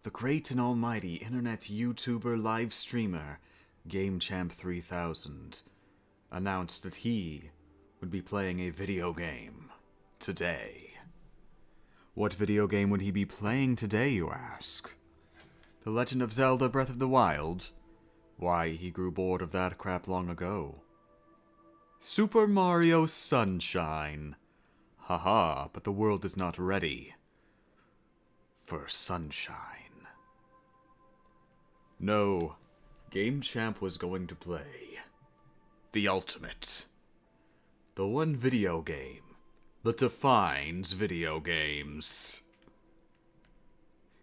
The great and almighty internet YouTuber live streamer, GameChamp3000, announced that he would be playing a video game today. What video game would he be playing today, you ask? The Legend of Zelda Breath of the Wild? Why, he grew bored of that crap long ago. Super Mario Sunshine. Haha, but the world is not ready for sunshine. No, Game Champ was going to play the ultimate. The one video game that defines video games.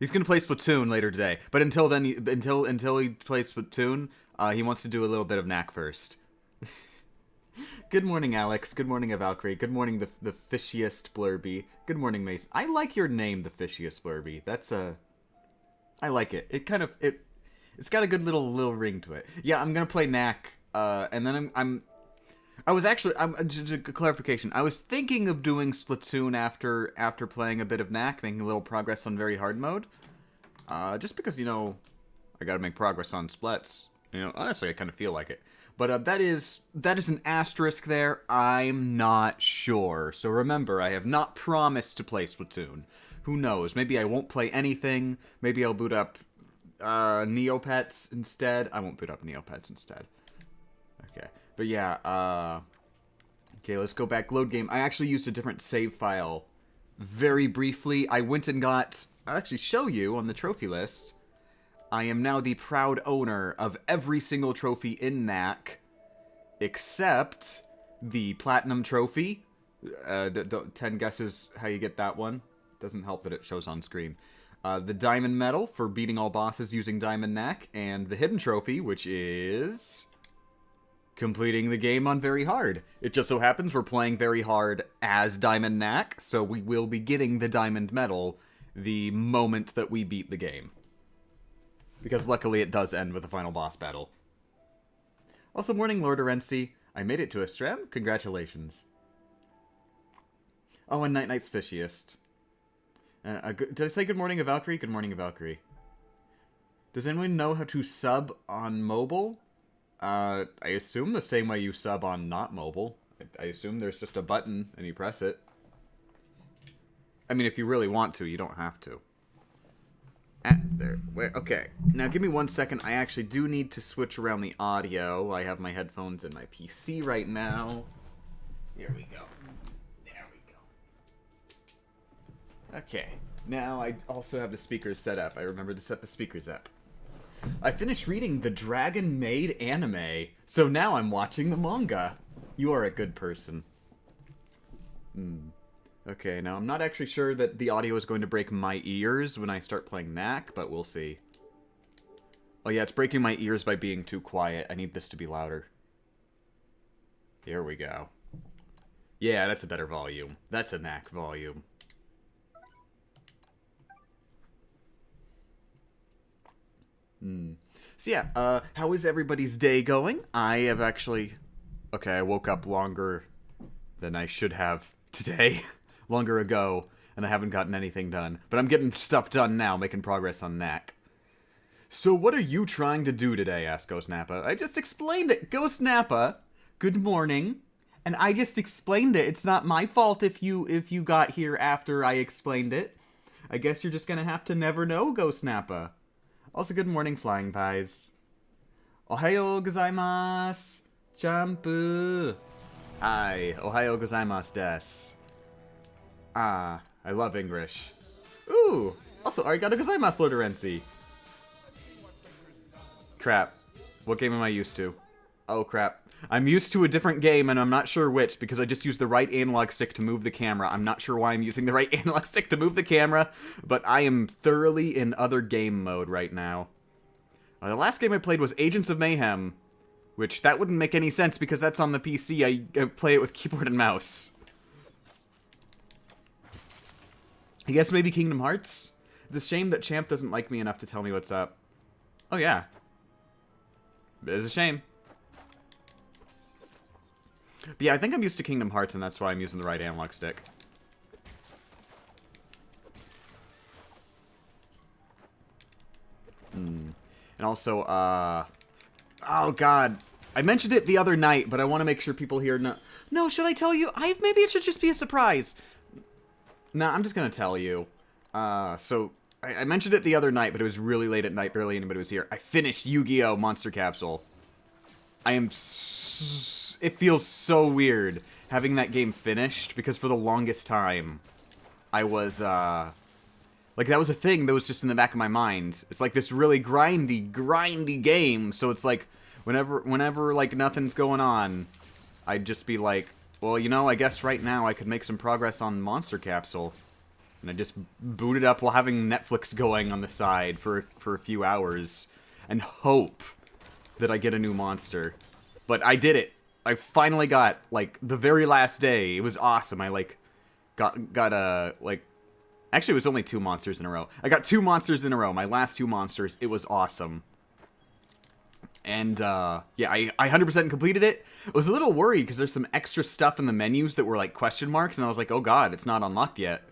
He's gonna play Splatoon later today, but until then, until he plays Splatoon, he wants to do a little bit of Knack first. Good morning, Alex. Good morning, Valkyrie. Good morning, the fishiest Blurby. Good morning, Mace. I like your name, the fishiest Blurby. That's I like it. It kind of it's got a good little ring to it. Yeah, I'm gonna play Knack, and then I was actually, just a clarification, I was thinking of doing Splatoon after playing a bit of Knack, making a little progress on very hard mode. Just because, you know, I gotta make progress on Splats. You know, honestly, I kind of feel like it. But that is an asterisk there. I'm not sure. So remember, I have not promised to play Splatoon. Who knows? Maybe I won't play anything. Maybe I'll boot up Neopets instead. I won't boot up Neopets instead. Okay. But yeah, okay, let's go back. Load game. I actually used a different save file very briefly. I went and got... I'll actually show you on the trophy list. I am now the proud owner of every single trophy in Knack, except the Platinum Trophy. 10 guesses how you get that one. Doesn't help that it shows on screen. The Diamond Medal for beating all bosses using Diamond Knack, and the Hidden Trophy, which is... completing the game on Very Hard. It just so happens we're playing Very Hard as Diamond Knack, so we will be getting the Diamond Medal the moment that we beat the game. Because luckily it does end with a final boss battle. Also, morning, Lord Orensi. I made it to a Strem? Congratulations. Oh, and Night Night's fishiest. Did I say good morning, Valkyrie? Good morning, Valkyrie. Does anyone know how to sub on mobile? I assume the same way you sub on not mobile. I assume there's just a button and you press it. I mean, if you really want to, you don't have to. There. Wait, okay. Now, give me 1 second. I actually do need to switch around the audio. I have my headphones in my PC right now. Here we go. There we go. Okay. Now, I also have the speakers set up. I remembered to set the speakers up. I finished reading the Dragon Maid anime, so now I'm watching the manga. You are a good person. Okay, now I'm not actually sure that the audio is going to break my ears when I start playing Knack, but we'll see. Oh yeah, it's breaking my ears by being too quiet. I need this to be louder. Here we go. Yeah, that's a better volume. That's a Knack volume. So yeah, how is everybody's day going? I have actually... Okay, I woke up longer than I should have today. Longer ago, and I haven't gotten anything done. But I'm getting stuff done now, making progress on Knack. So what are you trying to do today, asked Ghost Nappa. I just explained it. Ghost Nappa, good morning. And I just explained it. It's not my fault if you got here after I explained it. I guess you're just gonna have to never know, Ghost Nappa. Also, good morning, Flying Pies. Ohayo gozaimasu. Champu. Hi. Ohayo gozaimasu desu. Ah, I love English. Ooh. Also, arigato gozaimasu, Lord Orensi. Crap. What game am I used to? Oh, crap. I'm used to a different game, and I'm not sure which, because I just used the right analog stick to move the camera. I'm not sure why I'm using the right analog stick to move the camera, but I am thoroughly in other game mode right now. The last game I played was Agents of Mayhem, which that wouldn't make any sense because that's on the PC. I play it with keyboard and mouse. I guess maybe Kingdom Hearts? It's a shame that Champ doesn't like me enough to tell me what's up. Oh yeah. It is a shame. But yeah, I think I'm used to Kingdom Hearts, and that's why I'm using the right analog stick. And also, oh god. I mentioned it the other night, but I want to make sure people here know. No, should I tell you? Maybe it should just be a surprise. No, I'm just gonna tell you. So, I mentioned it the other night, but it was really late at night, barely anybody was here. I finished Yu-Gi-Oh! Monster Capsule. It feels so weird having that game finished, because for the longest time, I was, like, that was a thing that was just in the back of my mind. It's like this really grindy game, so it's like, whenever, like, nothing's going on, I'd just be like, well, you know, I guess right now I could make some progress on Monster Capsule. And I just boot it up while having Netflix going on the side for a few hours, and hope that I get a new monster. But I did it. I finally got, like, the very last day. It was awesome. I, like, got a, like... Actually, it was only 2 monsters in a row. I got 2 monsters in a row. My last 2 monsters. It was awesome. And, yeah, I 100% completed it. I was a little worried because there's some extra stuff in the menus that were, like, question marks. And I was like, oh, God, it's not unlocked yet.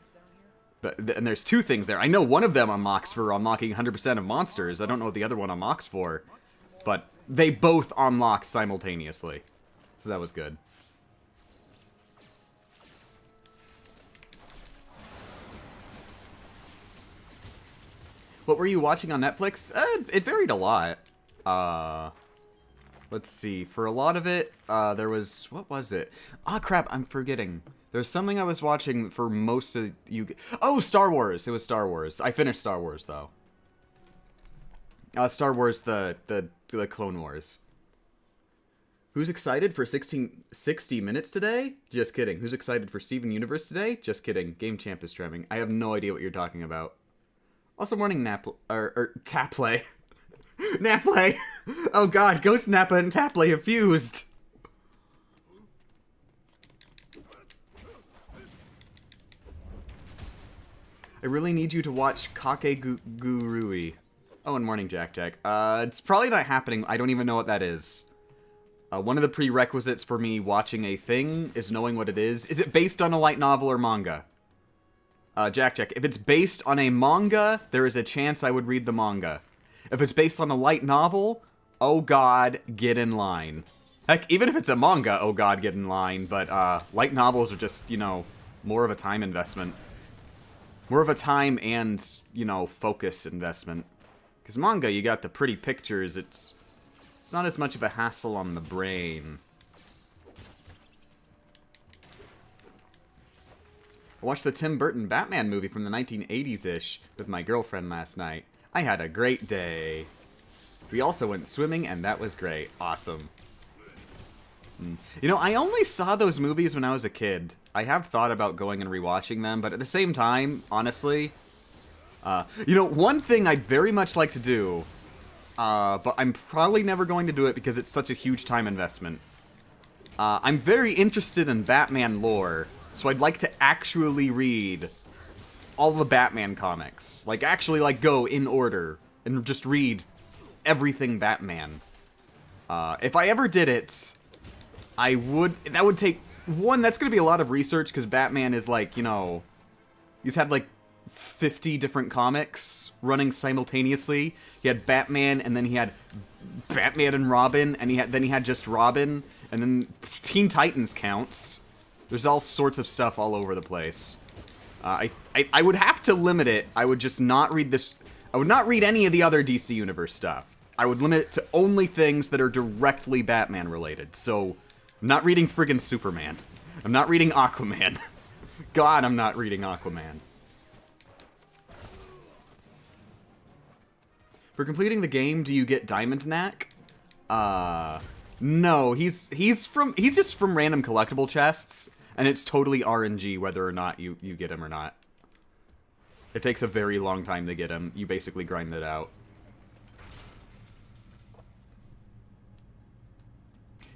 And there's 2 things there. I know one of them unlocks for unlocking 100% of monsters. I don't know what the other one unlocks for. But they both unlock simultaneously. So that was good. What were you watching on Netflix? It varied a lot. Let's see. For a lot of it, there was... What was it? Ah, crap, I'm forgetting. There's something I was watching for most of you... Oh, Star Wars! It was Star Wars. I finished Star Wars, though. Star Wars, the Clone Wars. Who's excited for 60 minutes today? Just kidding. Who's excited for Steven Universe today? Just kidding. Game Champ is streaming. I have no idea what you're talking about. Also, morning Taplay. Naplay! Oh god, Ghost Nappa and Taplay have fused! I really need you to watch Kakegurui. Oh, and morning Jack. It's probably not happening. I don't even know what that is. One of the prerequisites for me watching a thing is knowing what it is. Is it based on a light novel or manga? Jack. If it's based on a manga, there is a chance I would read the manga. If it's based on a light novel, oh god, get in line. Heck, even if it's a manga, oh god, get in line. But, light novels are just, you know, more of a time investment. More of a time and, you know, focus investment. Because manga, you got the pretty pictures, it's not as much of a hassle on the brain. I watched the Tim Burton Batman movie from the 1980s-ish with my girlfriend last night. I had a great day. We also went swimming, and that was great. Awesome. You know, I only saw those movies when I was a kid. I have thought about going and rewatching them, but at the same time, honestly... you know, one thing I'd very much like to do, but I'm probably never going to do it because it's such a huge time investment. I'm very interested in Batman lore, so I'd like to actually read all the Batman comics. Like, actually, like, go in order and just read everything Batman. If I ever did it, that would take, one, that's going to be a lot of research, because Batman is, like, you know, he's had, like, 50 different comics running simultaneously. He had Batman, and then he had Batman and Robin, and then he had just Robin, and then Teen Titans counts. There's all sorts of stuff all over the place. I would have to limit it. I would just not read this. I would not read any of the other DC Universe stuff. I would limit it to only things that are directly Batman related. So, I'm not reading friggin' Superman. I'm not reading Aquaman. God, I'm not reading Aquaman. For completing the game, do you get Diamond Knack? No, he's just from random collectible chests, and it's totally RNG whether or not you get him or not. It takes a very long time to get him. You basically grind it out.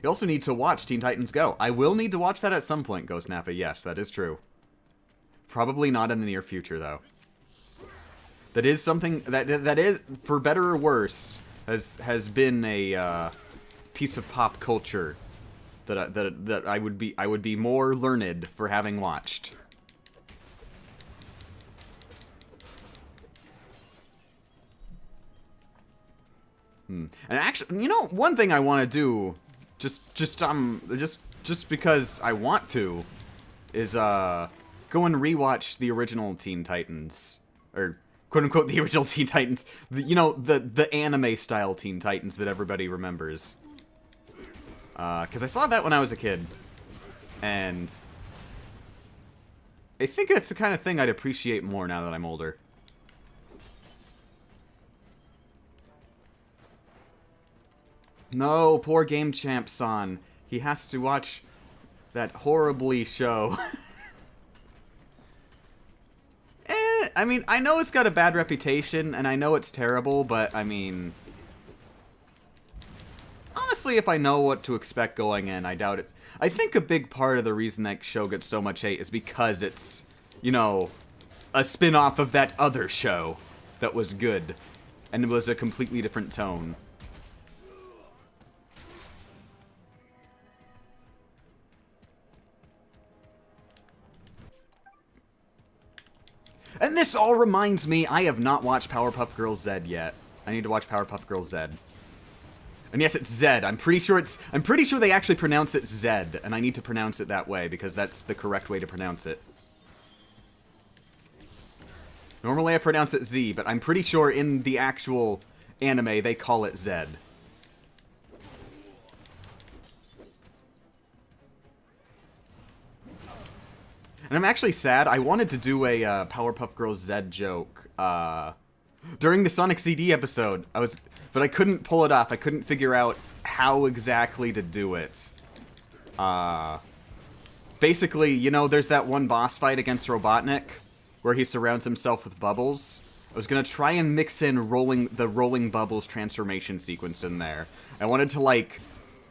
You also need to watch Teen Titans Go. I will need to watch that at some point, Ghost Nappa. Yes, that is true. Probably not in the near future, though. That is something that is, for better or worse, has been a piece of pop culture that I would be more learned for having watched. And actually, you know, one thing I want to do, just because I want to, is go and rewatch the original Teen Titans, or quote unquote the original Teen Titans. You know, the anime style Teen Titans that everybody remembers. Because I saw that when I was a kid, and I think that's the kind of thing I'd appreciate more now that I'm older. No, poor Game Champ-san. He has to watch that horribly show. I mean, I know it's got a bad reputation, and I know it's terrible, but, I mean... Honestly, if I know what to expect going in, I doubt it. I think a big part of the reason that show gets so much hate is because it's, you know, a spin-off of that other show that was good, and it was a completely different tone. And this all reminds me, I have not watched Powerpuff Girls Z yet. I need to watch Powerpuff Girls Z. And yes, it's Zed. I'm pretty sure they actually pronounce it Zed, and I need to pronounce it that way because that's the correct way to pronounce it. Normally I pronounce it Z, but I'm pretty sure in the actual anime they call it Zed. And I'm actually sad. I wanted to do a Powerpuff Girls Z joke during the Sonic CD episode. But I couldn't pull it off. I couldn't figure out how exactly to do it. Basically, you know, there's that one boss fight against Robotnik where he surrounds himself with bubbles. I was gonna try and mix in the rolling bubbles transformation sequence in there. I wanted to, like,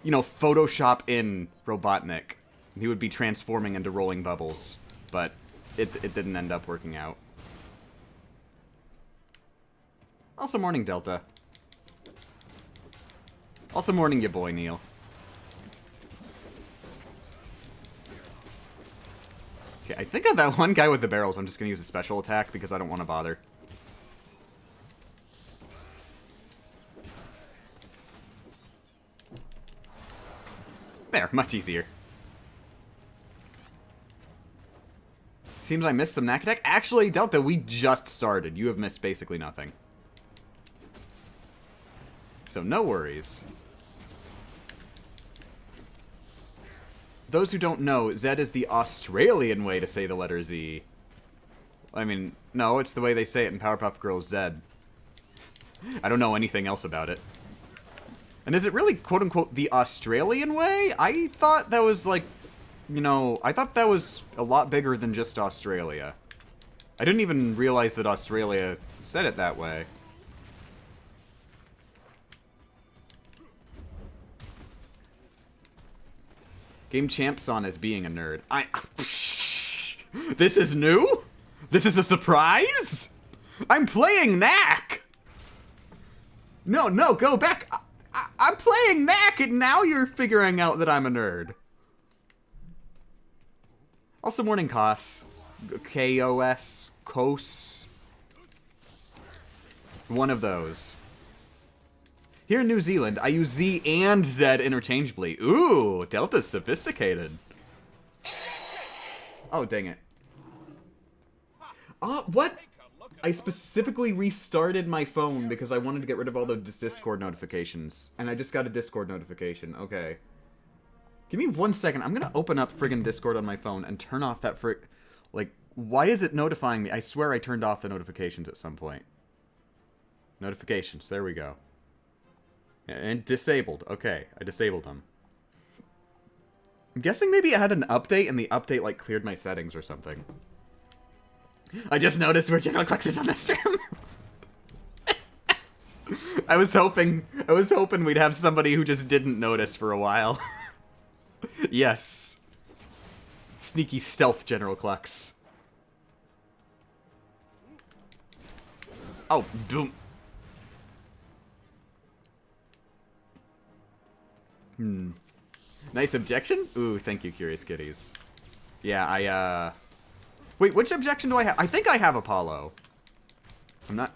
you know, Photoshop in Robotnik. He would be transforming into rolling bubbles. But it didn't end up working out. Also morning, Delta. Also morning, ya boy, Neil. Okay, I think of that one guy with the barrels. I'm just gonna use a special attack because I don't want to bother. There, much easier. Seems I missed some Knack attack. Actually, Delta, we just started. You have missed basically nothing. So no worries. Those who don't know, Zed is the Australian way to say the letter Z. I mean, no, it's the way they say it in Powerpuff Girls Zed. I don't know anything else about it. And is it really, quote-unquote, the Australian way? I thought that was, like, you know, I thought that was a lot bigger than just Australia. I didn't even realize that Australia said it that way. Game Champs on as being a nerd. This is new? This is a surprise? I'm playing Knack! No, go back. I'm playing Knack, and now you're figuring out that I'm a nerd. Also, morning, Kos. K-O-S. Kos. One of those. Here in New Zealand, I use Z and Z interchangeably. Ooh, Delta's sophisticated. Oh, dang it. What? I specifically restarted my phone because I wanted to get rid of all the Discord notifications. And I just got a Discord notification. Okay. Give me 1 second. I'm gonna open up friggin' Discord on my phone and turn off that like, why is it notifying me? I swear I turned off the notifications at some point. Notifications. There we go. And disabled. Okay, I disabled them. I'm guessing maybe I had an update and the update, like, cleared my settings or something. I just noticed where General Clux is on the stream. I was hoping we'd have somebody who just didn't notice for a while. Yes. Sneaky stealth General Clux. Oh, boom. Nice objection? Ooh, thank you, Curious Kitties. Yeah, wait, which objection do I have? I think I have Apollo. I'm not...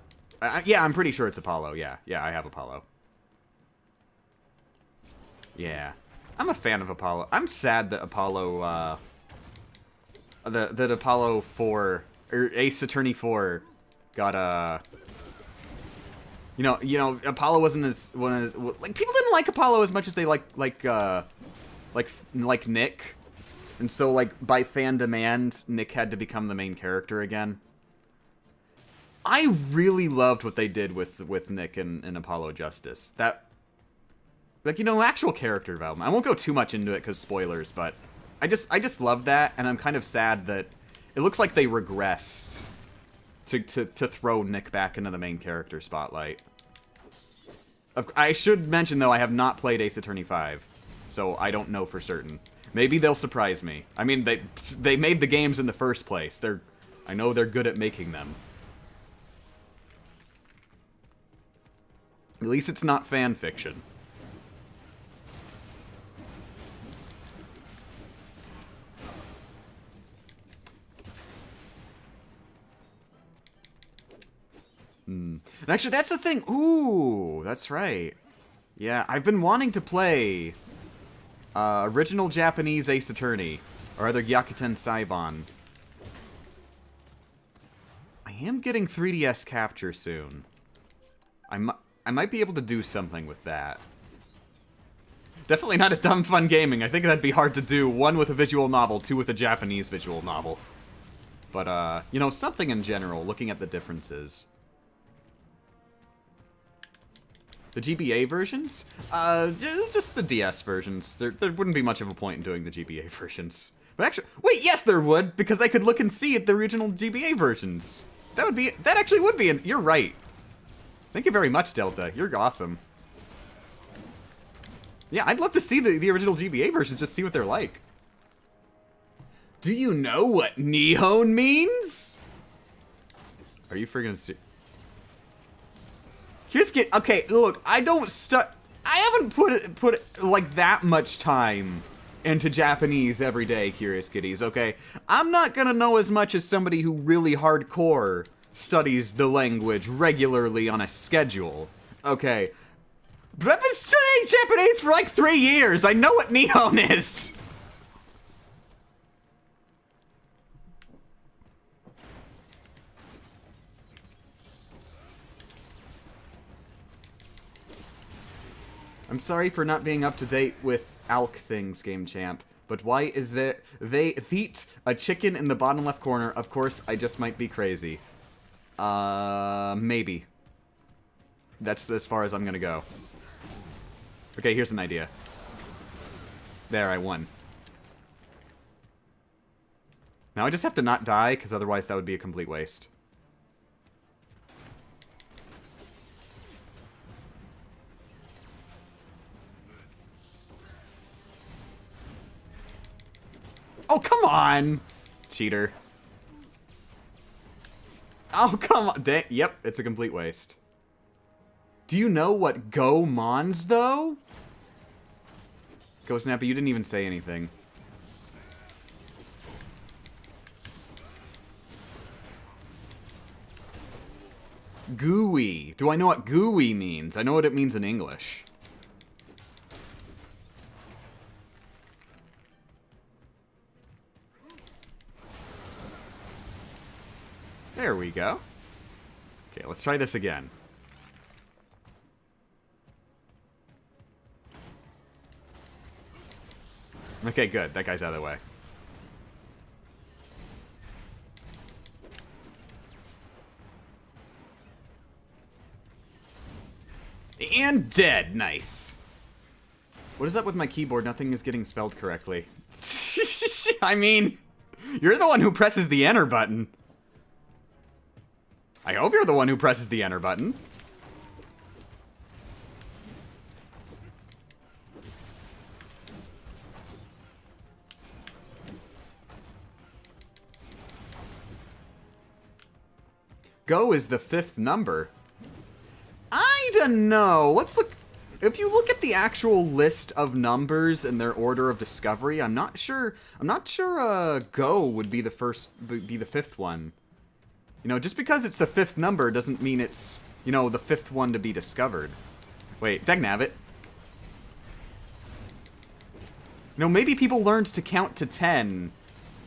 yeah, I'm pretty sure it's Apollo. Yeah, I have Apollo. Yeah. I'm a fan of Apollo. I'm sad that Apollo, that Apollo 4, or Ace Attorney 4 got, you know, Apollo wasn't like, people didn't like Apollo as much as they like Nick. And so, like, by fan demand, Nick had to become the main character again. I really loved what they did with Nick and Apollo Justice. That, like, you know, actual character development. I won't go too much into it because spoilers, but I just love that, and I'm kind of sad that it looks like they regressed to throw Nick back into the main character spotlight. I should mention, though, I have not played Ace Attorney 5, so I don't know for certain. Maybe they'll surprise me. I mean, they made the games in the first place. I know they're good at making them. At least it's not fan fiction. And actually, that's the thing. Ooh, that's right. Yeah, I've been wanting to play original Japanese Ace Attorney, or other Gyakuten Saibon. I am getting 3DS capture soon. I might be able to do something with that. Definitely not a dumb fun gaming. I think that'd be hard to do. 1 with a visual novel, 2 with a Japanese visual novel. But, you know, something in general, looking at the differences. The GBA versions? Just the DS versions. There wouldn't be much of a point in doing the GBA versions. But actually, wait, yes there would, because I could look and see at the original GBA versions. That actually would be, you're right. Thank you very much, Delta. You're awesome. Yeah, I'd love to see the original GBA versions, just see what they're like. Do you know what Nihon means? Are you friggin' okay, look, I haven't put like that much time into Japanese every day, Curious Kitties, okay? I'm not gonna know as much as somebody who really hardcore studies the language regularly on a schedule, okay? But I've been studying Japanese for like 3 years. I know what Nihon is. I'm sorry for not being up to date with ALK things, Game Champ, but why is they eat a chicken in the bottom left corner? Of course, I just might be crazy. Maybe. That's as far as I'm gonna go. Okay, here's an idea. There, I won. Now I just have to not die, because otherwise that would be a complete waste. Oh, come on! Cheater. Oh, come on. Yep, it's a complete waste. Do you know what Go Mons, though? Go Snappy, you didn't even say anything. Gooey. Do I know what gooey means? I know what it means in English. There we go. Okay, let's try this again. Okay, good. That guy's out of the way. And dead. Nice. What is up with my keyboard? Nothing is getting spelled correctly. I mean, you're the one who presses the enter button. I hope you're the one who presses the enter button. Go is the 5th number. I don't know. Let's look. If you look at the actual list of numbers and their order of discovery, I'm not sure. Go would be the 5th one. You know, just because it's the 5th number doesn't mean it's, you know, the 5th one to be discovered. Wait, dagnabbit. You know, maybe people learned to count to 10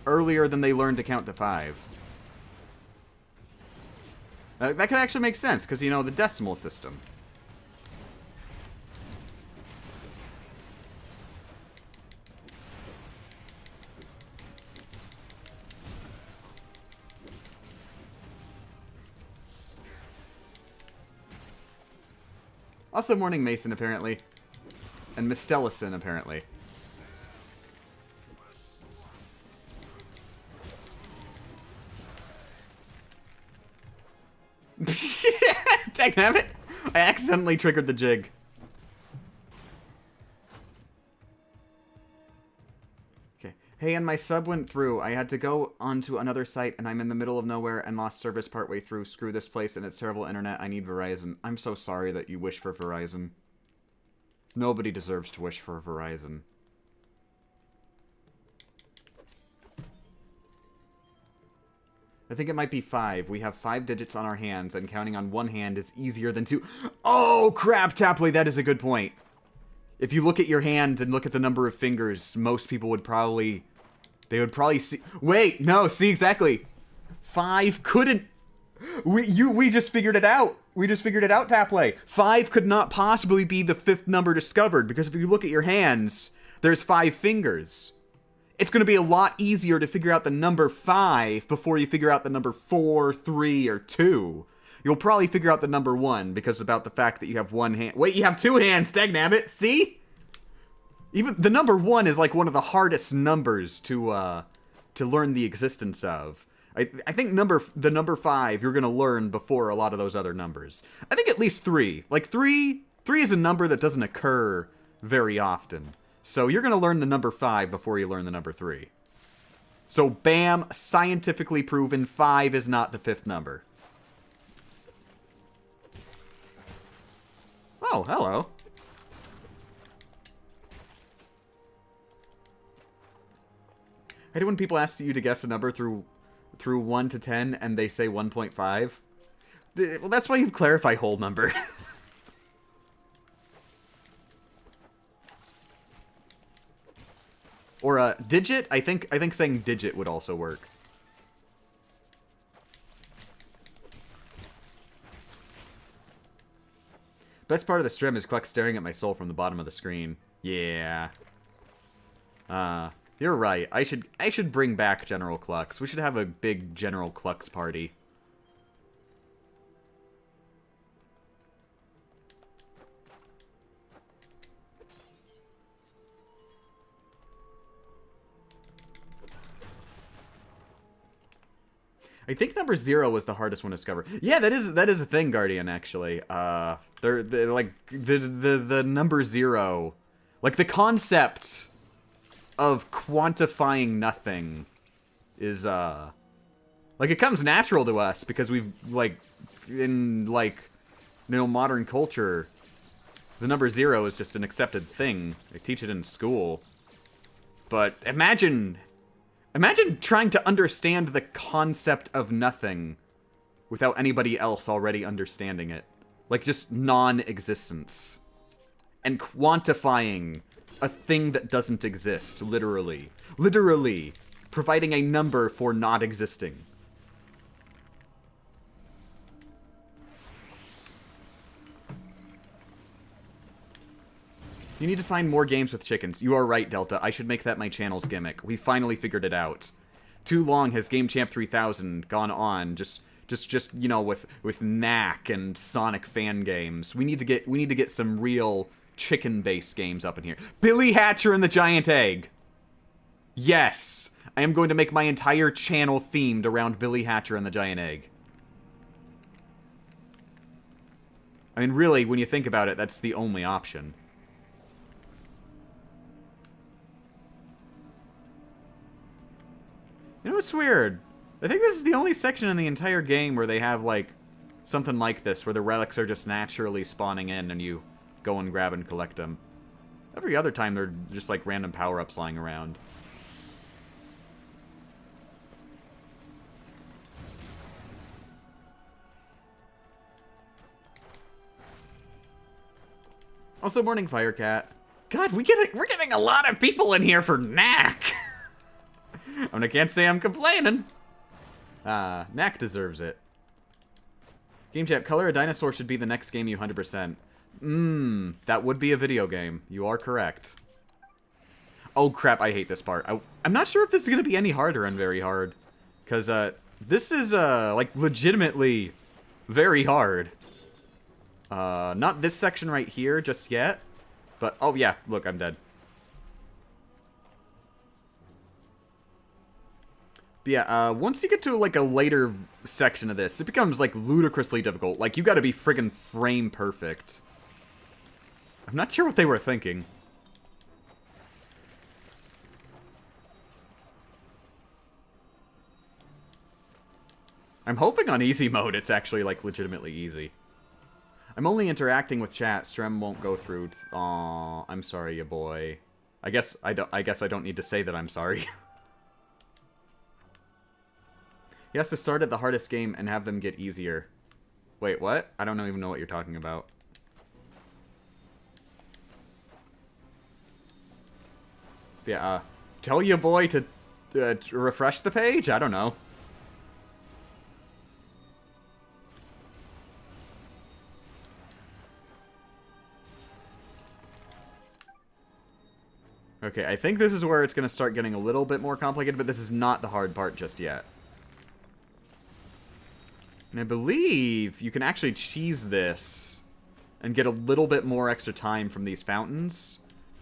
earlier than they learned to count to 5. That could actually make sense, because, you know, the decimal system. Also Morning Mason, apparently. And Miss Stellison, apparently. Dangnabbit! I accidentally triggered the jig. Okay. Hey, and my sub went through. I had to go onto another site, and I'm in the middle of nowhere and lost service partway through. Screw this place and its terrible internet. I need Verizon. I'm so sorry that you wish for Verizon. Nobody deserves to wish for Verizon. I think it might be 5. We have 5 digits on our hands, and counting on one hand is easier than 2. Oh, crap, Tapley, that is a good point. If you look at your hand and look at the number of fingers, most people would probably... They would probably see... Wait, no, see, exactly. 5 couldn't... We just figured it out. We just figured it out, Tapley. 5 could not possibly be the 5th number discovered, because if you look at your hands, there's 5 fingers. It's going to be a lot easier to figure out the number 5 before you figure out the number 4, 3, or 2. You'll probably figure out the number 1 because about the fact that you have one hand. Wait, you have 2 hands, dagnabbit. See? Even the number 1 is like one of the hardest numbers to learn the existence of. I think the number 5 you're going to learn before a lot of those other numbers. I think at least 3. Like 3 is a number that doesn't occur very often. So you're going to learn the number 5 before you learn the number 3. So bam, scientifically proven 5 is not the 5th number. Oh, hello. I hate when people ask you to guess a number through 1 to 10 and they say 1.5. Well, that's why you clarify whole number. Or a digit? I think saying digit would also work. Best part of the Strem is Cluck staring at my soul from the bottom of the screen. Yeah. You're right. I should bring back General Clucks. We should have a big General Clucks party. I think number 0 was the hardest one to discover. Yeah, that is a thing, Guardian, actually. They're like the number 0, like the concept of quantifying nothing is like it comes natural to us because we've like in like modern culture, the number 0 is just an accepted thing. They teach it in school. But imagine trying to understand the concept of nothing without anybody else already understanding it. Like, just non-existence. And quantifying a thing that doesn't exist, literally. Literally. Providing a number for not existing. You need to find more games with chickens. You are right, Delta. I should make that my channel's gimmick. We finally figured it out. Too long has Game Champ 3000 gone on, just you know, with Knack and Sonic fan games. We need to get some real chicken-based games up in here. Billy Hatcher and the Giant Egg. Yes, I am going to make my entire channel themed around Billy Hatcher and the Giant Egg. I mean, really, when you think about it, that's the only option. You know what's weird? I think this is the only section in the entire game where they have, like, something like this, where the relics are just naturally spawning in and you go and grab and collect them. Every other time they're just, like, random power-ups lying around. Also, morning, Firecat. God, we're getting a lot of people in here for Knack. I mean, I can't say I'm complaining. Knack deserves it. Game chat, Color a Dinosaur should be the next game you 100%. That would be a video game. You are correct. Oh crap, I hate this part. I'm not sure if this is going to be any harder and very hard. Because, this is, like, legitimately very hard. Not this section right here just yet. But, oh yeah, look, I'm dead. But yeah, once you get to, like, a later section of this, it becomes, like, ludicrously difficult. Like, you gotta be friggin' frame perfect. I'm not sure what they were thinking. I'm hoping on easy mode it's actually, like, legitimately easy. I'm only interacting with chat. Strem won't go through. Aw, I'm sorry, ya boy. I guess I don't need to say that I'm sorry. He has to start at the hardest game and have them get easier. Wait, what? I don't even know what you're talking about. Yeah, tell your boy to refresh the page? I don't know. Okay, I think this is where it's going to start getting a little bit more complicated, but this is not the hard part just yet. And I believe you can actually cheese this and get a little bit more extra time from these fountains.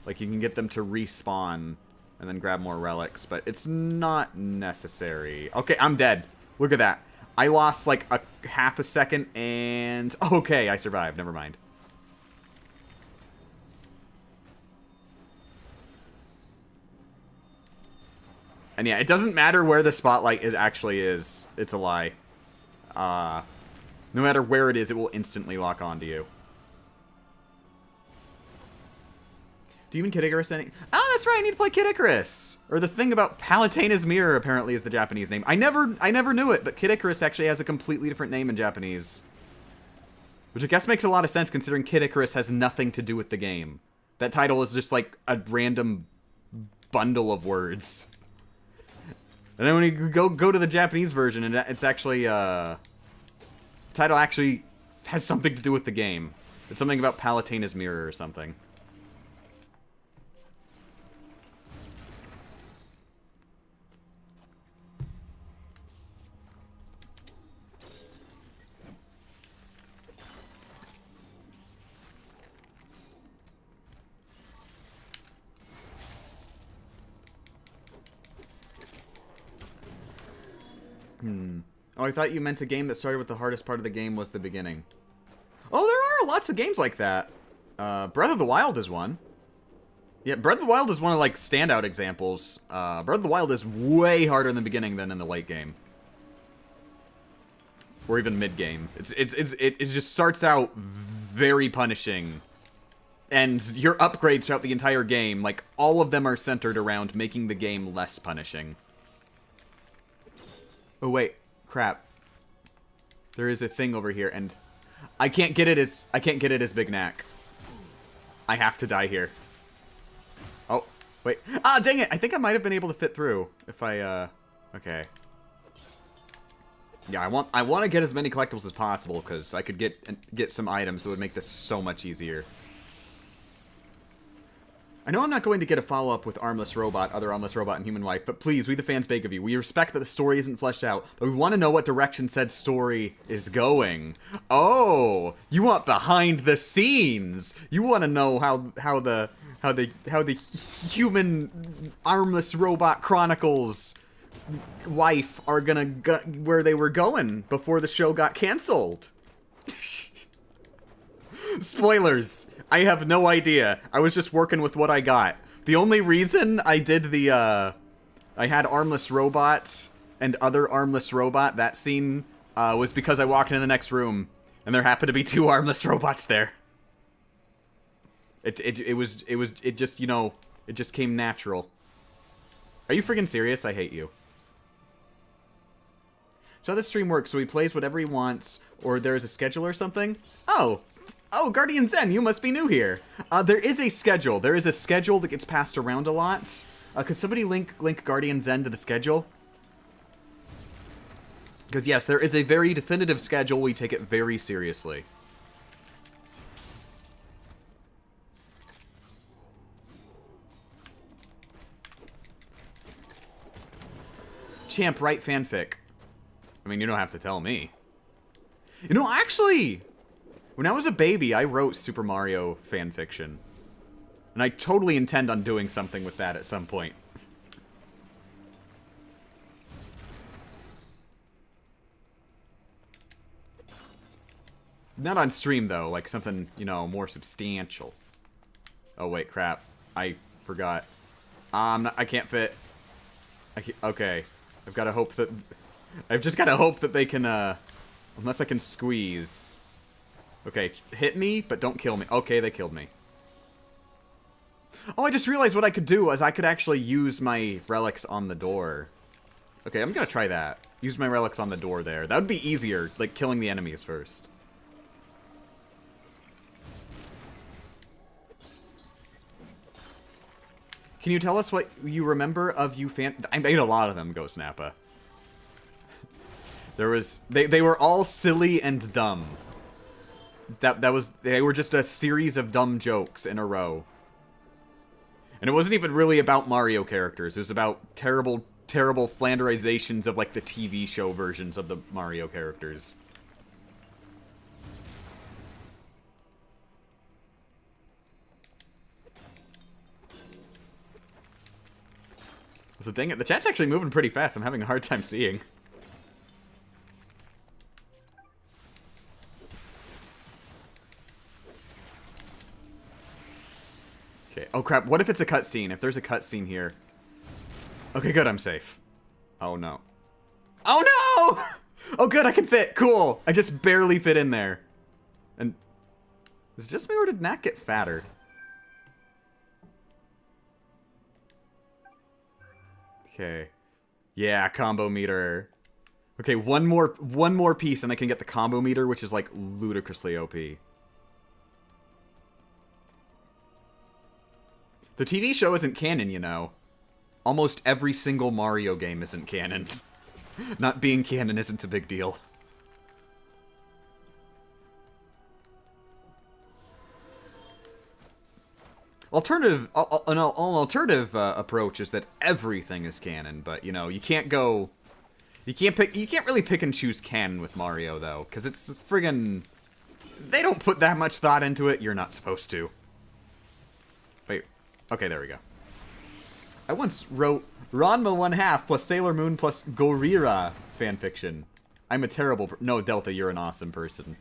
Like, you can get them to respawn and then grab more relics, but it's not necessary. Okay, I'm dead. Look at that. I lost, like, a half a second and... Okay, I survived. Never mind. And yeah, it doesn't matter where the spotlight actually is. It's a lie. No matter where it is, it will instantly lock onto you. Do you mean Kid Icarus? Oh, that's right. I need to play Kid Icarus. Or the thing about Palatena's Mirror apparently is the Japanese name. I never knew it, but Kid Icarus actually has a completely different name in Japanese. Which I guess makes a lot of sense considering Kid Icarus has nothing to do with the game. That title is just like a random bundle of words. And then when you go to the Japanese version, and it's actually, the title actually has something to do with the game. It's something about Palatena's Mirror or something. Oh, I thought you meant a game that started with the hardest part of the game was the beginning. Oh, there are lots of games like that. Breath of the Wild is one. Yeah, Breath of the Wild is one of, like, standout examples. Breath of the Wild is way harder in the beginning than in the late game. Or even mid-game. It just starts out very punishing. And your upgrades throughout the entire game, like, all of them are centered around making the game less punishing. Oh, wait. Crap. There is a thing over here, and I can't get it as Big Knack. I have to die here. Oh, wait. Ah, dang it! I think I might have been able to fit through if I, okay. Yeah, I want to get as many collectibles as possible because I could get some items that would make this so much easier. I know I'm not going to get a follow-up with Armless Robot, Other Armless Robot, and Human Wife, but please, we the fans beg of you. We respect that the story isn't fleshed out, but we want to know what direction said story is going. Oh, you want behind the scenes. You want to know how the Human Armless Robot Chronicles wife are gonna go where they were going before the show got canceled. Spoilers. I have no idea. I was just working with what I got. The only reason I did the, I had Armless Robot and Other Armless Robot, that scene, was because I walked into the next room, and there happened to be 2 Armless Robots there. It just, you know, it just came natural. Are you friggin' serious? I hate you. So how this stream works, so he plays whatever he wants, or there's a schedule or something? Oh. Oh, Guardian Zen, you must be new here. There is a schedule. There is a schedule that gets passed around a lot. Could somebody link Guardian Zen to the schedule? Because yes, there is a very definitive schedule. We take it very seriously. Champ, write fanfic. I mean, you don't have to tell me. You know, actually, when I was a baby, I wrote Super Mario fanfiction. And I totally intend on doing something with that at some point. Not on stream, though. Like something, you know, more substantial. Oh, wait, crap. I forgot. I can't fit. Okay. I've got to hope that... I've just got to hope that they can, unless I can squeeze. Okay, hit me, but don't kill me. Okay, they killed me. Oh, I just realized what I could do is I could actually use my relics on the door. Okay, I'm gonna try that. Use my relics on the door there. That would be easier, like killing the enemies first. Can you tell us what you remember of you fan... I made a lot of them, Ghost Nappa. There was... They were all silly and dumb. They were just a series of dumb jokes in a row. And it wasn't even really about Mario characters. It was about terrible, terrible flanderizations of, like, the TV show versions of the Mario characters. So dang it, the chat's actually moving pretty fast. I'm having a hard time seeing. Okay. Oh crap, what if it's a cutscene? If there's a cutscene here. Okay, good, I'm safe. Oh no. Oh no! Oh good, I can fit. Cool. I just barely fit in there. And is it just me or did Knack get fatter? Okay. Yeah, combo meter. Okay, one more piece and I can get the combo meter, which is like ludicrously OP. The TV show isn't canon, you know. Almost every single Mario game isn't canon. Not being canon isn't a big deal. An alternative approach is that everything is canon, but you know you can't really pick and choose canon with Mario though, because it's friggin'. They don't put that much thought into it. You're not supposed to. Wait, okay, there we go. I once wrote Ranma 1/2 plus Sailor Moon plus Gorira fanfiction. I'm a terrible. No, Delta, you're an awesome person.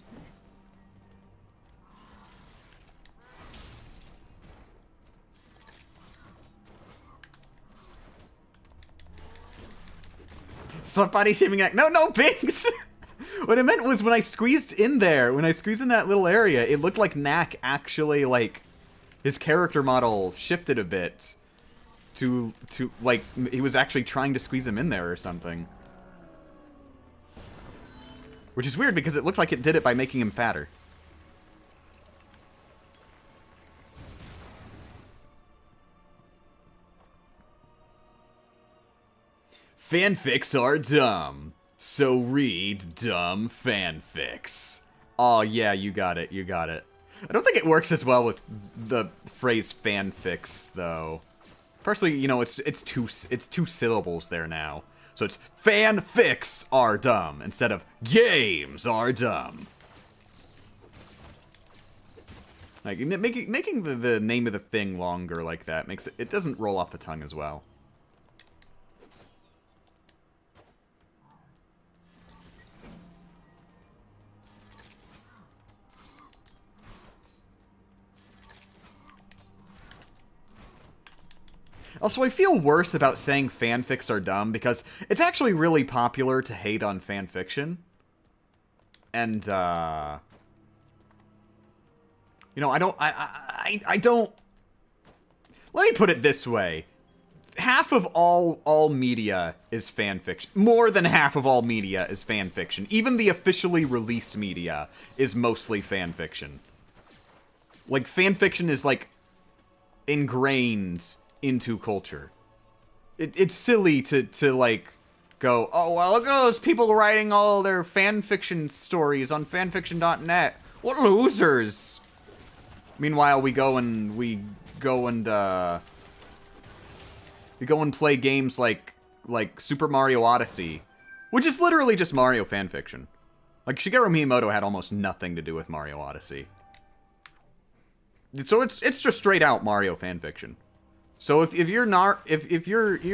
Stop body shaming act. No, Binks! What I meant was when I squeezed in there, when I squeezed in that little area, it looked like Knack actually, like, his character model shifted a bit to like, he was actually trying to squeeze him in there or something. Which is weird because it looked like it did it by making him fatter. Fanfics are dumb, so read dumb fanfics. Oh yeah, you got it, you got it. I don't think it works as well with the phrase fanfics, though. Personally, you know, it's two syllables there now. So it's fanfics are dumb instead of games are dumb. Like making the name of the thing longer like that makes it doesn't roll off the tongue as well. Also, I feel worse about saying fanfics are dumb because it's actually really popular to hate on fanfiction. And, you know, I don't... Let me put it this way. Half of all media is fanfiction. More than half of all media is fanfiction. Even the officially released media is mostly fanfiction. Like, fanfiction is, like, ingrained into culture. It's silly to, like, go, oh, well, look at those people writing all their fanfiction stories on fanfiction.net. What losers! Meanwhile, we go and play games like Super Mario Odyssey, which is literally just Mario fanfiction. Like, Shigeru Miyamoto had almost nothing to do with Mario Odyssey. So it's just straight out Mario fanfiction. So if you're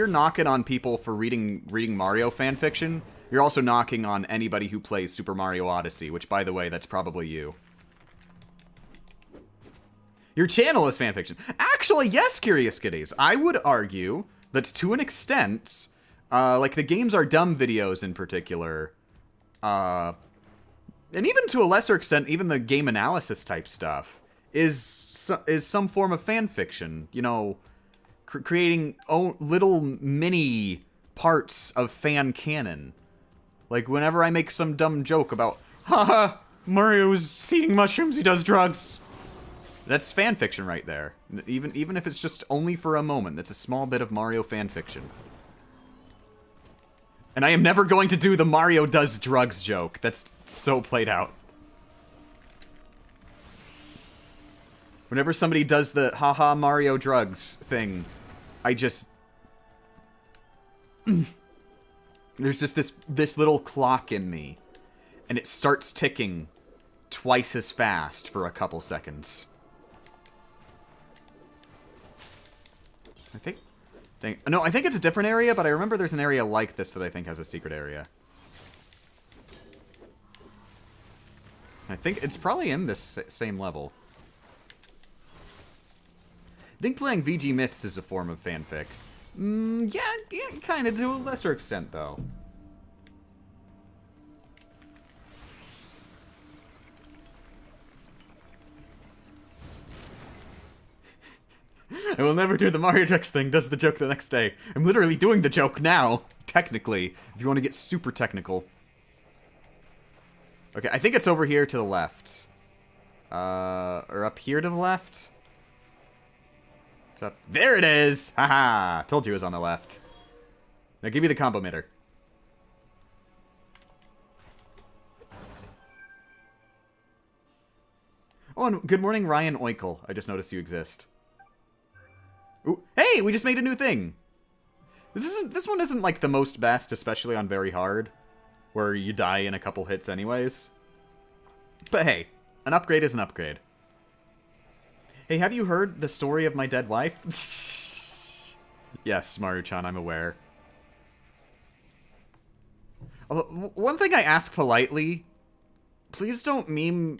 knocking on people for reading Mario fanfiction, you're also knocking on anybody who plays Super Mario Odyssey, which, by the way, that's probably you. Your channel is fanfiction. Actually, yes, Curious Kitties. I would argue that to an extent, like the Games Are Dumb videos in particular, and even to a lesser extent, even the game analysis type stuff, is some form of fanfiction. You know, creating little mini parts of fan canon. Like whenever I make some dumb joke about, haha, Mario's eating mushrooms, he does drugs. That's fanfiction right there. Even if it's just only for a moment, that's a small bit of Mario fanfiction. And I am never going to do the Mario does drugs joke. That's so played out. Whenever somebody does the haha Mario drugs thing, I just... There's just this little clock in me. And it starts ticking twice as fast for a couple seconds. I think... No, I think it's a different area, but I remember there's an area like this that I think has a secret area. I think it's probably in this same level. I think playing VG Myths is a form of fanfic. Yeah, kind of to a lesser extent, though. I will never do the Mario Drugs thing, does the joke the next day. I'm literally doing the joke now, technically, if you want to get super technical. Okay, I think it's over here to the left. Or up here to the left? It's up. There it is! Haha! Told you it was on the left. Now give me the combo meter. Oh, and good morning, Ryan Oikel. I just noticed you exist. Ooh, hey, we just made a new thing. This one isn't like the most best, especially on very hard, where you die in a couple hits anyways. But hey, an upgrade is an upgrade. Hey, have you heard the story of my dead wife? Yes, Maru-chan, I'm aware. Although, one thing I ask politely, please don't meme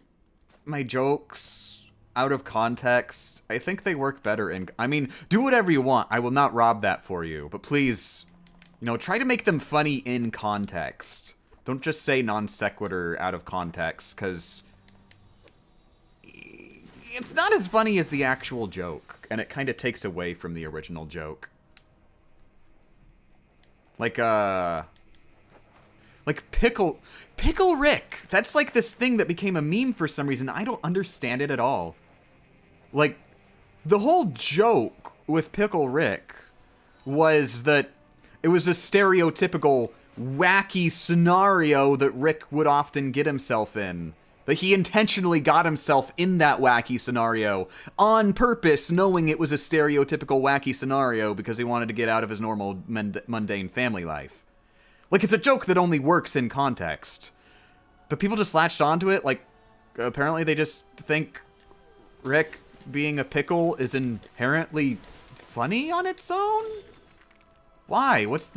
my jokes out of context. I think they work better in... I mean, do whatever you want. I will not rob that for you. But please, you know, try to make them funny in context. Don't just say non sequitur out of context, because it's not as funny as the actual joke, and it kind of takes away from the original joke. Like Pickle Rick. That's like this thing that became a meme for some reason. I don't understand it at all. Like, the whole joke with Pickle Rick was that it was a stereotypical wacky scenario that Rick would often get himself in. That he intentionally got himself in that wacky scenario on purpose, knowing it was a stereotypical wacky scenario because he wanted to get out of his normal mundane family life. Like, it's a joke that only works in context. But people just latched onto it, like, apparently they just think Rick being a pickle is inherently funny on its own? Why? What's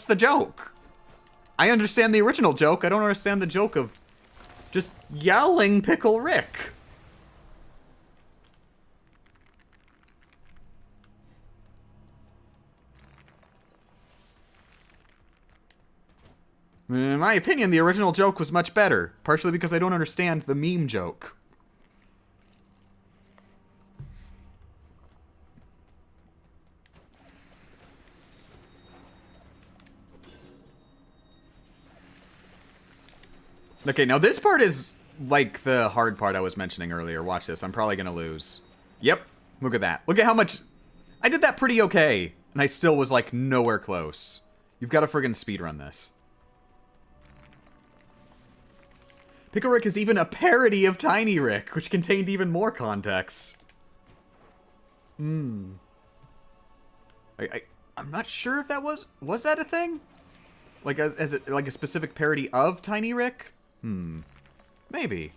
the joke? I understand the original joke, I don't understand the joke of just yelling Pickle Rick. In my opinion, the original joke was much better, partially because I don't understand the meme joke. Okay, now this part is like the hard part I was mentioning earlier. Watch this. I'm probably gonna lose. Yep. Look at that. Look at how much... I did that pretty okay. And I still was, like, nowhere close. You've got to friggin' speedrun this. Pickle Rick is even a parody of Tiny Rick, which contained even more context. I'm not sure if that was that a thing? Like, like a specific parody of Tiny Rick? Maybe.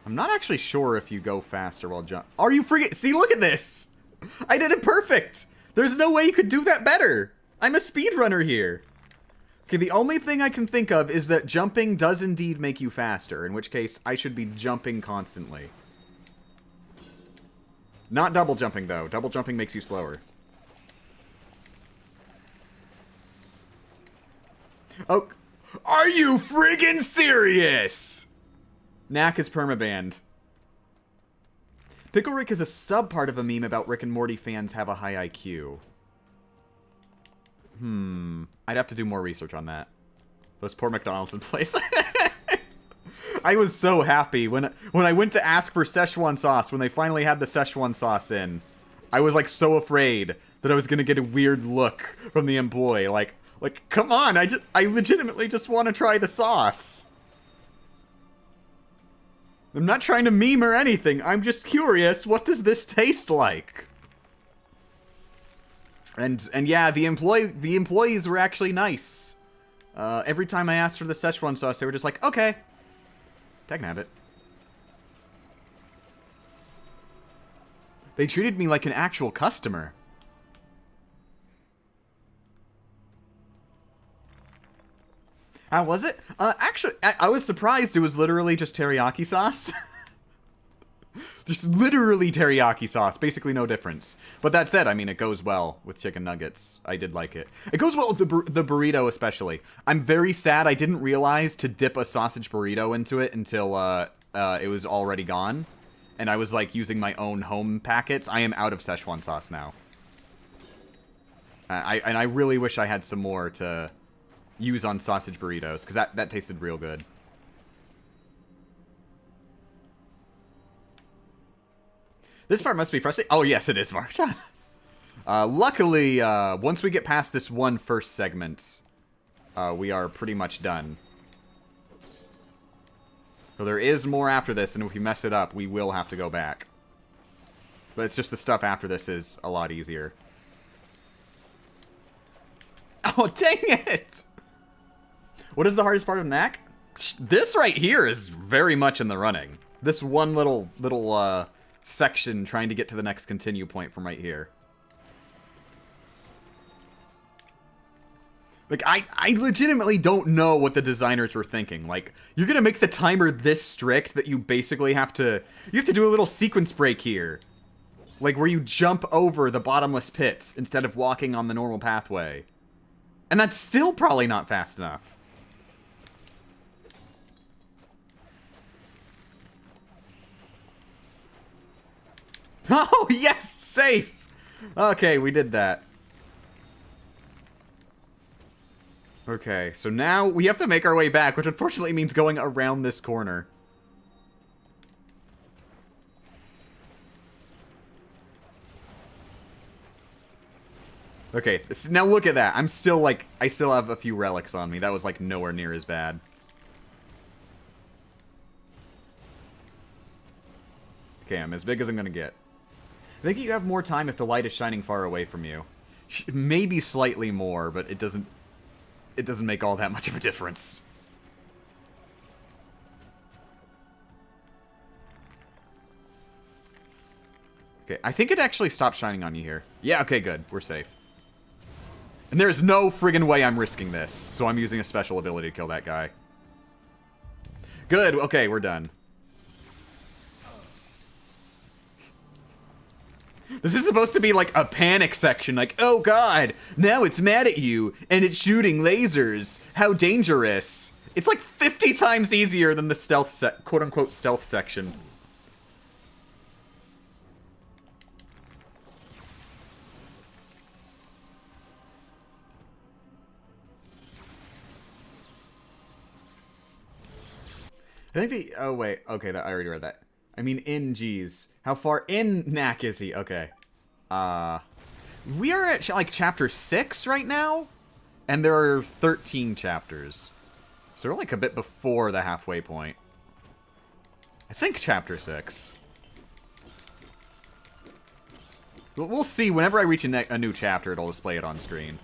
I'm not actually sure if you go faster while jump. Are you freaking... See, look at this! I did it perfect! There's no way you could do that better! I'm a speedrunner here! Okay, the only thing I can think of is that jumping does indeed make you faster, in which case I should be jumping constantly. Not double jumping, though. Double jumping makes you slower. Oh, are you friggin' serious?! Knack is permabanned. Pickle Rick is a sub-part of a meme about Rick and Morty fans have a high IQ. I'd have to do more research on that. Those poor McDonald's employees. I was so happy when I went to ask for Szechuan sauce, when they finally had the Szechuan sauce in. I was like so afraid that I was gonna get a weird look from the employee. Like, come on, I legitimately just want to try the sauce. I'm not trying to meme or anything. I'm just curious, what does this taste like? And yeah, the employees were actually nice. Every time I asked for the Szechuan sauce, they were just like, okay. Dagnabbit. They treated me like an actual customer. How was it? Actually, I was surprised it was literally just teriyaki sauce. Just literally teriyaki sauce. Basically no difference. But that said, I mean, it goes well with chicken nuggets. I did like it. It goes well with the burrito especially. I'm very sad I didn't realize to dip a sausage burrito into it until it was already gone. And I was like using my own home packets. I am out of Szechuan sauce now. And I really wish I had some more to use on sausage burritos, because that tasted real good. This part must be frustrating. Oh, yes, it is, Marshawn. Luckily, once we get past this one first segment, we are pretty much done. So there is more after this, and if we mess it up, we will have to go back. But it's just the stuff after this is a lot easier. Oh, dang it! What is the hardest part of Knack? This right here is very much in the running. This one little section trying to get to the next continue point from right here. Like, I legitimately don't know what the designers were thinking. Like, you're gonna make the timer this strict that you basically have to do a little sequence break here. Like, where you jump over the bottomless pits instead of walking on the normal pathway. And that's still probably not fast enough. Oh, yes! Safe! Okay, we did that. Okay, so now we have to make our way back, which unfortunately means going around this corner. Okay, now look at that. I'm still, like, I still have a few relics on me. That was, like, nowhere near as bad. Okay, I'm as big as I'm gonna get. I think you have more time if the light is shining far away from you. Maybe slightly more, but it doesn't make all that much of a difference. Okay, I think it actually stopped shining on you here. Yeah, okay, good. We're safe. And there's no friggin' way I'm risking this, so I'm using a special ability to kill that guy. Good, okay, we're done. This is supposed to be like a panic section, like, oh god, now it's mad at you, and it's shooting lasers. How dangerous. It's like 50 times easier than the stealth quote-unquote stealth section. I think the... Oh, wait. Okay, I already read that. I mean, geez. How far in Knack is he? Okay. We are at, like, chapter 6 right now? And there are 13 chapters. So we're, like, a bit before the halfway point. I think chapter 6. We'll see. Whenever I reach a new chapter, it'll display it on screen.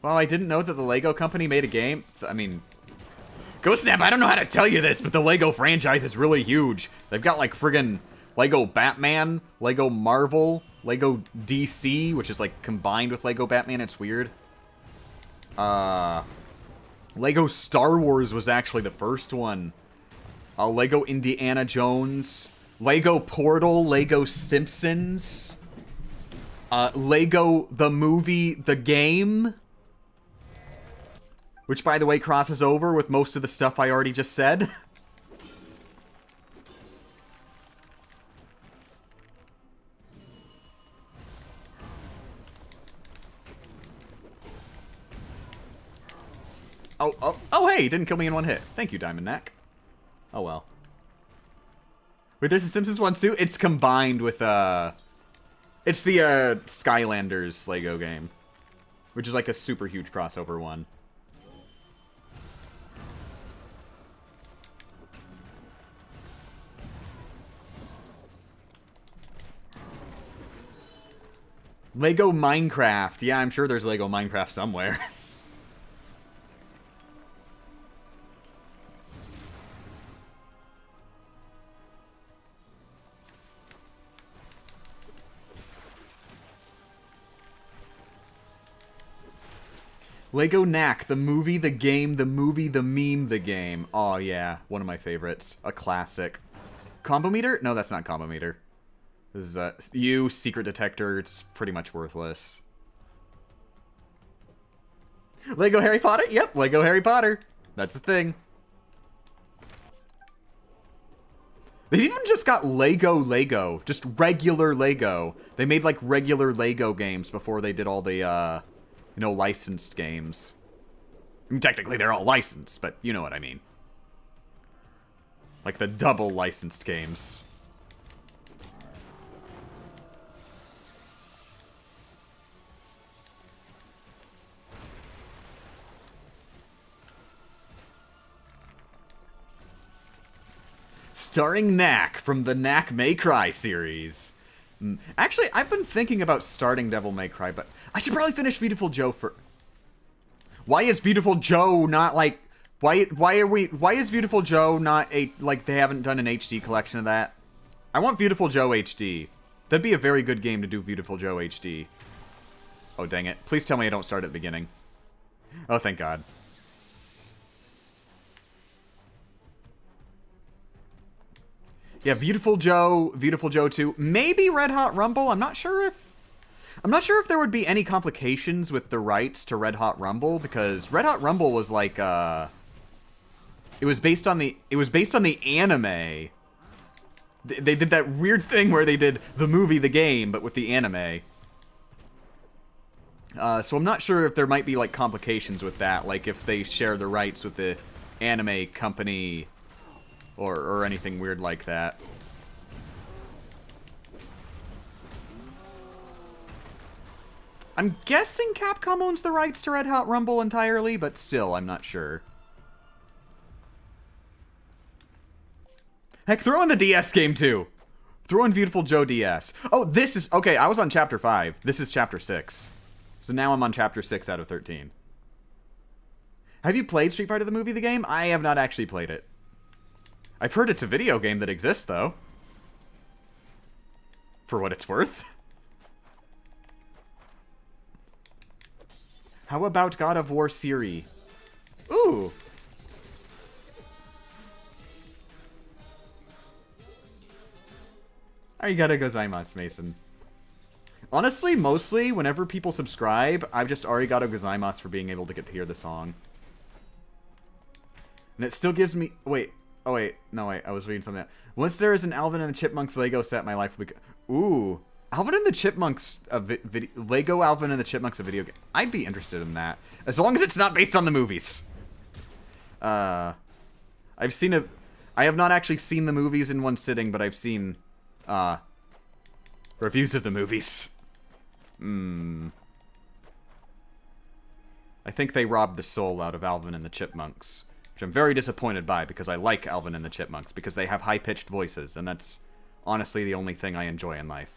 Well, I didn't know that the Lego company made a game. I mean, Ghost Snap, I don't know how to tell you this, but the Lego franchise is really huge. They've got, like, friggin' Lego Batman, Lego Marvel, Lego DC, which is, like, combined with Lego Batman. It's weird. Lego Star Wars was actually the first one. Lego Indiana Jones, Lego Portal, Lego Simpsons, Lego the movie, the game, which, by the way, crosses over with most of the stuff I already just said. Oh, hey, didn't kill me in one hit. Thank you, Diamond Knack. Oh, well. Wait, there's a Simpsons one, too? It's combined with, it's the, Skylanders Lego game. Which is, like, a super huge crossover one. Lego Minecraft. Yeah, I'm sure there's Lego Minecraft somewhere. Lego Knack, the movie, the game, the movie, the meme, the game. Oh, yeah. One of my favorites. A classic. Combo meter? No, that's not combo meter. This is, you, secret detector. It's pretty much worthless. Lego Harry Potter? Yep, Lego Harry Potter. That's a thing. They've even just got Lego. Just regular Lego. They made, like, regular Lego games before they did all the, you know, licensed games. I mean, technically they're all licensed, but you know what I mean. Like the double licensed games. Starring Knack from the Knack May Cry series. Actually, I've been thinking about starting Devil May Cry, but I should probably finish Beautiful Joe for... Why is Beautiful Joe not, like... Why is Beautiful Joe not a... Like, they haven't done an HD collection of that? I want Beautiful Joe HD. That'd be a very good game to do Beautiful Joe HD. Oh, dang it. Please tell me I don't start at the beginning. Oh, thank God. Yeah, Beautiful Joe 2, maybe Red Hot Rumble. I'm not sure if there would be any complications with the rights to Red Hot Rumble, because Red Hot Rumble was like it was based on the anime. They did that weird thing where they did the movie, the game, but with the anime. So I'm not sure if there might be like complications with that, like if they share the rights with the anime company or anything weird like that. I'm guessing Capcom owns the rights to Red Hot Rumble entirely, but still, I'm not sure. Heck, throw in the DS game too. Throw in Beautiful Joe DS. Oh, this is... Okay, I was on Chapter 5. This is Chapter 6. So now I'm on Chapter 6 out of 13. Have you played Street Fighter the movie, the game? I have not actually played it. I've heard it's a video game that exists, though. For what it's worth. How about God of War Siri? Ooh. Arigato gozaimasu, Mason. Honestly, mostly, whenever people subscribe, I've just arigato gozaimasu for being able to get to hear the song. And it still gives me... Wait. Oh, wait. No, wait. I was reading something else. Once there is an Alvin and the Chipmunks Lego set, my life will be... Ooh. Alvin and the Chipmunks, Lego Alvin and the Chipmunks, a video game. I'd be interested in that. As long as it's not based on the movies. I have not actually seen the movies in one sitting, but I've seen, reviews of the movies. I think they robbed the soul out of Alvin and the Chipmunks. Which I'm very disappointed by, because I like Alvin and the Chipmunks, because they have high-pitched voices, and that's honestly the only thing I enjoy in life.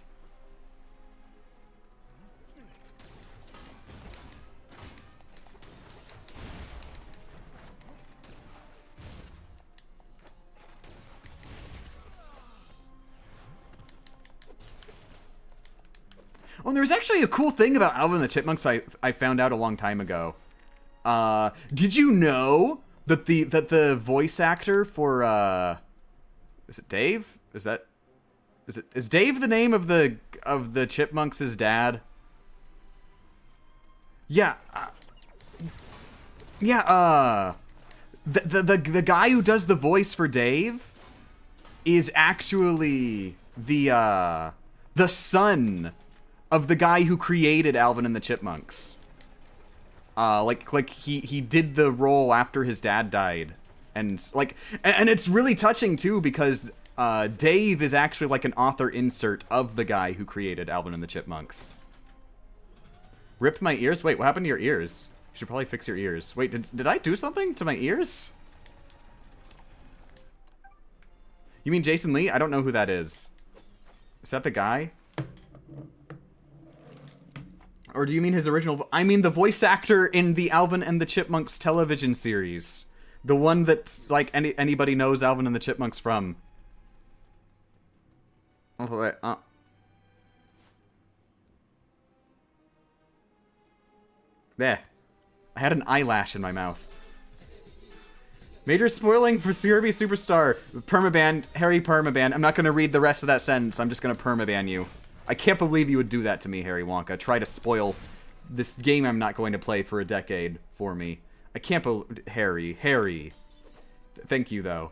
Oh, and there's actually a cool thing about Alvin and the Chipmunks I found out a long time ago. Did you know that the voice actor for is it Dave? Is Dave the name of the Chipmunks' dad? Yeah. The guy who does the voice for Dave is actually the son of the guy who created Alvin and the Chipmunks. Like he did the role after his dad died, and it's really touching too, because Dave is actually like an author insert of the guy who created Alvin and the Chipmunks. Ripped my ears? Wait, what happened to your ears? You should probably fix your ears. Wait, did I do something to my ears? You mean Jason Lee? I don't know who that is. Is that the guy? Or do you mean his original... I mean the voice actor in the Alvin and the Chipmunks television series. The one that's, like, anybody knows Alvin and the Chipmunks from. Oh, wait, There. I had an eyelash in my mouth. Major spoiling for Kirby Superstar. Permaban. Harry Permaban. I'm not going to read the rest of that sentence. I'm just going to permaban you. I can't believe you would do that to me, Harry Wonka. Try to spoil this game I'm not going to play for a decade for me. I can't believe... Harry. Thank you, though.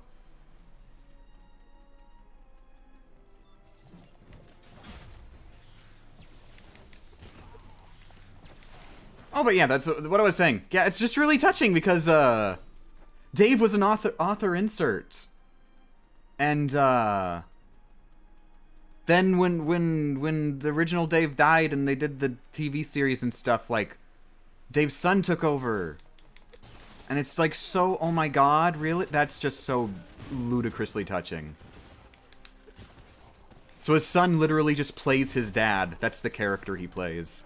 Oh, but yeah, that's what I was saying. Yeah, it's just really touching because, Dave was an author insert. And, then when the original Dave died and they did the TV series and stuff, like, Dave's son took over. And it's like so, oh my god, really? That's just so ludicrously touching. So his son literally just plays his dad. That's the character he plays.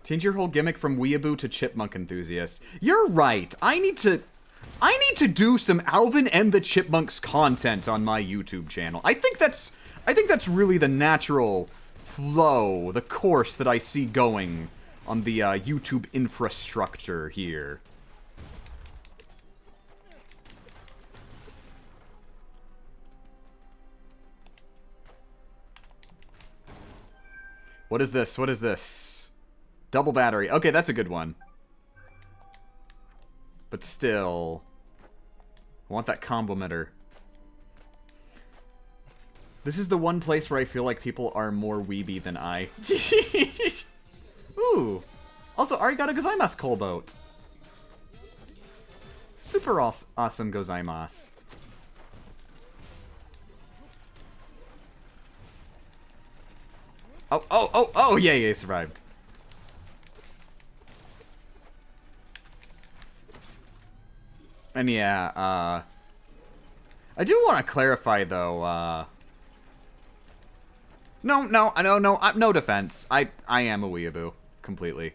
Change your whole gimmick from weeaboo to chipmunk enthusiast. You're right. I need to do some Alvin and the Chipmunks content on my YouTube channel. I think that's really the natural flow, the course that I see going on the YouTube infrastructure here. What is this? What is this? Double battery. Okay, that's a good one. But still, I want that complimenter. This is the one place where I feel like people are more weeby than I. Ooh. Also, arigato gozaimasu, Colboat. Super awesome gozaimasu. Oh, yeah, survived. And yeah, I do want to clarify, though, no defense. I am a weeaboo, completely.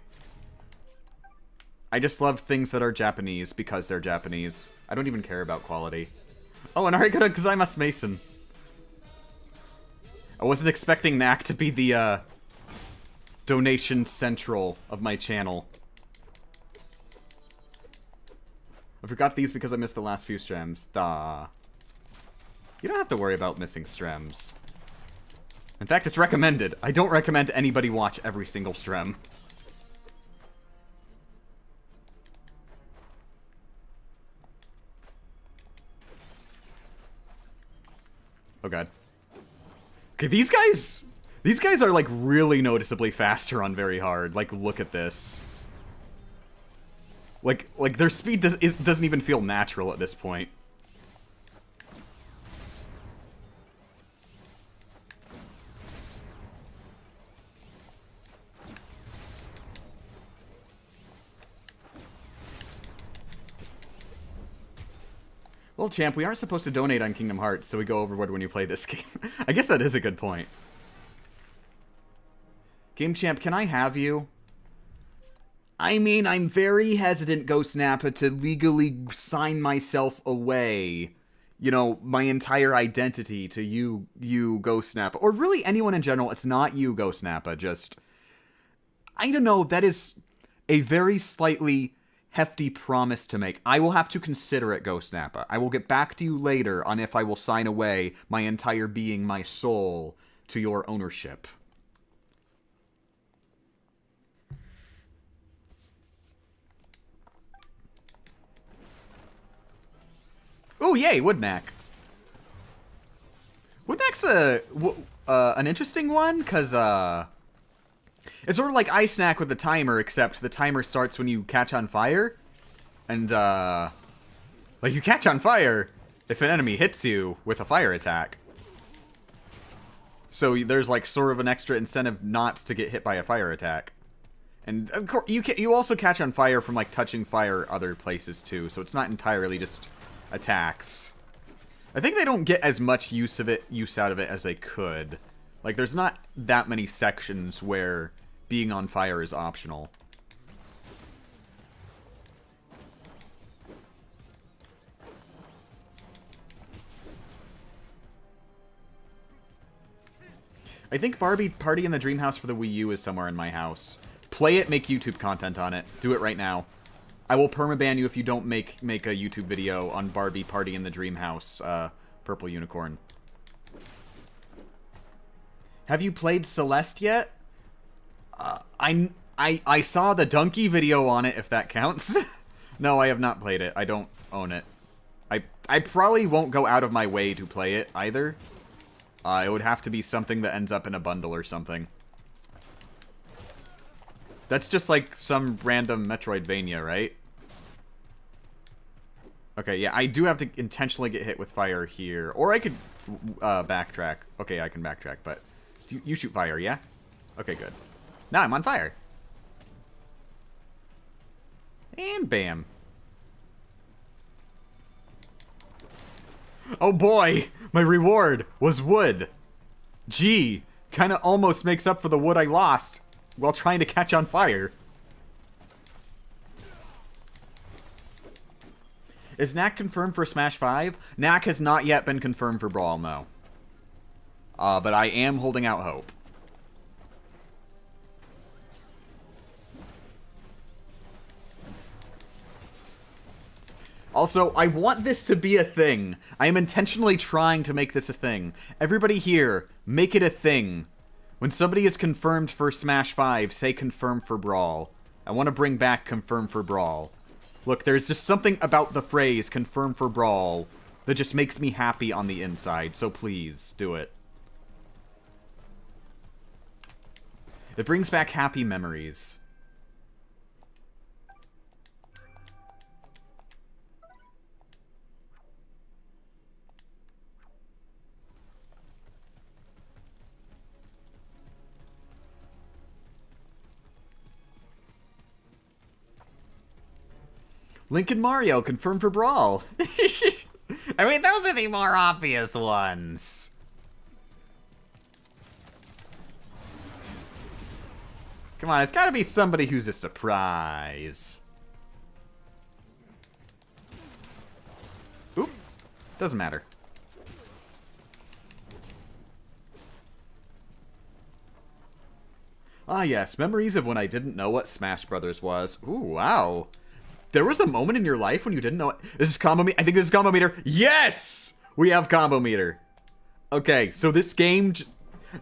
I just love things that are Japanese because they're Japanese. I don't even care about quality. Oh, and arigato gozaimasu, Mason. I wasn't expecting Knack to be the, donation central of my channel. I forgot these because I missed the last few streams. Duh. You don't have to worry about missing Strems. In fact, it's recommended. I don't recommend anybody watch every single Strem. Oh god. Okay, these guys are like really noticeably faster on very hard. Like, look at this. Like their speed doesn't even feel natural at this point. Well, champ, we aren't supposed to donate on Kingdom Hearts, so we go overboard when you play this game. I guess that is a good point. Game champ, can I have you? I mean, I'm very hesitant, Ghost Nappa, to legally sign myself away. You know, my entire identity to you, Ghost Nappa. Or really anyone in general. It's not you, Ghost Nappa. Just, I don't know, that is a very slightly hefty promise to make. I will have to consider it, Ghost Nappa. I will get back to you later on if I will sign away my entire being, my soul, to your ownership. Oh, yay, Woodknack. Woodknack's an interesting one, because, it's sort of like Ice Snack with the timer, except the timer starts when you catch on fire. And, like, you catch on fire if an enemy hits you with a fire attack. So there's, like, sort of an extra incentive not to get hit by a fire attack. And, of course, you also catch on fire from, like, touching fire other places, too. So it's not entirely just attacks. I think they don't get as much use out of it as they could. Like, there's not that many sections where being on fire is optional. I think Barbie Party in the Dream House for the Wii U is somewhere in my house. Play it, make YouTube content on it. Do it right now. I will permaban you if you don't make a YouTube video on Barbie Party in the Dream House, Purple Unicorn. Have you played Celeste yet? I saw the donkey video on it, if that counts. No, I have not played it. I don't own it. I probably won't go out of my way to play it, either. It would have to be something that ends up in a bundle or something. That's just like some random Metroidvania, right? Okay, yeah, I do have to intentionally get hit with fire here. Or I could backtrack. Okay, I can backtrack, but... You shoot fire, yeah? Okay, good. Now I'm on fire. And bam. Oh boy! My reward was wood. Gee, kinda almost makes up for the wood I lost while trying to catch on fire. Is Knack confirmed for Smash 5? Knack has not yet been confirmed for Brawl, no. But I am holding out hope. Also, I want this to be a thing. I am intentionally trying to make this a thing. Everybody here, make it a thing. When somebody is confirmed for Smash 5, say confirm for Brawl. I want to bring back confirm for Brawl. Look, there's just something about the phrase confirm for Brawl that just makes me happy on the inside, so please, do it. It brings back happy memories. Link and Mario confirmed for Brawl. I mean, those are the more obvious ones. Come on, it's gotta be somebody who's a surprise. Oop. Doesn't matter. Ah yes, memories of when I didn't know what Smash Brothers was. Ooh, wow. There was a moment in your life when you didn't know it. This is combo meter. I think this is combo meter. Yes! We have combo meter. Okay, so this game...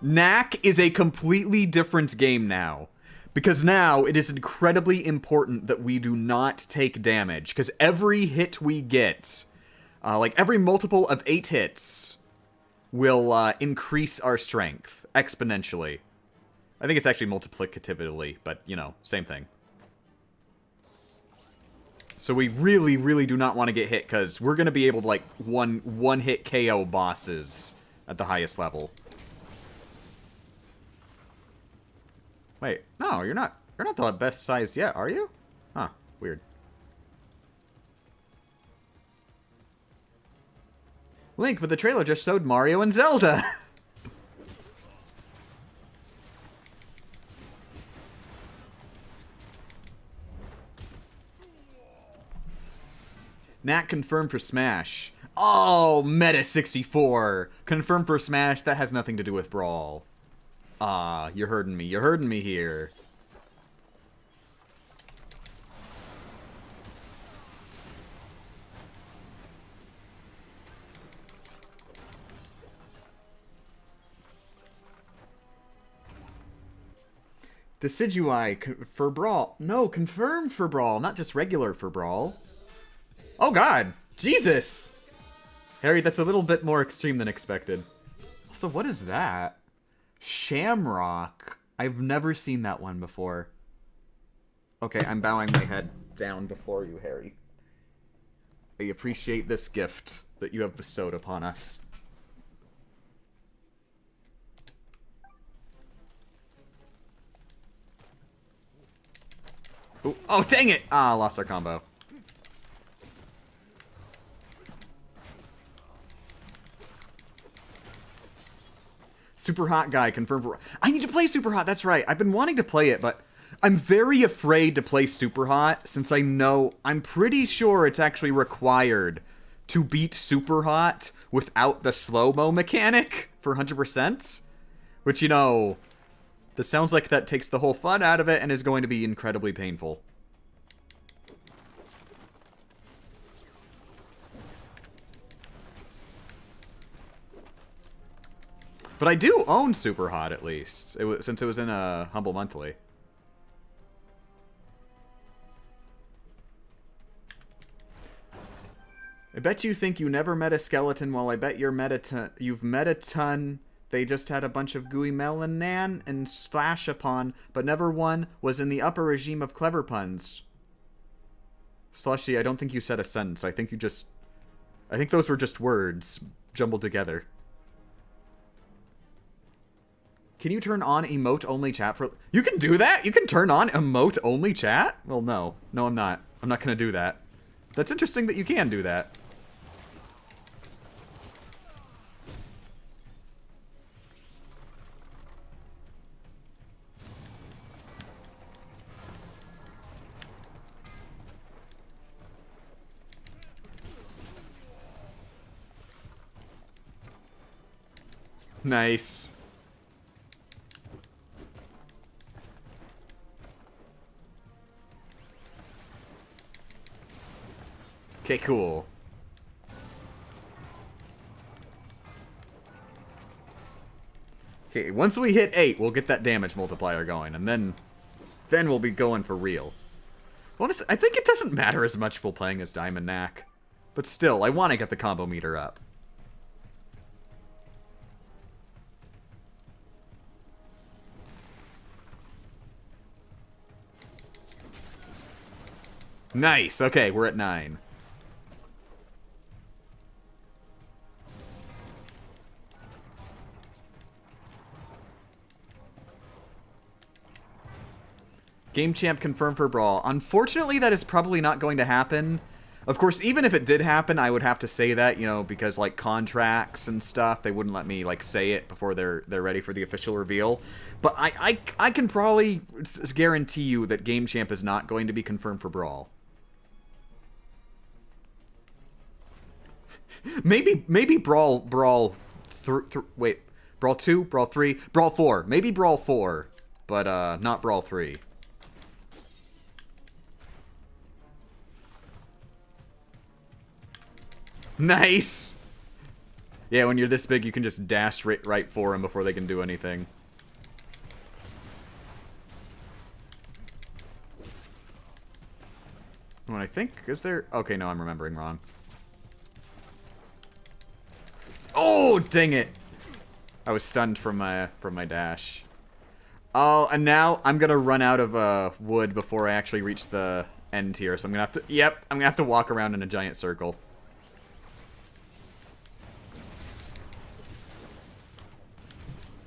Knack is a completely different game now. Because now it is incredibly important that we do not take damage. Because every hit we get, like every multiple of 8 hits, will increase our strength exponentially. I think it's actually multiplicatively, but, you know, same thing. So we really, really do not want to get hit, because we're going to be able to, like, one-hit KO bosses at the highest level. Wait, no, you're not the best size yet, are you? Huh, weird. Link, but the trailer just showed Mario and Zelda! Knack confirmed for Smash. Oh, Meta 64! Confirmed for Smash, that has nothing to do with Brawl. Ah, you're hurting me. You're hurting me here. Decidueye for Brawl. No, confirmed for Brawl, not just regular for Brawl. Oh god! Jesus! Harry, that's a little bit more extreme than expected. Also, what is that? Shamrock. I've never seen that one before. Okay, I'm bowing my head down before you, Harry. I appreciate this gift that you have bestowed upon us. Ooh, oh, dang it! Ah, lost our combo. Super Hot Guy confirmed for... I need to play Super Hot, that's right. I've been wanting to play it, but I'm very afraid to play Super Hot since I know... I'm pretty sure it's actually required to beat Super Hot without the slow-mo mechanic for 100%. Which, you know, this sounds like that takes the whole fun out of it and is going to be incredibly painful. But I do own Super Hot, at least, since it was in a Humble Monthly. I bet you think you never met a skeleton, while I bet you've met a ton. They just had a bunch of gooey melon nan and slash upon, but never one was in the upper regime of clever puns. Slushy, I don't think you said a sentence. I think those were just words jumbled together. Can you turn on emote-only chat for... You can do that? You can turn on emote-only chat? Well, no. No, I'm not. I'm not going to do that. That's interesting that you can do that. Nice. Okay, cool. Okay, once we hit 8, we'll get that damage multiplier going, and then we'll be going for real. Honestly, I think it doesn't matter as much if we're playing as Diamond Knack. But still, I want to get the combo meter up. Nice! Okay, we're at 9. Game champ confirmed for Brawl. Unfortunately, that is probably not going to happen. Of course, even if it did happen, I would have to say that, you know, because, like, contracts and stuff, they wouldn't let me, like, say it before they're ready for the official reveal. But I can probably guarantee you that Game Champ is not going to be confirmed for Brawl. Maybe Brawl wait, Brawl 2, Brawl 3, Brawl 4. Maybe Brawl 4, but not Brawl 3. Nice. Yeah, when you're this big, you can just dash right for them before they can do anything. When I think, is there... Okay, no, I'm remembering wrong. Oh, dang it! I was stunned from my dash. Oh, and now I'm gonna run out of wood before I actually reach the end here, so I'm gonna have to... Yep, I'm gonna have to walk around in a giant circle.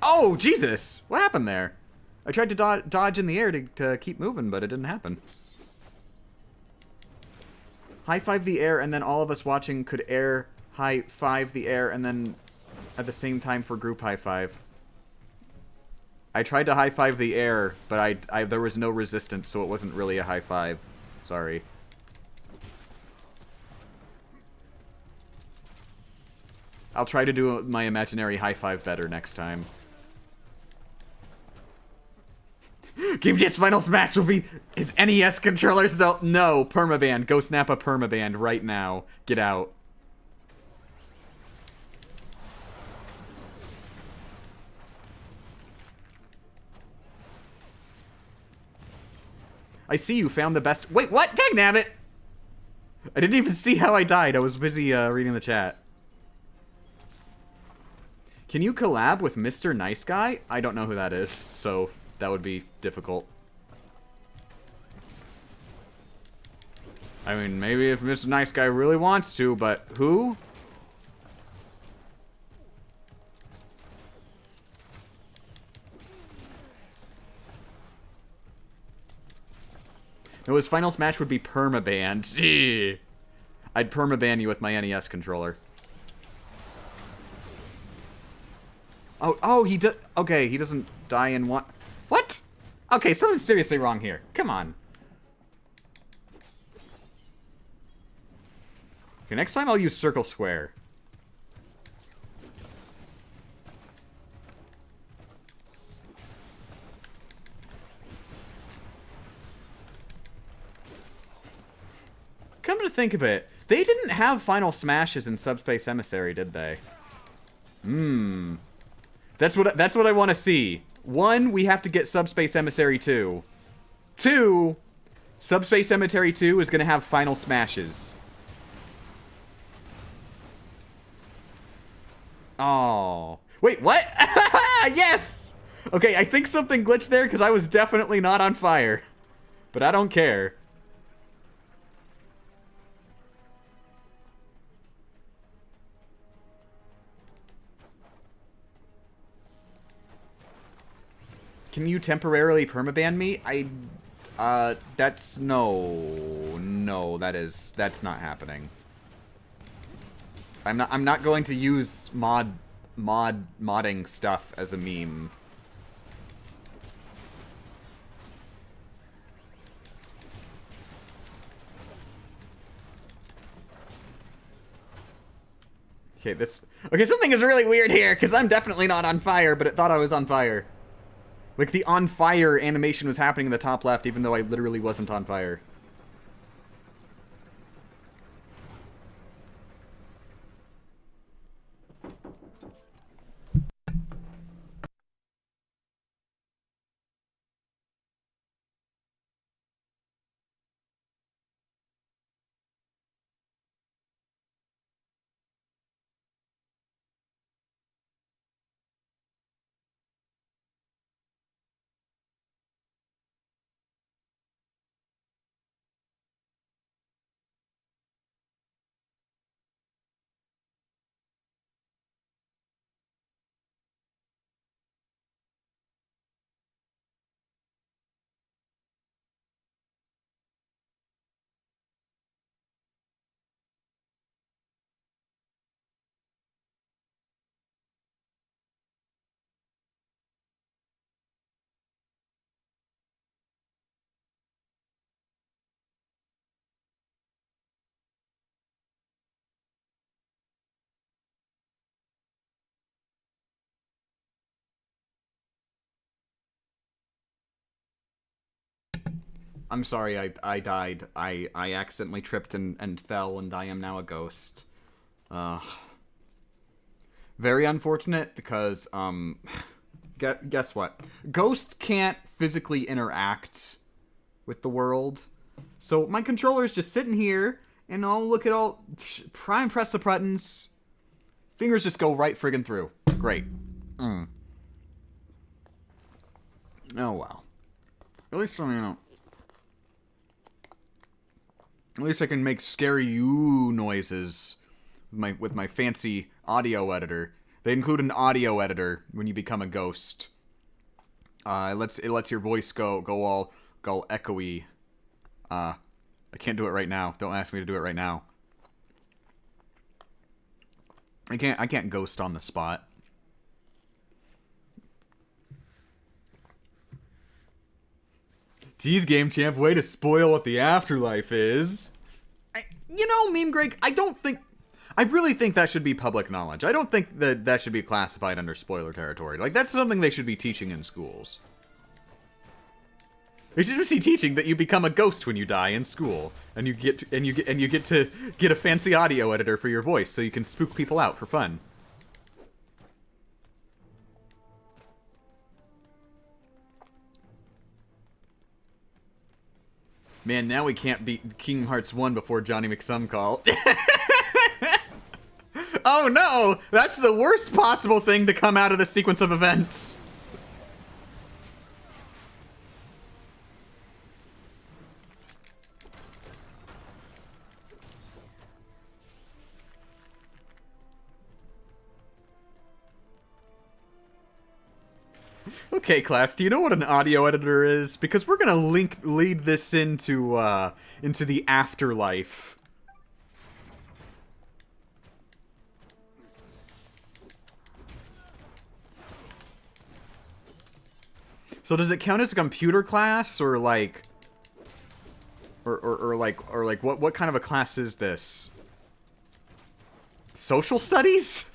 Oh, Jesus! What happened there? I tried to dodge in the air to keep moving, but it didn't happen. High-five the air, and then all of us watching could air high-five the air, and then at the same time for group high-five. I tried to high-five the air, but there was no resistance, so it wasn't really a high-five. Sorry. I'll try to do my imaginary high-five better next time. Game Jit's final smash will be his NES controller, so no, permaban. Go snap a permaban right now. Get out. I see you found the best... Wait, what? Dagnabbit! I didn't even see how I died. I was busy reading the chat. Can you collab with Mr. Nice Guy? I don't know who that is, so that would be difficult. I mean, maybe if Mr. Nice Guy really wants to, but who? No, his final smash would be permabanned. I'd permaban you with my NES controller. Oh, he does. Okay, he doesn't die in one. What? Okay, something's seriously wrong here. Come on. Okay, next time I'll use circle square. Come to think of it, they didn't have final smashes in Subspace Emissary, did they? That's what I want to see. 1, we have to get Subspace Emissary 2. 2, Subspace Emissary 2 is going to have final smashes. Oh. Wait, what? Yes! Okay, I think something glitched there because I was definitely not on fire. But I don't care. Can you temporarily permaban me? That's no, that's not happening. I'm not going to use modding stuff as a meme. Okay, something is really weird here, because I'm definitely not on fire, but it thought I was on fire. Like, the on fire animation was happening in the top left, even though I literally wasn't on fire. I'm sorry, I died. I accidentally tripped and fell, and I am now a ghost. Very unfortunate because, guess what? Ghosts can't physically interact with the world. So my controller's just sitting here, and I'll look at all... press the buttons. Fingers just go right friggin' through. Great. Oh, well. At least, you know... At least I can make scary ooh noises with my fancy audio editor. They include an audio editor when you become a ghost. It lets your voice go all echoey. I can't do it right now. Don't ask me to do it right now. I can't ghost on the spot. Geez, Game Champ, way to spoil what the afterlife is. You know, Meme Greg, I really think that should be public knowledge. I don't think that should be classified under spoiler territory. Like, that's something they should be teaching in schools. They should just be teaching that you become a ghost when you die in school, and you get to get a fancy audio editor for your voice, so you can spook people out for fun. Man, now we can't beat Kingdom Hearts 1 before Johnny McSumcall. Oh no! That's the worst possible thing to come out of the sequence of events. Okay, class, do you know what an audio editor is? Because we're gonna lead this into the afterlife. So does it count as a computer class, or like, or like what kind of a class is this? Social studies?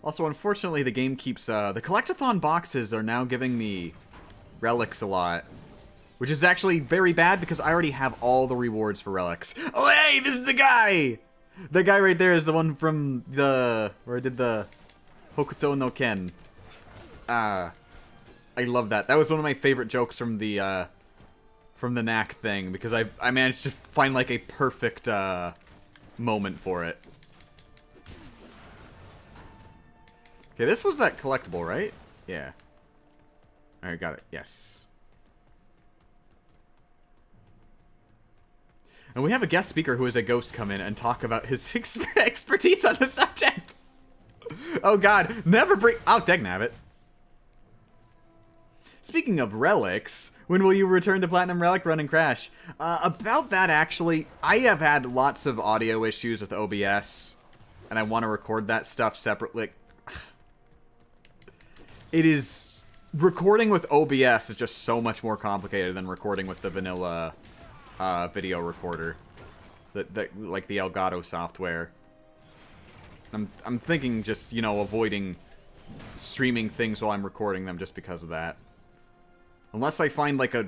Also, unfortunately, the game keeps, the collectathon boxes are now giving me relics a lot. Which is actually very bad because I already have all the rewards for relics. Oh, hey, this is the guy! The guy right there is the one from where I did the Hokuto no Ken. I love that. That was one of my favorite jokes from the Knack thing because I managed to find, like, a perfect, moment for it. Okay, this was that collectible, right? Yeah. Alright, got it. Yes. And we have a guest speaker who is a ghost come in and talk about his expertise on the subject. Oh god, never bring... Oh, dagnabbit. Speaking of relics, when will you return to Platinum Relic Run and Crash? About that, actually, I have had lots of audio issues with OBS, and I want to record that stuff separately. It is... Recording with OBS is just so much more complicated than recording with the vanilla video recorder. Like the Elgato software. I'm thinking just, you know, avoiding streaming things while I'm recording them just because of that. Unless I find, like, a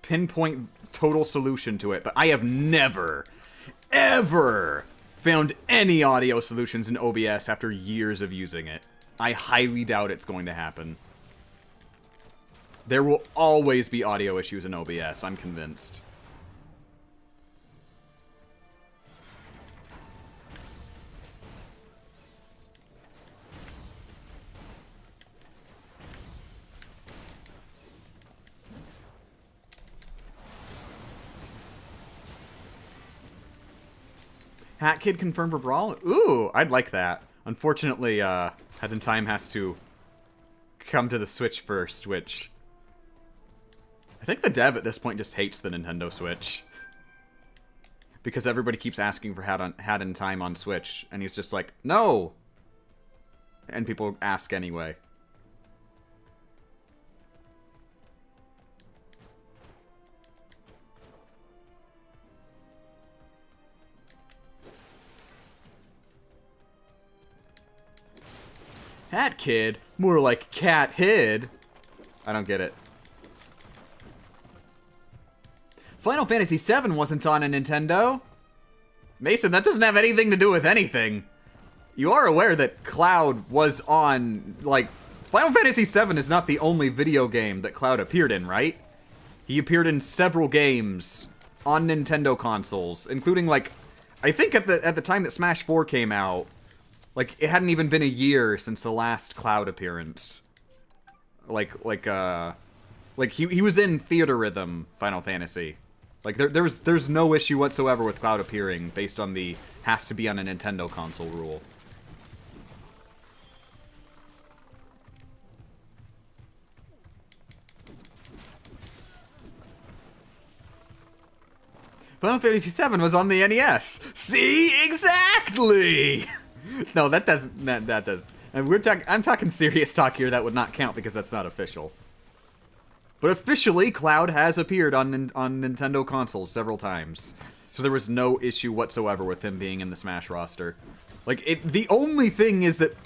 pinpoint total solution to it. But I have never, ever found any audio solutions in OBS after years of using it. I highly doubt it's going to happen. There will always be audio issues in OBS, I'm convinced. Hat Kid confirmed for Brawl? Ooh, I'd like that. Unfortunately, Head in Time has to come to the Switch first, which... I think the dev at this point just hates the Nintendo Switch. Because everybody keeps asking for Hat in Time on Switch, and he's just like, no! And people ask anyway. Hat kid? More like cat hid. I don't get it. Final Fantasy VII wasn't on a Nintendo. Mason, that doesn't have anything to do with anything. You are aware that Cloud was on, like, Final Fantasy VII is not the only video game that Cloud appeared in, right? He appeared in several games on Nintendo consoles, including, like, I think at the time that Smash 4 came out, like, it hadn't even been a year since the last Cloud appearance. Like he was in Theater Rhythm Final Fantasy. Like, there's no issue whatsoever with Cloud appearing based on the has to be on a Nintendo console rule. Final Fantasy VII was on the NES. See, exactly. No, that doesn't. That does. And I'm talking serious talk here. That would not count because that's not official. But officially, Cloud has appeared on Nintendo consoles several times, so there was no issue whatsoever with him being in the Smash roster. Like, the only thing is that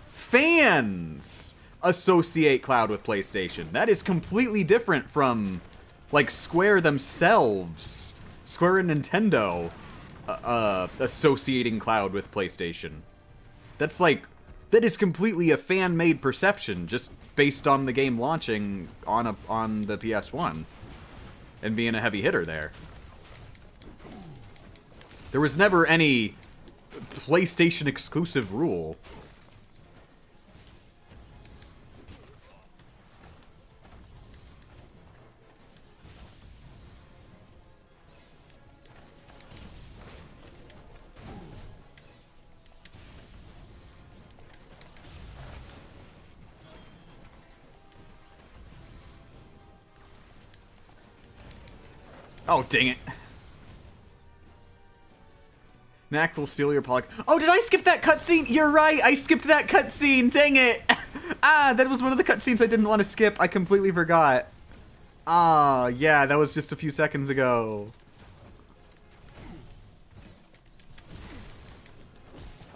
fans, associate Cloud with PlayStation. That is completely different from, like, Square themselves, Square and Nintendo, associating Cloud with PlayStation. That is completely a fan-made perception, just based on the game launching on the PS1 and being a heavy hitter there. There was never any PlayStation exclusive rule. Oh, dang it. Knack will steal your poly. Oh, did I skip that cutscene? You're right, I skipped that cutscene. Dang it. That was one of the cutscenes I didn't want to skip. I completely forgot. Yeah, that was just a few seconds ago.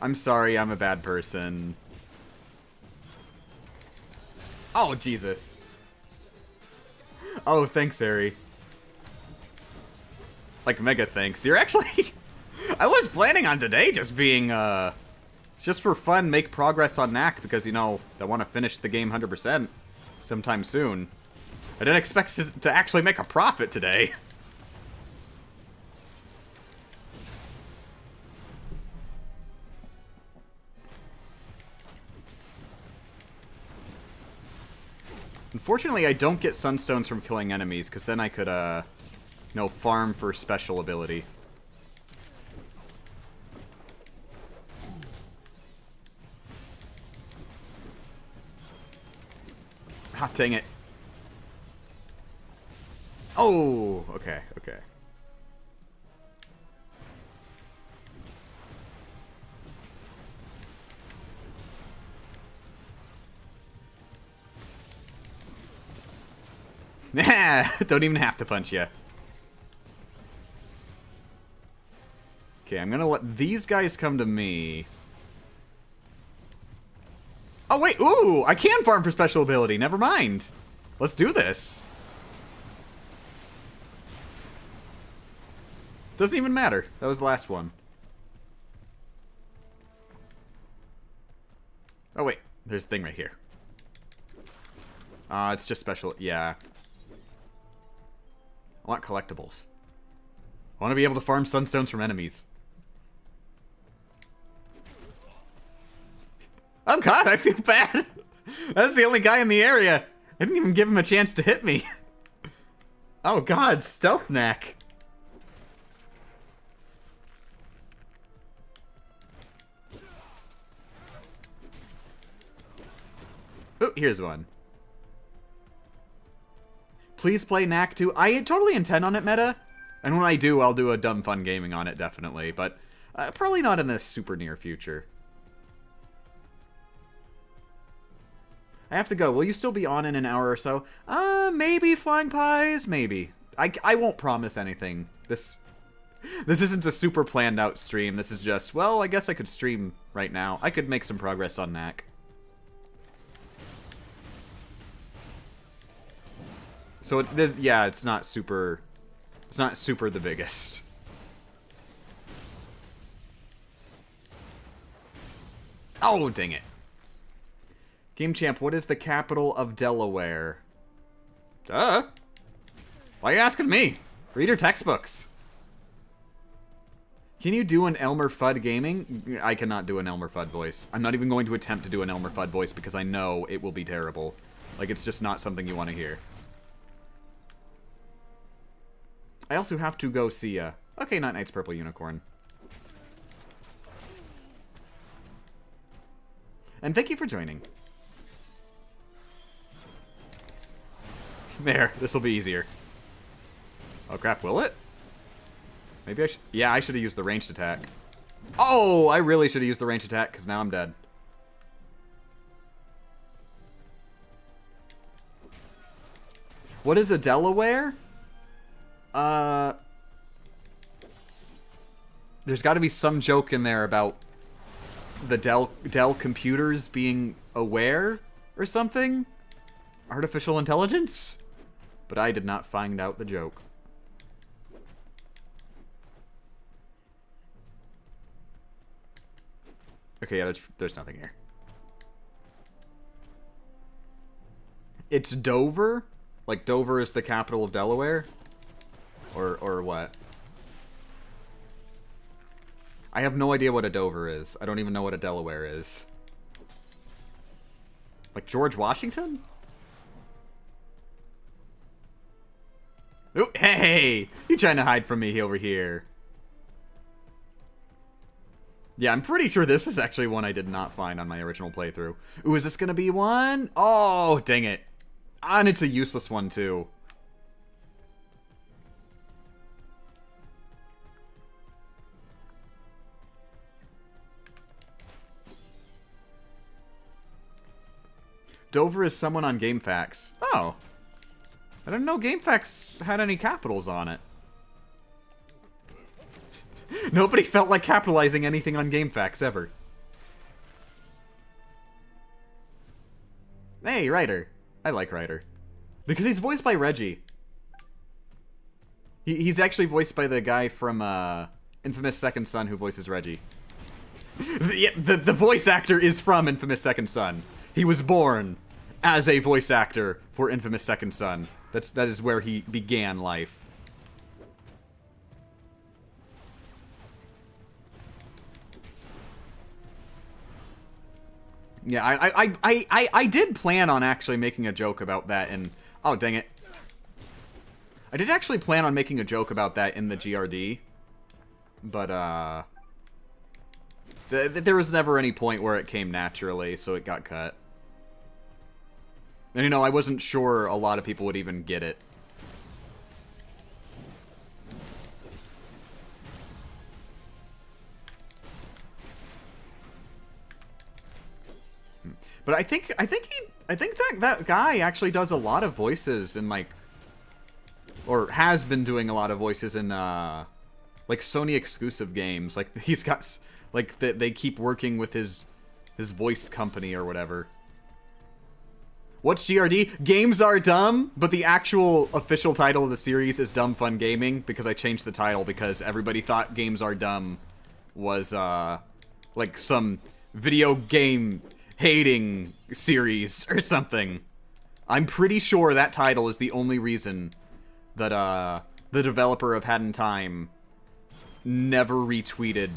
I'm sorry, I'm a bad person. Oh, Jesus. Oh, thanks, Ari. Like, mega thanks. You're actually... I was planning on today just being, just for fun, make progress on Knack, because, you know, I want to finish the game 100% sometime soon. I didn't expect to actually make a profit today. Unfortunately, I don't get sunstones from killing enemies, because then I could, you know, farm for special ability. Ah, dang it. Oh, okay, okay. Nah, don't even have to punch you. Okay, I'm gonna let these guys come to me. Oh, wait, ooh, I can farm for special ability, never mind. Let's do this. Doesn't even matter, that was the last one. Oh, wait, there's a thing right here. It's just special, yeah. I want collectibles. I want to be able to farm sunstones from enemies. Oh god, I feel bad. That's the only guy in the area. I didn't even give him a chance to hit me. Oh god, stealth Knack. Oh, here's one. Please play Knack 2. I totally intend on it, meta. And when I do, I'll do a dumb fun gaming on it, definitely. But probably not in the super near future. I have to go. Will you still be on in an hour or so? Maybe Flying Pies? Maybe. I won't promise anything. This isn't a super planned out stream. This is just, well, I guess I could stream right now. I could make some progress on Knack. So yeah, it's not super the biggest. Oh, dang it. Game Champ, what is the capital of Delaware? Duh. Why are you asking me? Read your textbooks. Can you do an Elmer Fudd gaming? I cannot do an Elmer Fudd voice. I'm not even going to attempt to do an Elmer Fudd voice because I know it will be terrible. Like, it's just not something you want to hear. I also have to go see, okay, Night Knight's Purple Unicorn. And thank you for joining. There, this will be easier. Oh crap, will it? Maybe I should... Yeah, I should have used the ranged attack. Oh, I really should have used the ranged attack, because now I'm dead. What is a Delaware? There's got to be some joke in there about the Dell computers being aware or something? Artificial intelligence? But I did not find out the joke. Okay, yeah, there's nothing here. It's Dover? Like Dover is the capital of Delaware? Or what? I have no idea what a Dover is. I don't even know what a Delaware is. Like George Washington? Ooh, hey! You trying to hide from me over here. Yeah, I'm pretty sure this is actually one I did not find on my original playthrough. Ooh, is this gonna be one? Oh, dang it. And it's a useless one, too. Dover is someone on GameFAQs. Oh. I didn't know GameFAQs had any capitals on it. Nobody felt like capitalizing anything on GameFAQs ever. Hey, Ryder. I like Ryder. Because he's voiced by Reggie. He's actually voiced by the guy from Infamous Second Son who voices Reggie. The voice actor is from Infamous Second Son. He was born as a voice actor for Infamous Second Son. That is where he began life. Yeah, I did plan on actually making a joke about that in... Oh, dang it. I did actually plan on making a joke about that in the GRD. But, there was never any point where it came naturally, so it got cut. And, you know, I wasn't sure a lot of people would even get it. But I think that guy actually does a lot of voices in, like, or has been doing a lot of voices in like Sony exclusive games. Like he's got like they keep working with his voice company or whatever. What's GRD? Games Are Dumb, but the actual official title of the series is Dumb Fun Gaming because I changed the title because everybody thought Games Are Dumb was like some video game hating series or something. I'm pretty sure that title is the only reason that the developer of Had in Time never retweeted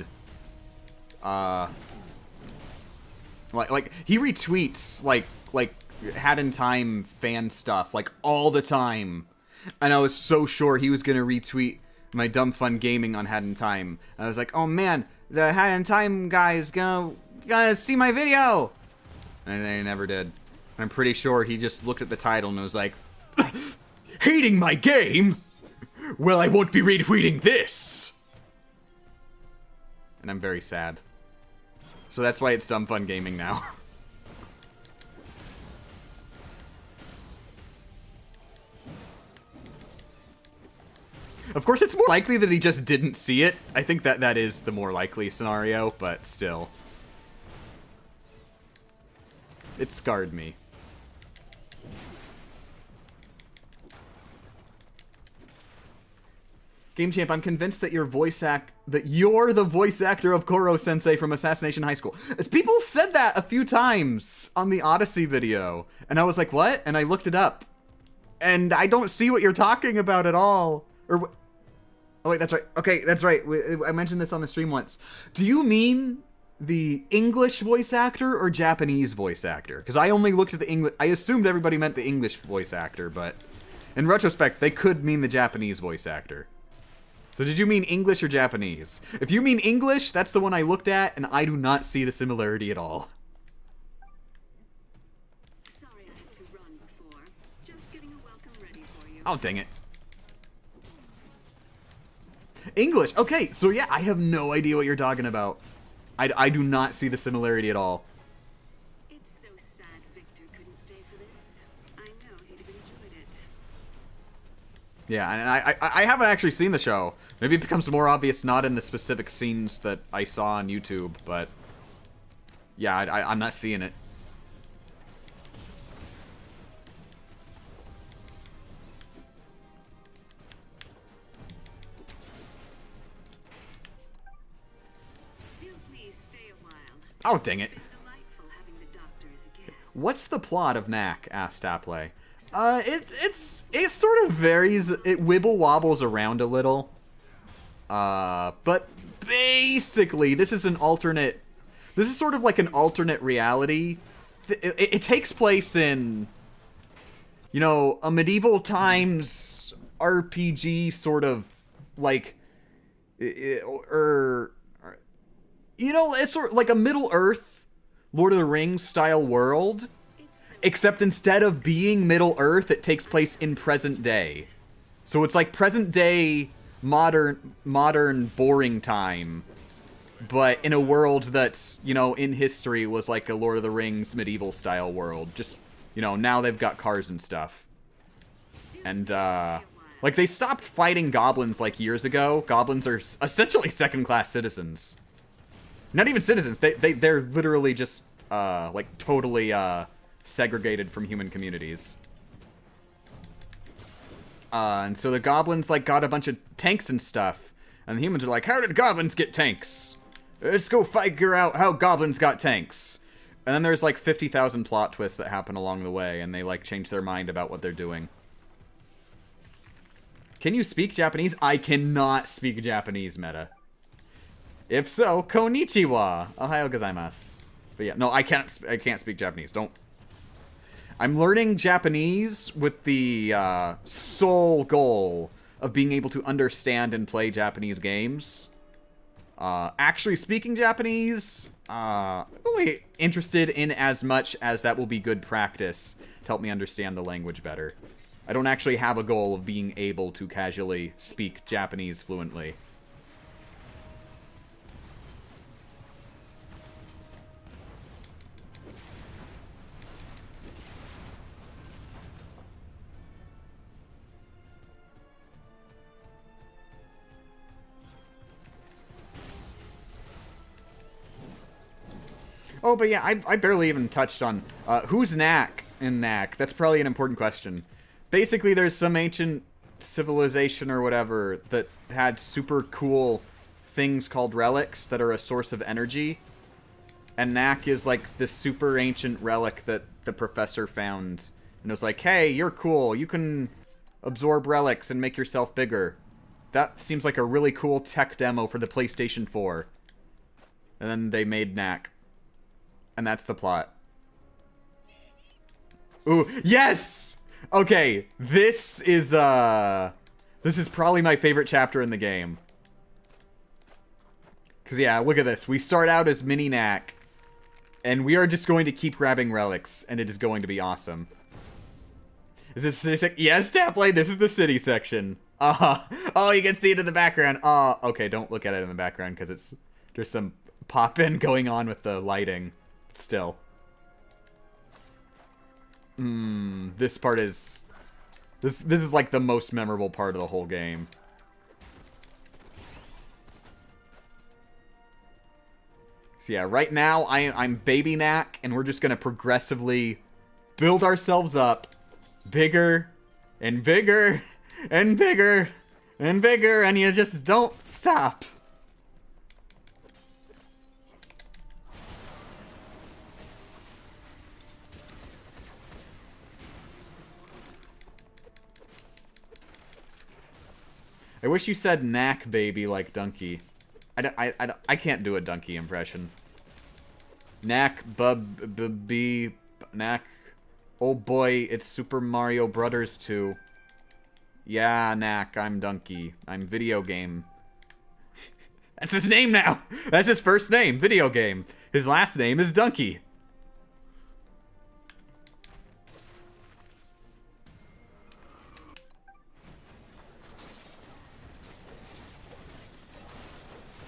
like he retweets like Had in Time fan stuff like all the time, and I was so sure he was gonna retweet my Dumb Fun Gaming on Had in Time. And I was like, oh man, the Had in Time guy is gonna see my video. And they never did. I'm pretty sure he just looked at the title and was like, hating my game? Well, I won't be retweeting this. And I'm very sad. So that's why it's Dumb Fun Gaming now. Of course, it's more likely that he just didn't see it. I think that is the more likely scenario, but still. It scarred me. Game Champ, I'm convinced that you're the voice actor of Koro-sensei from Assassination High School. As people said that a few times on the Odyssey video. And I was like, what? And I looked it up. And I don't see what you're talking about at all. Or, oh wait, that's right. Okay, that's right. I mentioned this on the stream once. Do you mean the English voice actor or Japanese voice actor? Because I only looked at the English. I assumed everybody meant the English voice actor, but in retrospect, they could mean the Japanese voice actor. So did you mean English or Japanese? If you mean English, that's the one I looked at, and I do not see the similarity at all. Sorry I had to run before. Just getting a welcome ready for you. Oh, dang it. English. Okay, so yeah, I have no idea what you're talking about. I do not see the similarity at all. It's so sad Victor couldn't stay for this. I know he'd have enjoyed it. Yeah, and I haven't actually seen the show. Maybe it becomes more obvious not in the specific scenes that I saw on YouTube, but yeah, I'm not seeing it. Do please stay a while. Oh, dang it. It's been delightful having the doctor as a guest. What's the plot of Knack? Asked Taplay. It sort of varies. It wibble wobbles around a little. But basically, this is sort of like an alternate reality. It takes place in, you know, a medieval times RPG sort of, like, or you know, it's sort of like a Middle Earth, Lord of the Rings style world, except instead of being Middle Earth, it takes place in present day. So it's like present day modern boring time, but in a world that's, you know, in history was like a Lord of the Rings medieval style world. Just, you know, now they've got cars and stuff. And like they stopped fighting goblins like years ago. Goblins are essentially second-class citizens. Not even citizens. They're literally just like totally segregated from human communities. And so the goblins, like, got a bunch of tanks and stuff. And the humans are like, how did goblins get tanks? Let's go figure out how goblins got tanks. And then there's, like, 50,000 plot twists that happen along the way. And they, like, change their mind about what they're doing. Can you speak Japanese? I cannot speak Japanese, Meta. If so, konnichiwa. Ohayo gozaimasu. But yeah, no, I can't speak Japanese. Don't. I'm learning Japanese with the sole goal of being able to understand and play Japanese games. Actually speaking Japanese, I'm only interested in as much as that will be good practice to help me understand the language better. I don't actually have a goal of being able to casually speak Japanese fluently. Oh, but yeah, I barely even touched on who's Knack in Knack. That's probably an important question. Basically, there's some ancient civilization or whatever that had super cool things called relics that are a source of energy. And Knack is like this super ancient relic that the professor found. And it was like, hey, you're cool. You can absorb relics and make yourself bigger. That seems like a really cool tech demo for the PlayStation 4. And then they made Knack. And that's the plot. Ooh, yes! Okay, this is probably my favorite chapter in the game. Because, yeah, look at this. We start out as Mini Knack. And we are just going to keep grabbing relics. And it is going to be awesome. Is this the city? Yes, Taplay, this is the city section. Oh, you can see it in the background. Okay, don't look at it in the background because there's some pop-in going on with the lighting. Still. This part is... This is like the most memorable part of the whole game. So yeah, right now I'm baby Knack, and we're just gonna progressively build ourselves up bigger and bigger and bigger and bigger, and you just don't stop. I wish you said Knack baby like Donkey. I can't do a Donkey impression. Knack Knack. Oh boy, it's Super Mario Brothers 2. Yeah, Knack, I'm Donkey. I'm video game. That's his name now! That's his first name, video game. His last name is Donkey.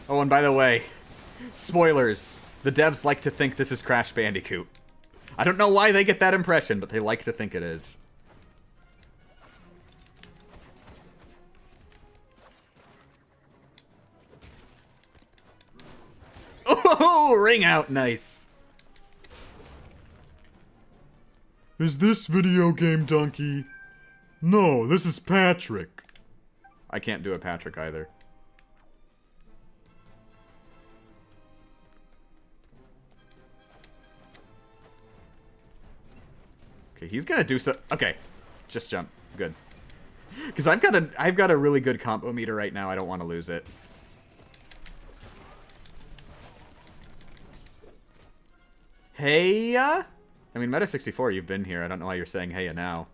Oh, and by the way, spoilers. The devs like to think this is Crash Bandicoot. I don't know why they get that impression, but they like to think it is. Oh, ring out, nice. Is this video game Donkey? No, this is Patrick. I can't do a Patrick either. Okay, he's gonna do so. Okay, just jump. Good. Because I've got a really good combo meter right now. I don't want to lose it. Heya? I mean, Meta 64, you've been here. I don't know why you're saying heya now.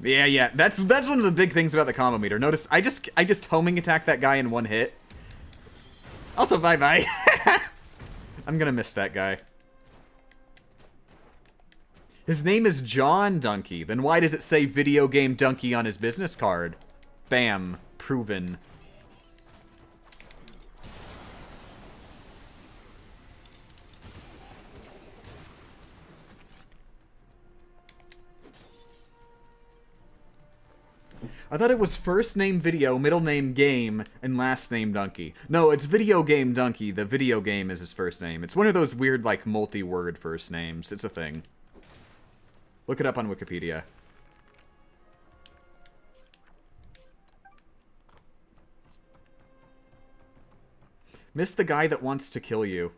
Yeah. That's one of the big things about the combo meter. Notice I just homing attack that guy in one hit. Also, bye-bye. I'm gonna miss that guy. His name is John Donkey. Then why does it say video game Donkey on his business card? Bam. Proven. I thought it was first name Video, middle name Game, and last name Donkey. No, it's Video Game Donkey. The video game is his first name. It's one of those weird, like, multi-word first names. It's a thing. Look it up on Wikipedia. Miss the guy that wants to kill you.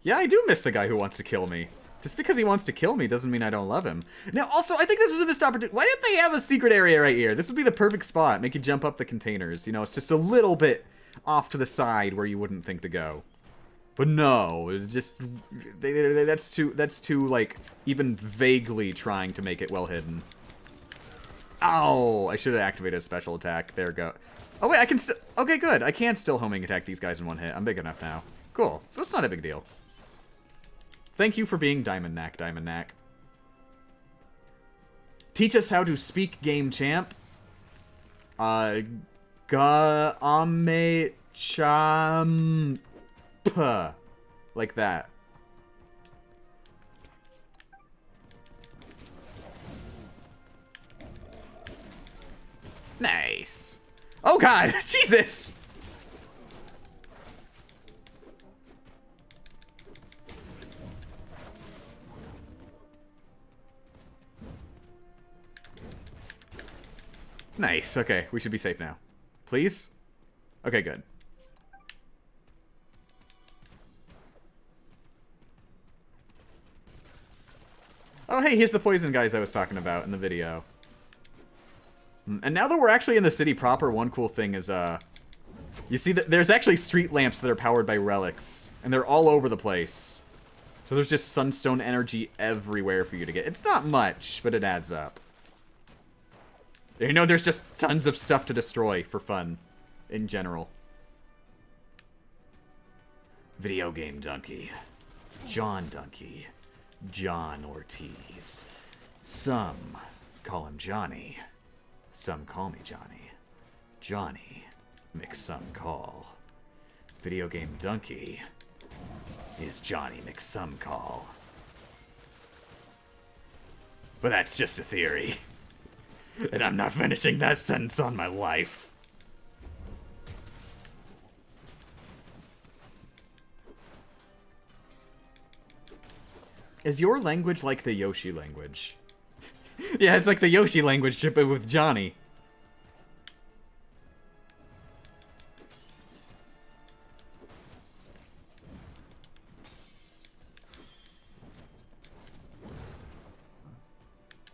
Yeah, I do miss the guy who wants to kill me. Just because he wants to kill me doesn't mean I don't love him. Now, also, I think this was a missed opportunity. Why didn't they have a secret area right here? This would be the perfect spot. Make you jump up the containers. You know, it's just a little bit off to the side where you wouldn't think to go. But no, it's just... That's too, like, even vaguely trying to make it well hidden. Ow! I should have activated a special attack. There we go. Oh, wait, I can still... Okay, good. I can still homing attack these guys in one hit. I'm big enough now. Cool. So it's not a big deal. Thank you for being Diamond Knack, Diamond Knack. Teach us how to speak, game champ. Ga-ame champa. Like that. Nice. Oh god, Jesus! Nice, okay, we should be safe now. Please? Okay, good. Oh, hey, here's the poison guys I was talking about in the video. And now that we're actually in the city proper, one cool thing is, you see that there's actually street lamps that are powered by relics, and they're all over the place. So there's just sunstone energy everywhere for you to get. It's not much, but it adds up. You know, there's just tons of stuff to destroy for fun, in general. Video game Donkey. John Donkey. John Ortiz. Some call him Johnny. Some call me Johnny. Johnny McSomecall. Video game Donkey is Johnny McSomecall. But that's just a theory. And I'm not finishing that sentence on my life. Is your language like the Yoshi language? Yeah, it's like the Yoshi language, but with Johnny.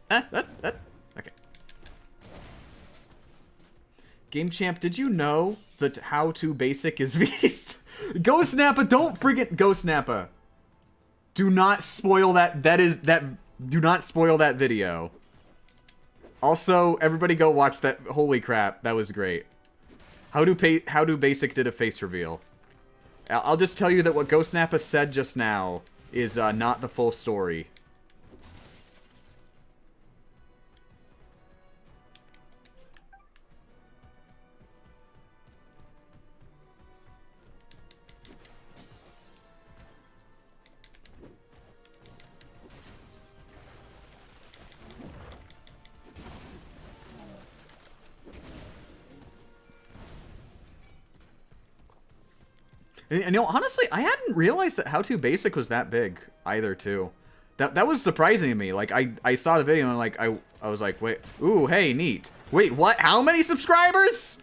Okay. Game Champ, did you know that how to basic is V's? Ghost Nappa, don't friggin' Ghost Nappa. Do not spoil that. Do not spoil that video. Also, everybody go watch that. Holy crap, that was great. How do basic did a face reveal. I'll just tell you that what Ghost Nappa said just now is not the full story. And you know, honestly, I hadn't realized that How To Basic was that big either, too. That was surprising to me. Like, I saw the video and like I was like, wait, ooh, hey, neat. Wait, what? How many subscribers?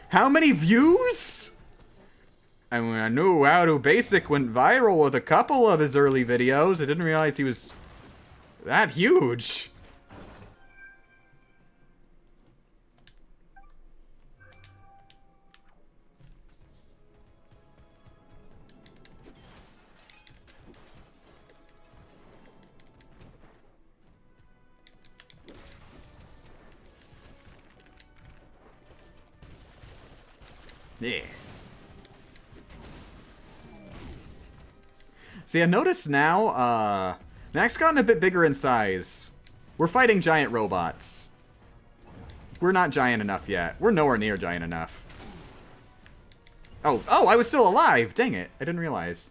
How many views? And when I knew How To Basic went viral with a couple of his early videos, I didn't realize he was that huge. Yeah. See, I noticed now, Knack's gotten a bit bigger in size. We're fighting giant robots. We're not giant enough yet. We're nowhere near giant enough. Oh, I was still alive! Dang it, I didn't realize.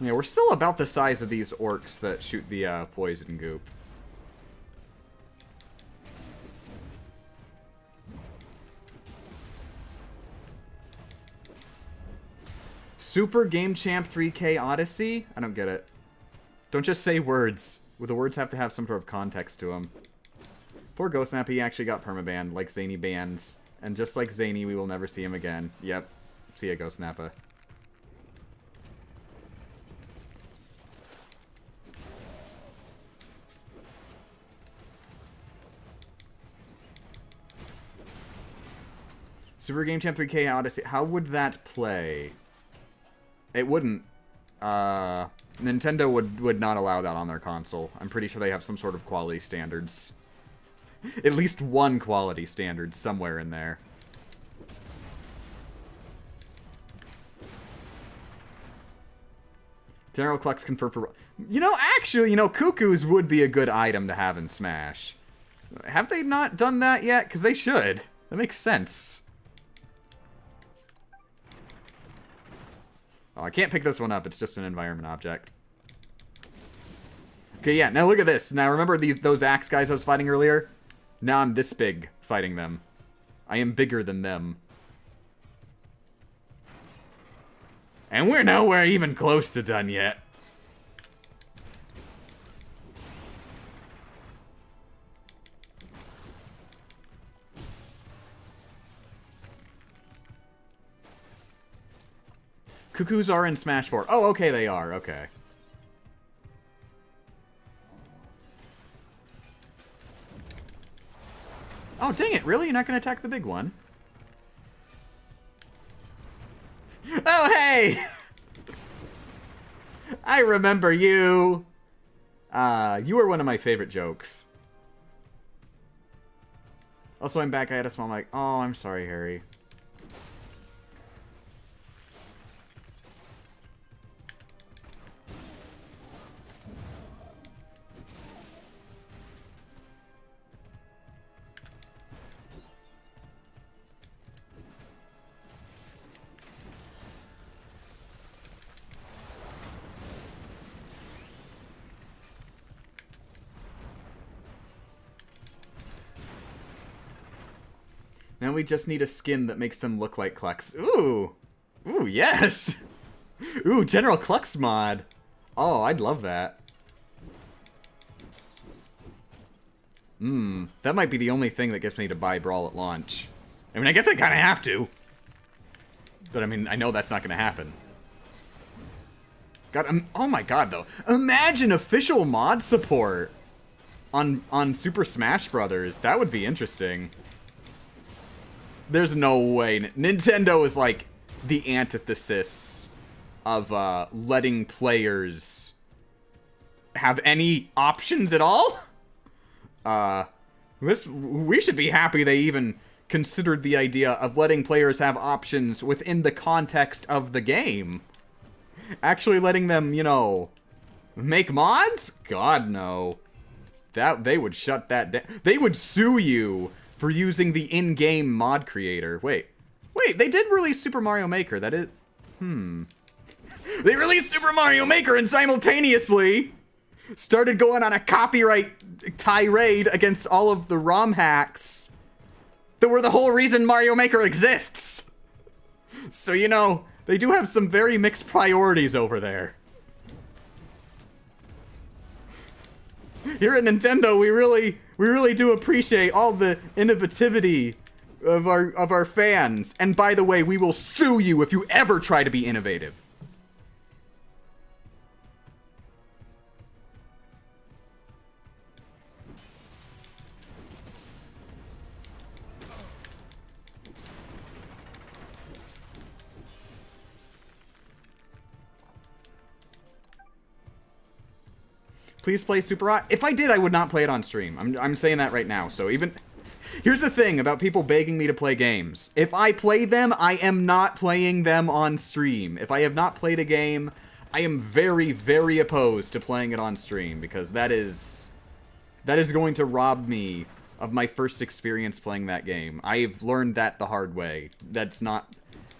Yeah, we're still about the size of these orcs that shoot the poison goop. Super Game Champ 3K Odyssey? I don't get it. Don't just say words. The words have to have some sort of context to them. Poor Ghost Nappa, he actually got permabanned, like Zany bans. And just like Zany, we will never see him again. Yep. See ya, Ghost Nappa. Super Game Champ 3K Odyssey. How would that play? It wouldn't. Nintendo would not allow that on their console. I'm pretty sure they have some sort of quality standards. At least one quality standard somewhere in there. General Clux confirmed for... You know, actually, Cuckoos would be a good item to have in Smash. Have they not done that yet? Because they should. That makes sense. Oh, I can't pick this one up. It's just an environment object. Okay, yeah. Now look at this. Now remember those axe guys I was fighting earlier? Now I'm this big fighting them. I am bigger than them. And we're nowhere even close to done yet. Cuckoos are in Smash 4. Oh, okay, they are. Okay. Oh, dang it. Really? You're not going to attack the big one? Oh, hey! I remember you. You were one of my favorite jokes. Also, I'm back. I had a small mic. Oh, I'm sorry, Harry. Now we just need a skin that makes them look like Klux. Ooh! Ooh, yes! Ooh, General Klux mod! Oh, I'd love that. That might be the only thing that gets me to buy Brawl at launch. I mean, I guess I kind of have to. But I mean, I know that's not going to happen. God, oh my god, though. Imagine official mod support on Super Smash Brothers. That would be interesting. There's no way. Nintendo is like the antithesis of letting players have any options at all. We should be happy they even considered the idea of letting players have options within the context of the game. Actually letting them, you know, make mods? God, no. They would shut that down. They would sue you for using the in-game mod creator. Wait, they did release Super Mario Maker. That is... They released Super Mario Maker and simultaneously started going on a copyright tirade against all of the ROM hacks that were the whole reason Mario Maker exists. So, you know, they do have some very mixed priorities over there. Here at Nintendo, we really do appreciate all the innovativity of our fans. And by the way, we will sue you if you ever try to be innovative. Please play Super Hot. If I did, I would not play it on stream. I'm saying that right now. So even... Here's the thing about people begging me to play games. If I play them, I am not playing them on stream. If I have not played a game, I am very, very opposed to playing it on stream. Because that is going to rob me of my first experience playing that game. I've learned that the hard way. That's not...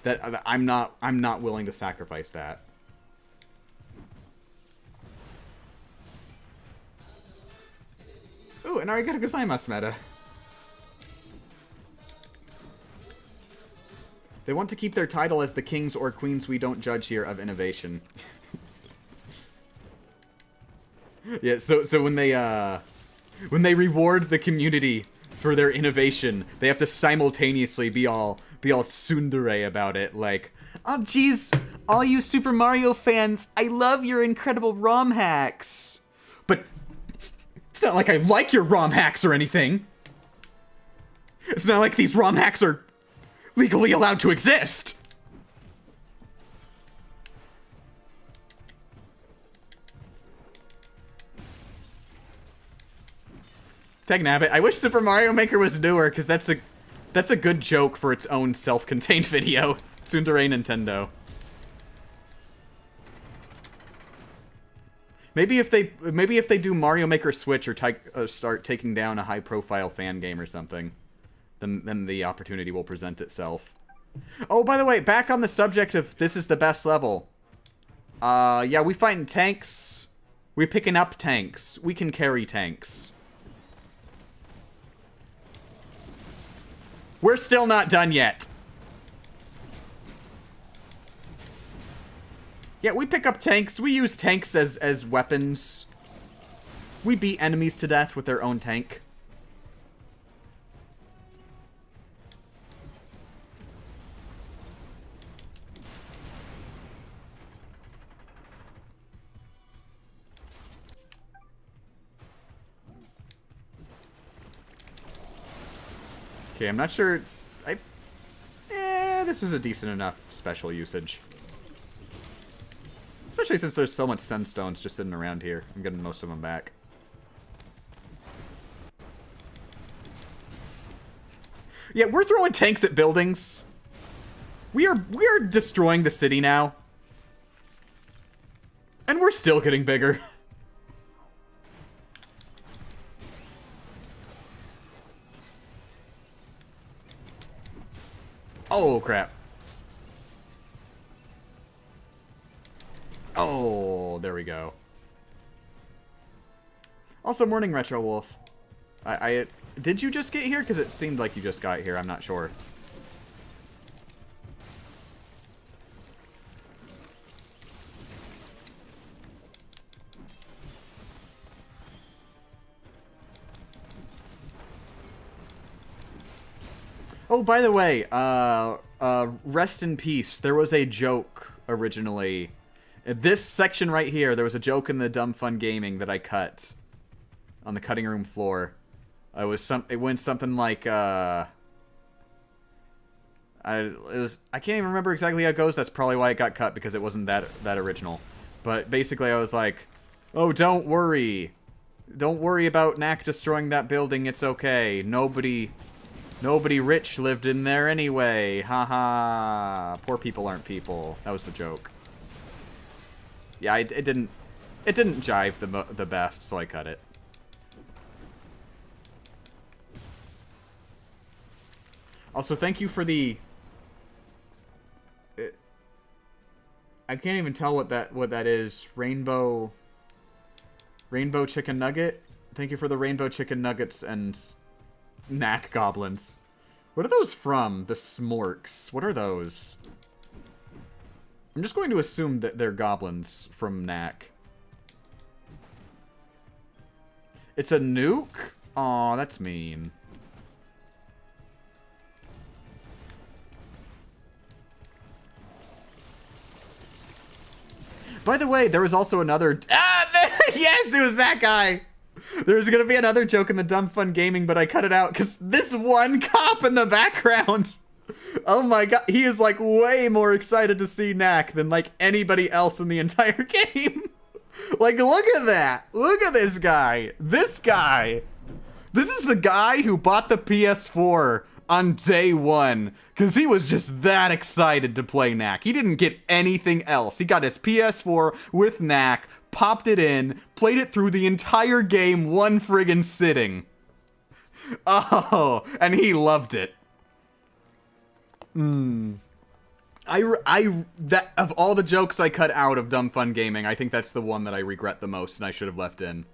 I'm not willing to sacrifice that. Ooh, an arigato gozaimasu meta. They want to keep their title as the kings or queens we don't judge here of innovation. Yeah, so when they reward the community for their innovation, they have to simultaneously be all tsundere about it, like, oh jeez, all you Super Mario fans, I love your incredible ROM hacks. But it's not like I like your ROM hacks or anything. It's not like these ROM hacks are legally allowed to exist. Nabbit, I wish Super Mario Maker was newer, because that's a good joke for its own self-contained video. Tsundere Nintendo. Maybe if they do Mario Maker Switch or start taking down a high-profile fan game or something, then the opportunity will present itself. Oh, by the way, back on the subject of this is the best level. Yeah, we fighting tanks. We're picking up tanks. We can carry tanks. We're still not done yet. Yeah, we pick up tanks. We use tanks as weapons. We beat enemies to death with their own tank. Okay, I'm not sure. This was a decent enough special usage. Especially since there's so much sunstones just sitting around here. I'm getting most of them back. Yeah, we're throwing tanks at buildings. We are destroying the city now. And we're still getting bigger. Oh, crap. Oh, there we go. Also, morning, Retro Wolf. Did you just get here? Because it seemed like you just got here. I'm not sure. Oh, by the way, rest in peace. There was a joke originally. This section right here, there was a joke in the Dumb Fun Gaming that I cut on the cutting room floor. It went something like I can't even remember exactly how it goes. That's probably why it got cut, because it wasn't that original. But basically I was like, "Oh, don't worry. Don't worry about Knack destroying that building. It's okay. Nobody rich lived in there anyway. Haha. Poor people aren't people." That was the joke. Yeah, it didn't jive the best, so I cut it. Also, thank you for the... I can't even tell what that is. Rainbow chicken nugget. Thank you for the rainbow chicken nuggets and Knack goblins. What are those from? The Smorks. What are those? I'm just going to assume that they're goblins from Knack. It's a nuke? Aw, that's mean. By the way, there was also another... Yes, it was that guy! There's gonna be another joke in the Dumb Fun Gaming, but I cut it out because this one cop in the background... Oh my god, he is like way more excited to see Knack than like anybody else in the entire game. Like, look at that. Look at this guy. This guy. This is the guy who bought the PS4 on day one because he was just that excited to play Knack. He didn't get anything else. He got his PS4 with Knack, popped it in, played it through the entire game one friggin' sitting. Oh, and he loved it. That of all the jokes I cut out of Dumb Fun Gaming, I think that's the one that I regret the most and I should have left in.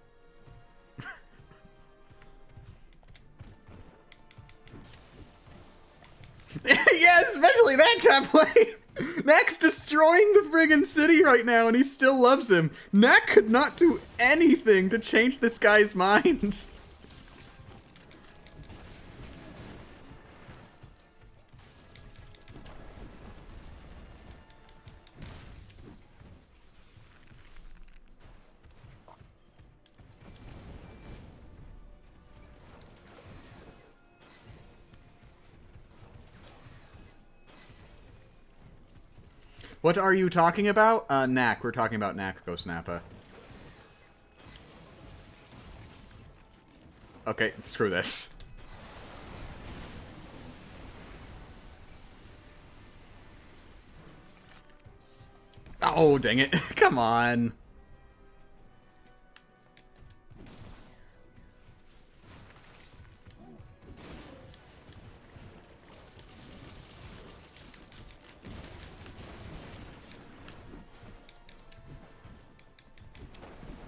Yeah, especially that template. Knack's destroying the friggin' city right now and he still loves him. Knack could not do anything to change this guy's mind. What are you talking about? Knack. We're talking about Knack, Ghost Nappa. Okay, screw this. Oh, dang it. Come on.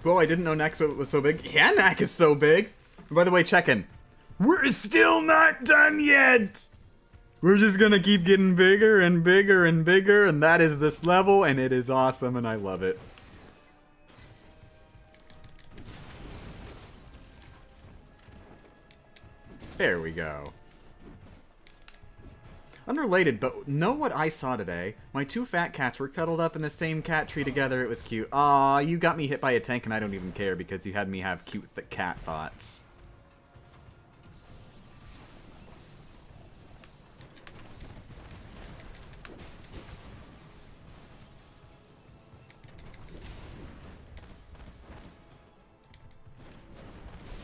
Whoa, I didn't know Knack was so big. Yeah, Knack is so big. And by the way, check-in. We're still not done yet! We're just gonna keep getting bigger and bigger and bigger, and that is this level, and it is awesome, and I love it. There we go. Unrelated, but know what I saw today? My two fat cats were cuddled up in the same cat tree together. It was cute. Aw, you got me hit by a tank and I don't even care because you had me have cute cat thoughts.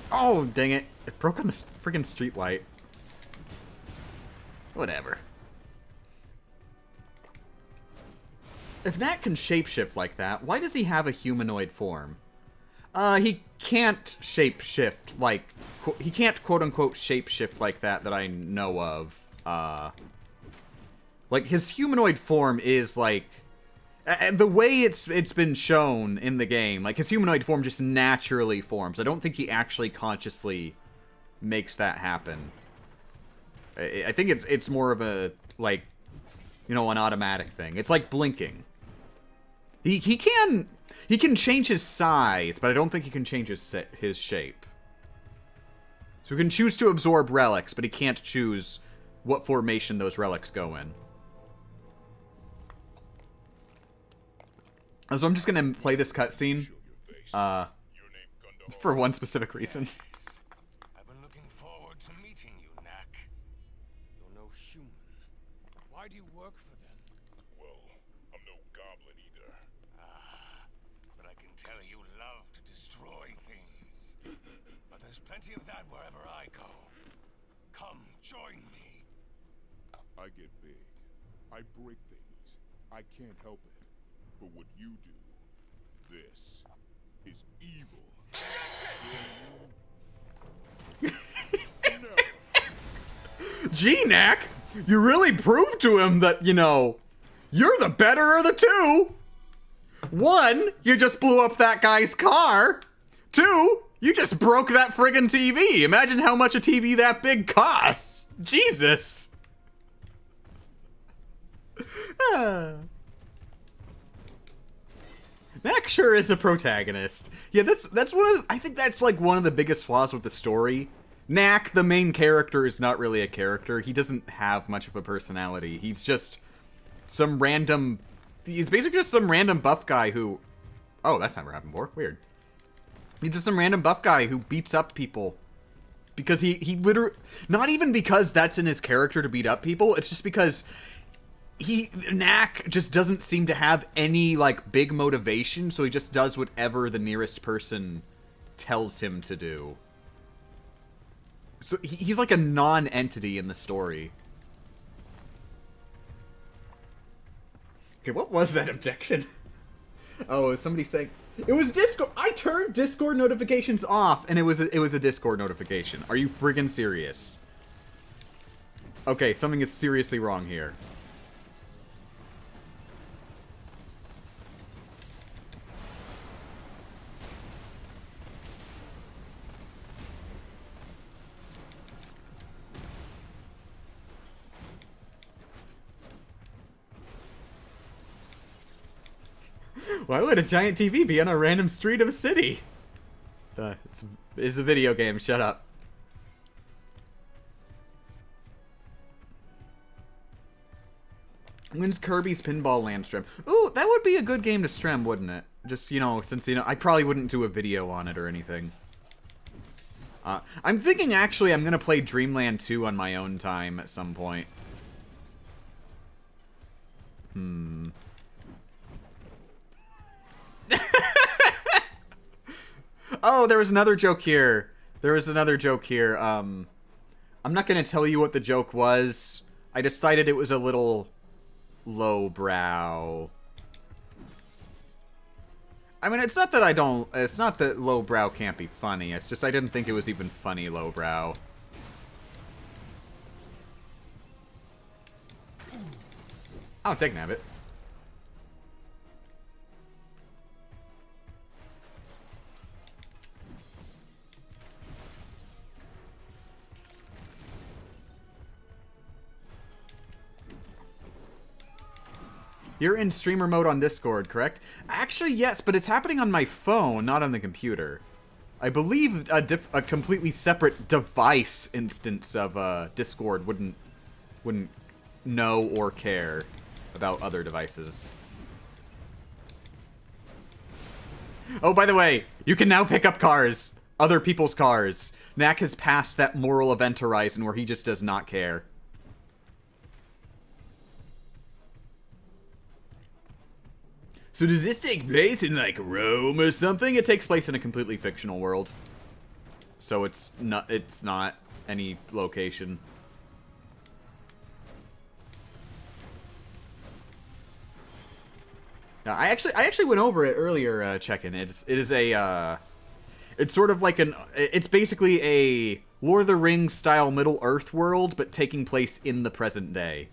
Oh, dang it. It broke on the friggin' street light. Whatever. If Knack can shapeshift like that, why does he have a humanoid form? He can't shapeshift like... He can't quote-unquote shapeshift like that I know of. Like, his humanoid form is, like... the way it's been shown in the game, like, his humanoid form just naturally forms. I don't think he actually consciously makes that happen. I think it's more of a, like, you know, an automatic thing. It's like blinking. He can change his size, but I don't think he can change his shape. So he can choose to absorb relics, but he can't choose what formation those relics go in. So I'm just gonna play this cutscene, for one specific reason. I've been looking forward to meeting you, Knack. You're no human. Why do you work for them? Well, I'm no goblin either. But I can tell you love to destroy things. But there's plenty of that wherever I go. Come, join me. I get big. I break things. I can't help it. But what you do, this is evil. Gee, Knack, you really proved to him that, you know, you're the better of the two. One, you just blew up that guy's car. Two, you just broke that friggin' TV. Imagine how much a TV that big costs. Jesus. Knack sure is a protagonist. Yeah, that's one of I think that's like one of the biggest flaws with the story. Knack, the main character, is not really a character. He doesn't have much of a personality. He's just some random... He's basically just some random buff guy who... Oh, that's never happened before. Weird. He's just some random buff guy who beats up people. Because he literally... Not even because that's in his character to beat up people. It's just because... Knack just doesn't seem to have any, like, big motivation. So he just does whatever the nearest person tells him to do. So he's like a non-entity in the story. Okay, what was that objection? Oh, somebody saying it was Discord. I turned Discord notifications off, and it was a Discord notification. Are you friggin' serious? Okay, something is seriously wrong here. Why would a giant TV be on a random street of a city? It's a video game, shut up. When's Kirby's Pinball Land Strem? Ooh, that would be a good game to Strem, wouldn't it? Just, you know, since, you know, I probably wouldn't do a video on it or anything. I'm thinking, actually, I'm gonna play Dreamland 2 on my own time at some point. Oh, there was another joke here. I'm not gonna tell you what the joke was. I decided it was a little lowbrow. I mean, it's not that lowbrow can't be funny. It's just I didn't think it was even funny lowbrow. Oh, take Nabbit. You're in streamer mode on Discord, correct? Actually, yes, but it's happening on my phone, not on the computer. I believe a completely separate device instance of Discord wouldn't know or care about other devices. Oh, by the way, you can now pick up cars. Other people's cars. Knack has passed that moral event horizon where he just does not care. So does this take place in, like, Rome or something? It takes place in a completely fictional world. So it's not any location. Now, I actually went over it earlier, checking. It's sort of like it's basically a Lord of the Rings style Middle Earth world, but taking place in the present day.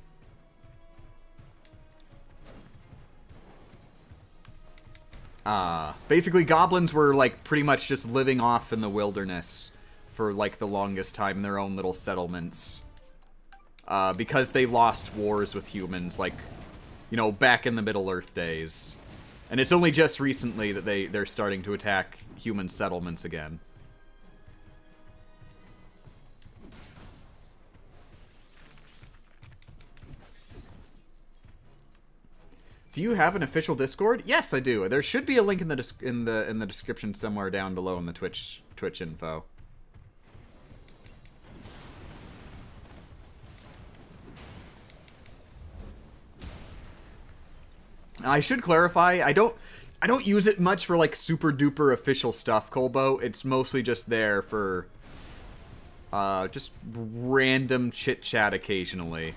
Basically goblins were like pretty much just living off in the wilderness for, like, the longest time in their own little settlements. Because they lost wars with humans, like, you know, back in the Middle-earth days. And it's only just recently that they're starting to attack human settlements again. Do you have an official Discord? Yes, I do. There should be a link in the description somewhere down below in the Twitch info. I should clarify, I don't use it much for, like, super duper official stuff, Colbo. It's mostly just there for just random chit chat occasionally.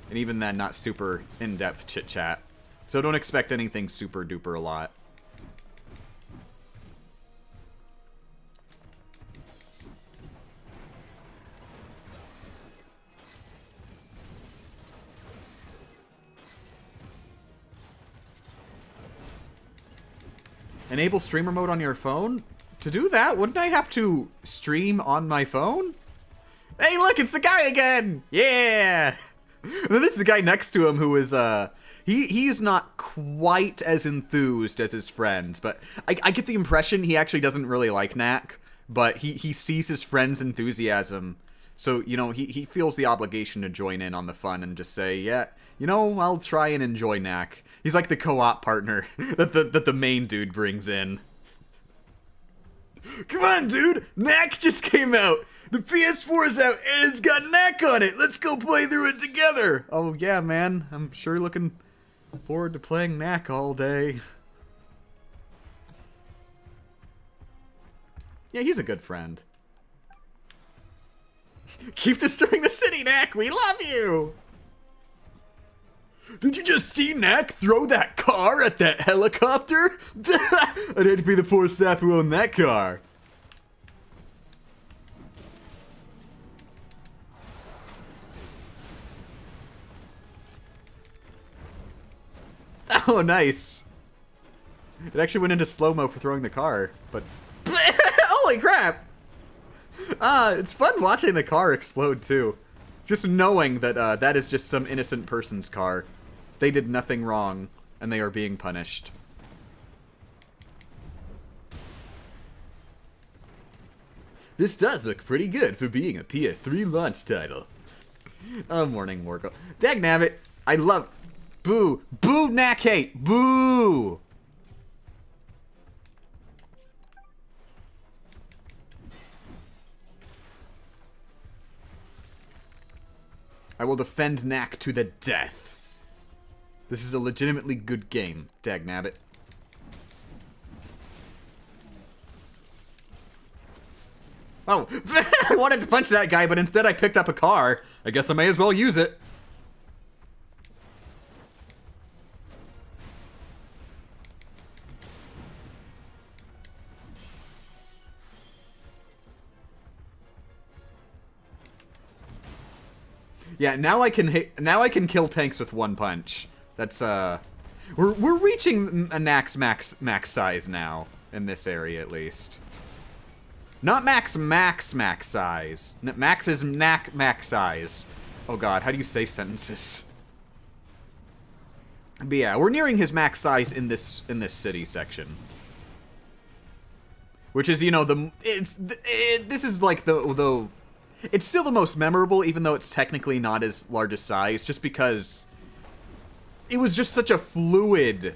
And even then, not super in-depth chit chat. So don't expect anything super duper a lot. Enable streamer mode on your phone? To do that, wouldn't I have to stream on my phone? Hey, look, it's the guy again! Yeah! And then this is the guy next to him who is, he's not quite as enthused as his friend, but I get the impression he actually doesn't really like Knack, but he sees his friend's enthusiasm, so, you know, he feels the obligation to join in on the fun and just say, yeah, you know, I'll try and enjoy Knack. He's like the co-op partner that the main dude brings in. Come on, dude! Knack just came out! The PS4 is out and it's got Knack on it! Let's go play through it together! Oh yeah, man. I'm sure looking forward to playing Knack all day. Yeah, he's a good friend. Keep destroying the city, Knack! We love you! Did you just see Knack throw that car at that helicopter? I'd hate to be the poor sap who owned that car. Oh, nice. It actually went into slow-mo for throwing the car, but... Holy crap! It's fun watching the car explode, too. Just knowing that that is just some innocent person's car. They did nothing wrong, and they are being punished. This does look pretty good for being a PS3 launch title. Oh, morning, Wargo. Dagnabbit, I love... Boo! Boo, Knack hate! Boo! I will defend Knack to the death. This is a legitimately good game, Dagnabbit. Oh, I wanted to punch that guy, but instead I picked up a car. I guess I may as well use it. Yeah, now I can kill tanks with one punch. That's we're reaching a Knack's max size now in this area at least. Not max size. Max is Knack max size. Oh god, how do you say sentences? But yeah, we're nearing his max size in this city section. Which is, you know, this is like the it's still the most memorable, even though it's technically not his largest size, just because it was just such a fluid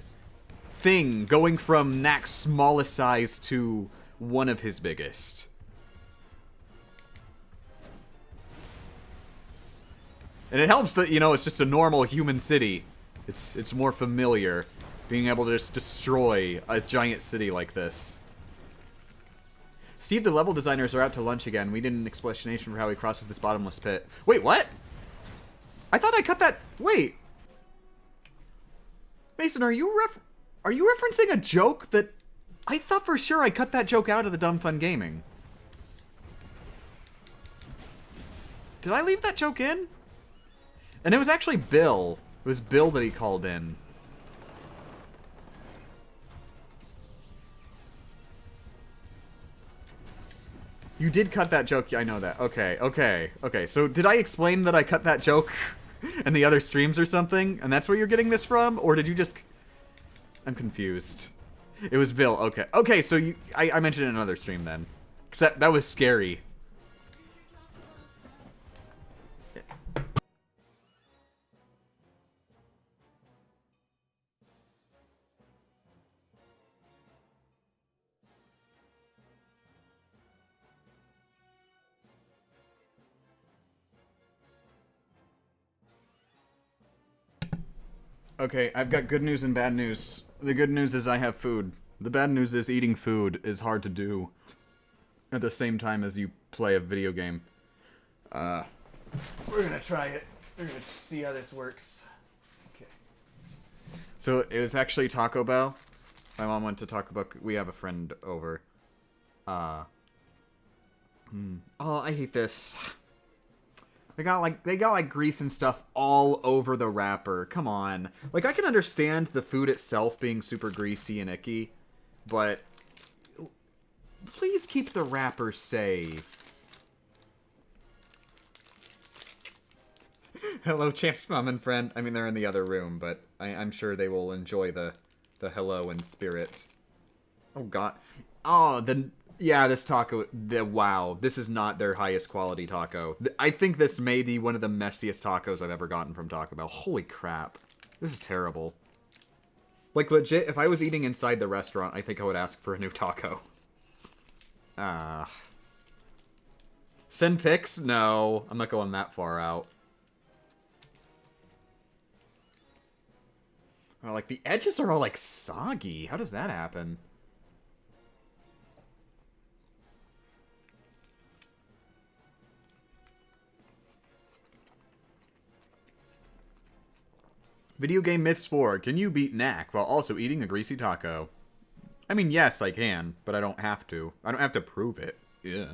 thing going from Knack's smallest size to one of his biggest. And it helps that, you know, it's just a normal human city. It's more familiar being able to just destroy a giant city like this. Steve, the level designers are out to lunch again. We need an explanation for how he crosses this bottomless pit. Wait, what? I thought I cut that... Wait. Mason, are you referencing a joke that... I thought for sure I cut that joke out of the Dumb Fun Gaming. Did I leave that joke in? And it was actually Bill. It was Bill that he called in. You did cut that joke. I know that. Okay, okay, okay. So did I explain that I cut that joke in the other streams or something? And that's where you're getting this from? Or did you just... I'm confused. It was Bill. Okay. Okay, so I mentioned it in another stream then. Because that was scary. Okay, I've got good news and bad news. The good news is I have food. The bad news is eating food is hard to do at the same time as you play a video game. We're gonna try it. We're gonna see how this works. Okay. So it was actually Taco Bell. My mom went to Taco Bell. We have a friend over. Oh, I hate this. They got like grease and stuff all over the wrapper. Come on. Like, I can understand the food itself being super greasy and icky, but please keep the wrapper safe. Hello, Champ's mom and friend. I mean, they're in the other room, but I'm sure they will enjoy the hello in spirit. Oh, God. Oh, then... Yeah, this taco, wow, this is not their highest quality taco. I think this may be one of the messiest tacos I've ever gotten from Taco Bell. Holy crap. This is terrible. Like, legit, if I was eating inside the restaurant, I think I would ask for a new taco. Send pics? No, I'm not going that far out. Oh, like, the edges are all, like, soggy. How does that happen? Video game myths 4. Can you beat Knack while also eating a greasy taco? I mean, yes, I can, but I don't have to. I don't have to prove it. Yeah.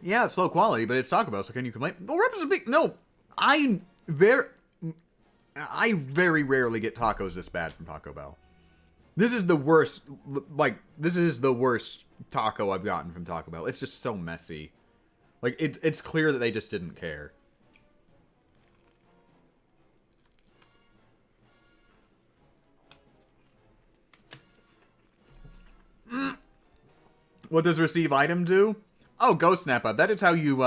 Yeah, it's low quality, but it's Taco Bell, so can you complain? The wrappers are big. No, I very rarely get tacos this bad from Taco Bell. This is the worst, like, this is the worst taco I've gotten from Taco Bell. It's just so messy. Like, it's clear that they just didn't care. What does receive item do? Oh, Ghost Nappa. That is how you,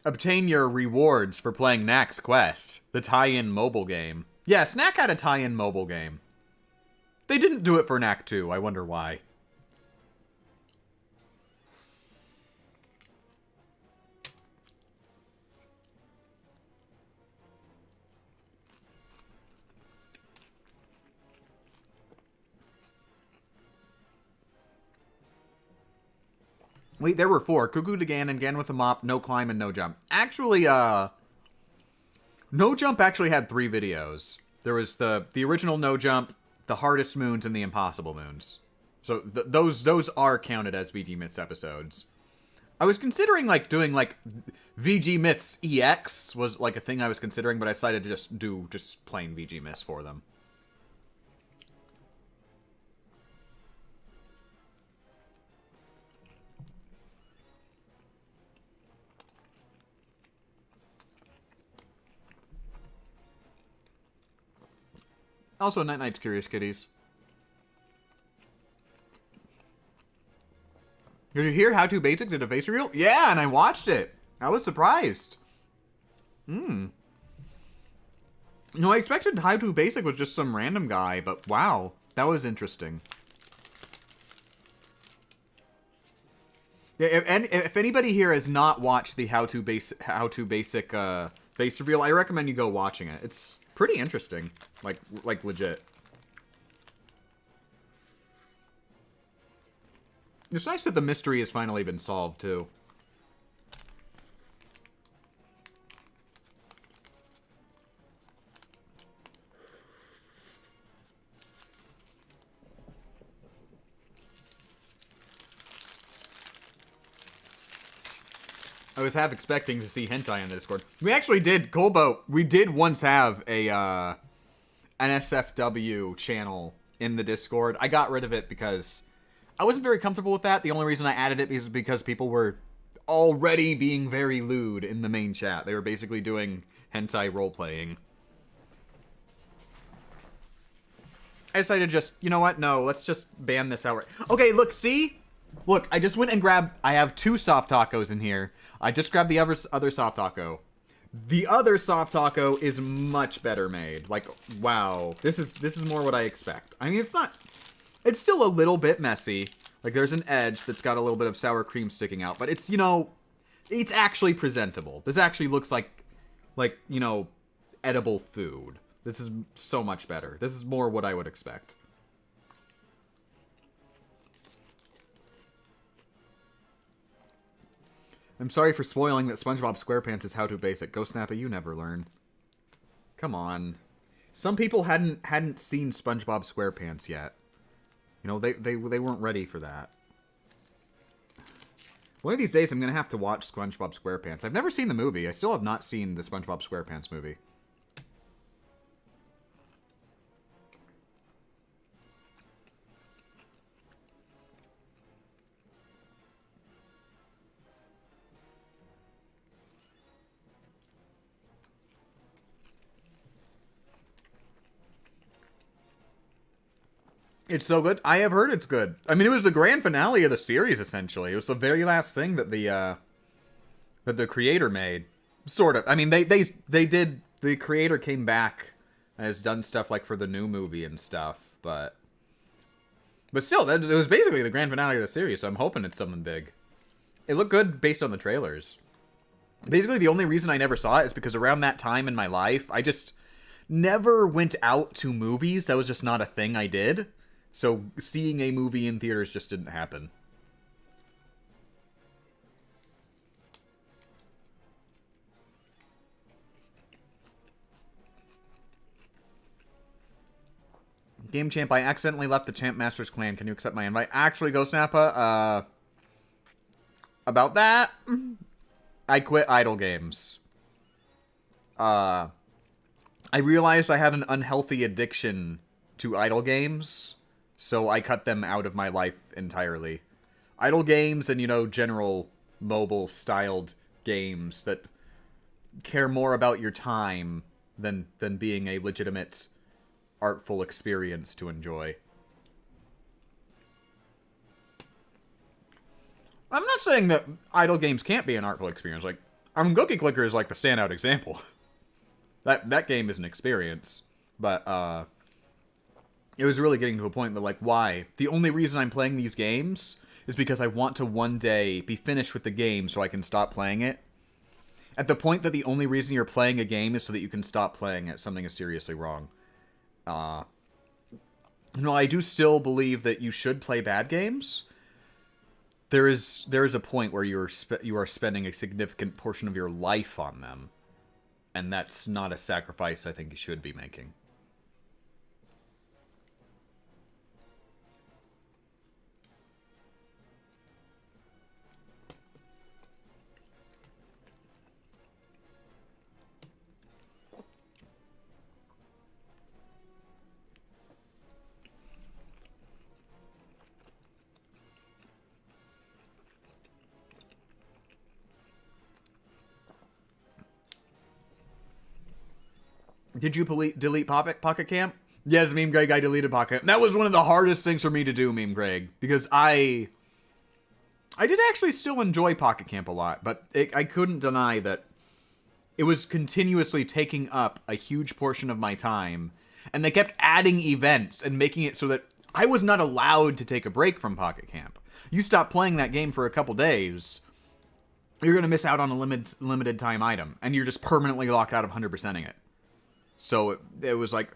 obtain your rewards for playing Knack's Quest, the tie-in mobile game. Yeah, Knack had a tie-in mobile game. They didn't do it for Knack 2. I wonder why. Wait, there were 4. Cuckoo Dagan and Gan with a Mop, No Climb, and No Jump. Actually, No Jump actually had 3 videos. There was the original No Jump, the Hardest Moons, and the Impossible Moons. So those are counted as VG Myths episodes. I was considering like doing like VG Myths EX was like a thing I was considering, but I decided to just do plain VG Myths for them. Also, Night Night's Curious Kitties. Did you hear How To Basic did a face reveal? Yeah, and I watched it. I was surprised. No, I expected How To Basic was just some random guy, but wow, that was interesting. Yeah, if anybody here has not watched the How To Basic face reveal, I recommend you go watching it. It's pretty interesting, like legit. It's nice that the mystery has finally been solved, too. I was half expecting to see hentai on the Discord. We actually did, Colbo, we did once have a, an SFW channel in the Discord. I got rid of it because I wasn't very comfortable with that. The only reason I added it is because people were already being very lewd in the main chat. They were basically doing hentai role-playing. I decided to just, you know what? No, let's just ban this outright. Okay, look, see? Look, I just went and grabbed, I have 2 soft tacos in here. I just grabbed the other soft taco. The other soft taco is much better made. Like, wow. This is more what I expect. I mean, it's still a little bit messy. Like, there's an edge that's got a little bit of sour cream sticking out. But it's, you know, it's actually presentable. This actually looks like, you know, edible food. This is so much better. This is more what I would expect. I'm sorry for spoiling that SpongeBob SquarePants is how to basic. Ghost Nappa, you never learn. Come on. Some people hadn't seen SpongeBob SquarePants yet. You know, they weren't ready for that. One of these days, I'm going to have to watch SpongeBob SquarePants. I've never seen the movie. I still have not seen the SpongeBob SquarePants movie. It's so good. I have heard it's good. I mean, it was the grand finale of the series, essentially. It was the very last thing that the creator made. Sort of. I mean, they did. The creator came back and has done stuff like for the new movie and stuff, but still, it was basically the grand finale of the series. So I'm hoping it's something big. It looked good based on the trailers. Basically, the only reason I never saw it is because around that time in my life, I just never went out to movies. That was just not a thing I did. So seeing a movie in theaters just didn't happen. Game Champ, I accidentally left the Champ Masters clan. Can you accept my invite? Actually, Ghost Nappa, about that, I quit idle games. I realized I had an unhealthy addiction to idle games. So I cut them out of my life entirely. Idle games and, you know, general mobile-styled games that care more about your time than being a legitimate, artful experience to enjoy. I'm not saying that idle games can't be an artful experience. Like, Cookie Clicker is like the standout example. That game is an experience, but, it was really getting to a point that, like, why? The only reason I'm playing these games is because I want to one day be finished with the game so I can stop playing it. At the point that the only reason you're playing a game is so that you can stop playing it, something is seriously wrong. No, I do still believe that you should play bad games. There is a point where you are spending a significant portion of your life on them. And that's not a sacrifice I think you should be making. Did you delete Pocket Camp? Yes, Meme Greg, I deleted Pocket. That was one of the hardest things for me to do, Meme Greg. Because I did actually still enjoy Pocket Camp a lot. But I couldn't deny that it was continuously taking up a huge portion of my time. And they kept adding events and making it so that I was not allowed to take a break from Pocket Camp. You stop playing that game for a couple days, you're going to miss out on a limited time item. And you're just permanently locked out of 100%ing it. So it was like,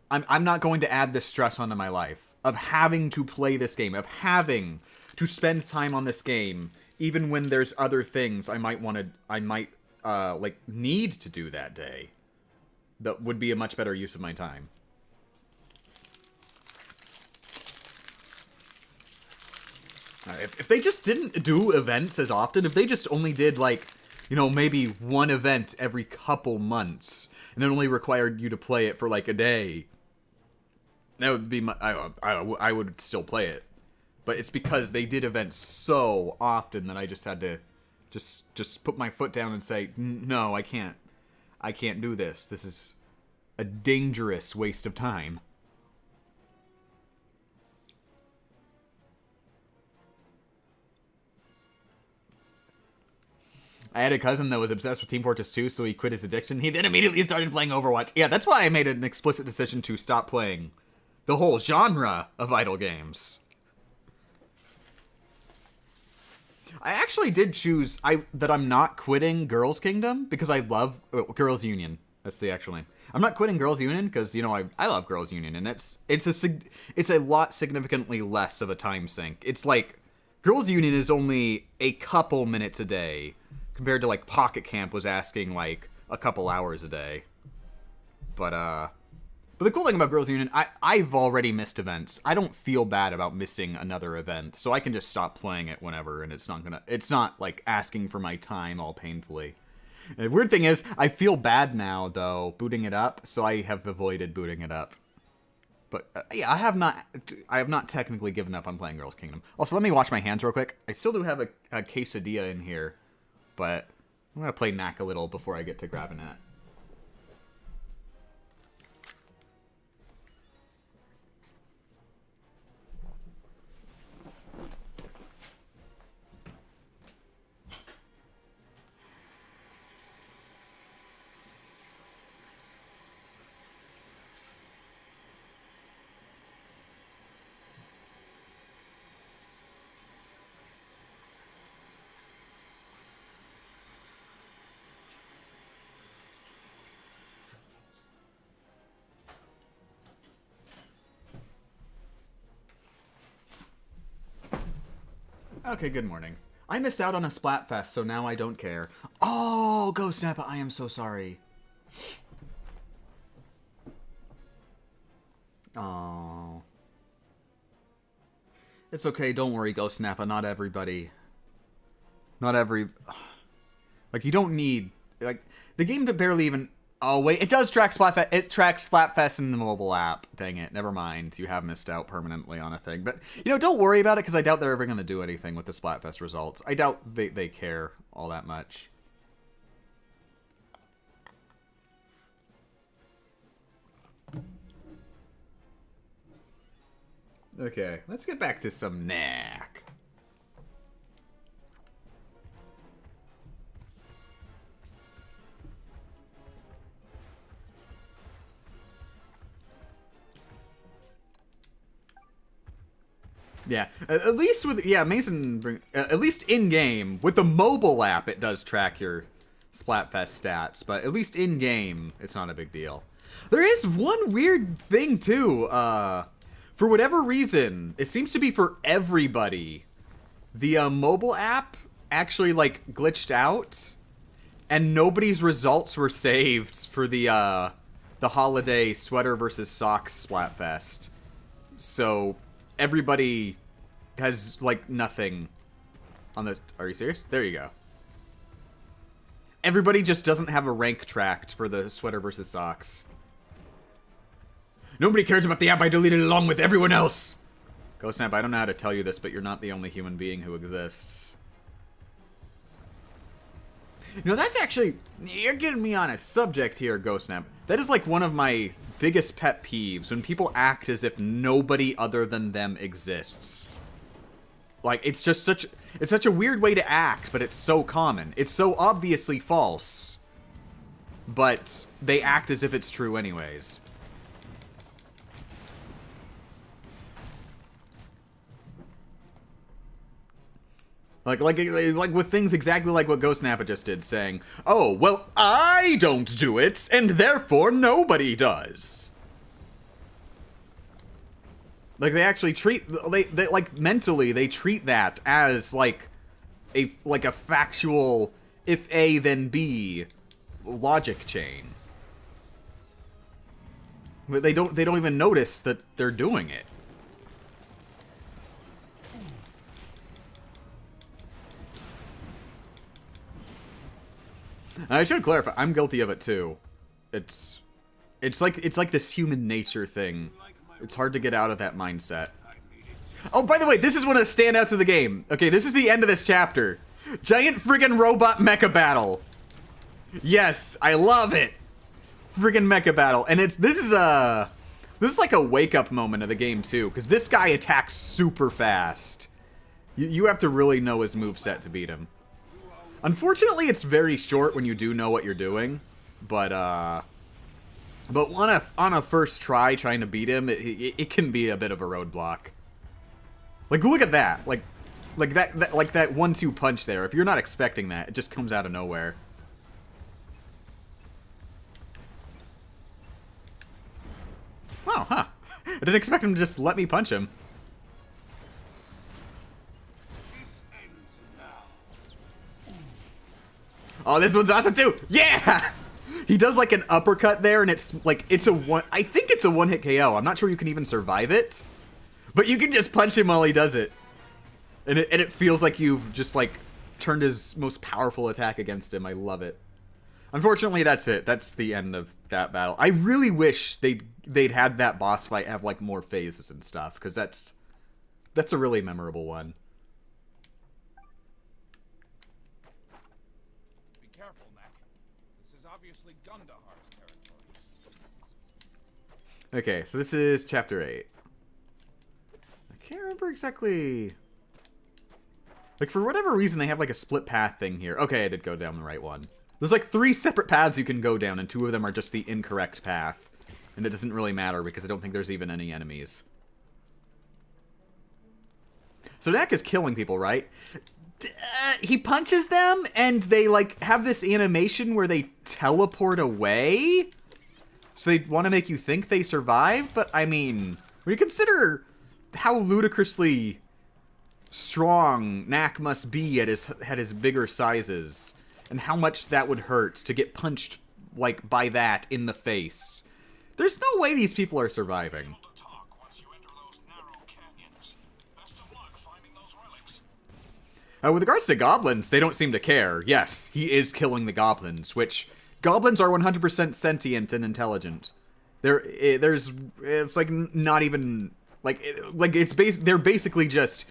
I'm not going to add this stress onto my life of having to play this game, of having to spend time on this game, even when there's other things I might need to do that day. That would be a much better use of my time. If they just didn't do events as often, if they just only did like you know, maybe one event every couple months, and it only required you to play it for like a day. That would be I would still play it. But it's because they did events so often that I just had to just put my foot down and say, no, I can't do this. This is a dangerous waste of time. I had a cousin that was obsessed with Team Fortress 2, so he quit his addiction. He then immediately started playing Overwatch. Yeah, that's why I made an explicit decision to stop playing the whole genre of idle games. I actually did choose that I'm not quitting Girls Kingdom because I love Girls Union. That's the actual name. I'm not quitting Girls Union because, you know, I love Girls Union, and it's a lot significantly less of a time sink. It's like Girls Union is only a couple minutes a day compared to like Pocket Camp was asking like a couple hours a day. But the cool thing about Girls Union, I've already missed events. I don't feel bad about missing another event, so I can just stop playing it whenever, and it's not like asking for my time all painfully. The weird thing is, I feel bad now though booting it up, so I have avoided booting it up. But yeah, I have not technically given up on playing Girls Kingdom. Also, let me wash my hands real quick. I still do have a quesadilla in here, but I'm gonna play Knack a little before I get to grabbing it. Okay, good morning. I missed out on a Splatfest, so now I don't care. Oh, Ghost Nappa, I am so sorry. Oh. It's okay, don't worry, Ghost Nappa, not everybody. Not every... Like, you don't need... Like, the game barely even... Oh, wait, it does track Splatfest. It tracks Splatfest in the mobile app. Dang it, never mind. You have missed out permanently on a thing. But, you know, don't worry about it, because I doubt they're ever going to do anything with the Splatfest results. I doubt they care all that much. Okay, let's get back to some Knack. Yeah, at least with Mason. At least in game with the mobile app, it does track your Splatfest stats, but at least in game, it's not a big deal. There is one weird thing too. For whatever reason, it seems to be for everybody. The mobile app actually like glitched out, and nobody's results were saved for the holiday sweater versus socks Splatfest. So everybody has like nothing on the... Are you serious? There you go. Everybody just doesn't have a rank tracked for the sweater versus socks. Nobody cares about the app. I deleted it along with everyone else. Ghost Snap, I don't know how to tell you this, but you're not the only human being who exists. You know, that's actually... You're getting me on a subject here, Ghost Snap. That is like one of my biggest pet peeves, when people act as if nobody other than them exists. Like, it's just such a weird way to act, but it's so common. It's so obviously false, but they act as if it's true anyways. Like with things exactly like what Ghost Nappa just did, saying, "Oh, well, I don't do it, and therefore nobody does." Like, they actually treat, they like, mentally, they treat that as, like a factual, if A, then B, logic chain. But they don't even notice that they're doing it. And I should clarify, I'm guilty of it too. It's like this human nature thing. It's hard to get out of that mindset. Oh, by the way, this is one of the standouts of the game. Okay, this is the end of this chapter. Giant friggin' robot mecha battle. Yes, I love it. Friggin' mecha battle. And this is like a wake-up moment of the game too, because this guy attacks super fast. You have to really know his moveset to beat him. Unfortunately, it's very short when you do know what you're doing, but on a first try trying to beat him, it can be a bit of a roadblock. Like, look at that. Like that 1-2 punch there. If you're not expecting that, it just comes out of nowhere. Oh, huh. I didn't expect him to just let me punch him. Oh, this one's awesome too! Yeah! He does like an uppercut there, and it's a one. I think it's a one-hit KO. I'm not sure you can even survive it, but you can just punch him while he does it, and it feels like you've just like turned his most powerful attack against him. I love it. Unfortunately, that's it. That's the end of that battle. I really wish they'd had that boss fight have like more phases and stuff, because that's a really memorable one. Be careful, Knack. This is obviously Gundahar's territory. Okay, so this is chapter 8. I can't remember exactly. Like, for whatever reason, they have like a split path thing here. Okay, I did go down the right one. There's like 3 separate paths you can go down, and 2 of them are just the incorrect path. And it doesn't really matter because I don't think there's even any enemies. So Knack is killing people, right? He punches them, and they like have this animation where they teleport away. So they want to make you think they survived, but I mean, when you consider how ludicrously strong Knack must be at his bigger sizes, and how much that would hurt to get punched like by that in the face, there's no way these people are surviving. With regards to goblins, they don't seem to care. Yes, he is killing the goblins, which goblins are 100% sentient and intelligent. It's like not even like they're basically just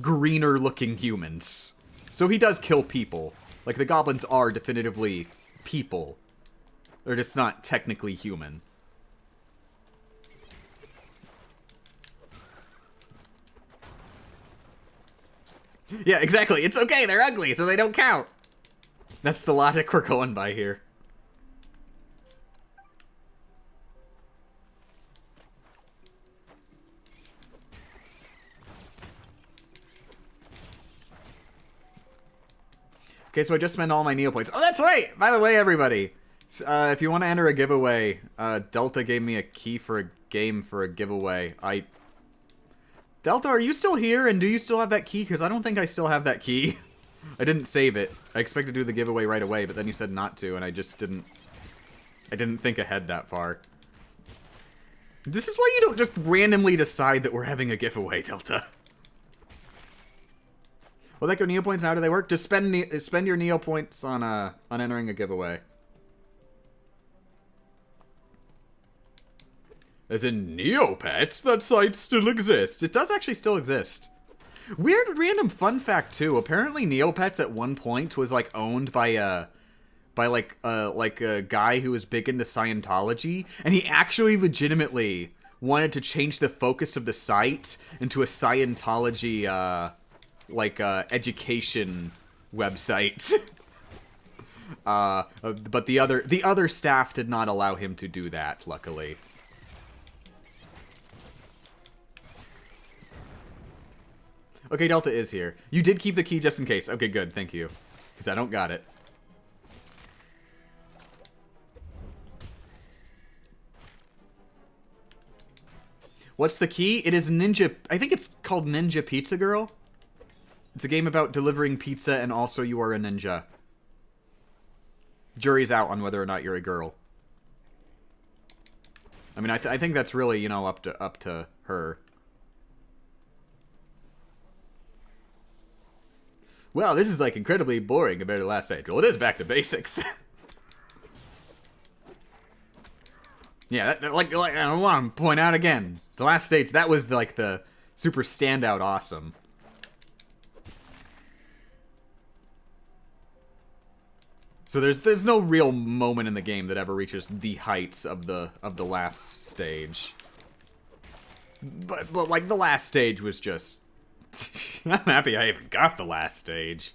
greener looking humans. So he does kill people. Like, the goblins are definitively people. They're just not technically human. Yeah, exactly. It's okay, they're ugly, so they don't count. That's the logic we're going by here. Okay, so I just spent all my Neo points. Oh, that's right! By the way, everybody, if you want to enter a giveaway, Delta gave me a key for a game for a giveaway. Delta, are you still here, and do you still have that key? Because I don't think I still have that key. I didn't save it. I expected to do the giveaway right away, but then you said not to, and I just didn't... I didn't think ahead that far. This is why you don't just randomly decide that we're having a giveaway, Delta. Well, like your Neo points, how do they work? Just spend your Neo points on entering a giveaway. As in Neopets? That site still exists. It does actually still exist. Weird random fun fact too. Apparently Neopets at one point was like owned by a guy who was big into Scientology, and he actually legitimately wanted to change the focus of the site into a Scientology education website. But the other staff did not allow him to do that, luckily. Okay, Delta is here. You did keep the key just in case. Okay, good. Thank you. Because I don't got it. What's the key? It is Ninja... I think it's called Ninja Pizza Girl. It's a game about delivering pizza and also you are a ninja. Jury's out on whether or not you're a girl. I mean, I think that's really, you know, up to her. Well, this is like incredibly boring compared to last stage. Well, it is back to basics. Yeah, like I want to point out again, the last stage, that was like the super standout awesome. So there's no real moment in the game that ever reaches the heights of the last stage. But like the last stage was just I'm happy I even got the last stage.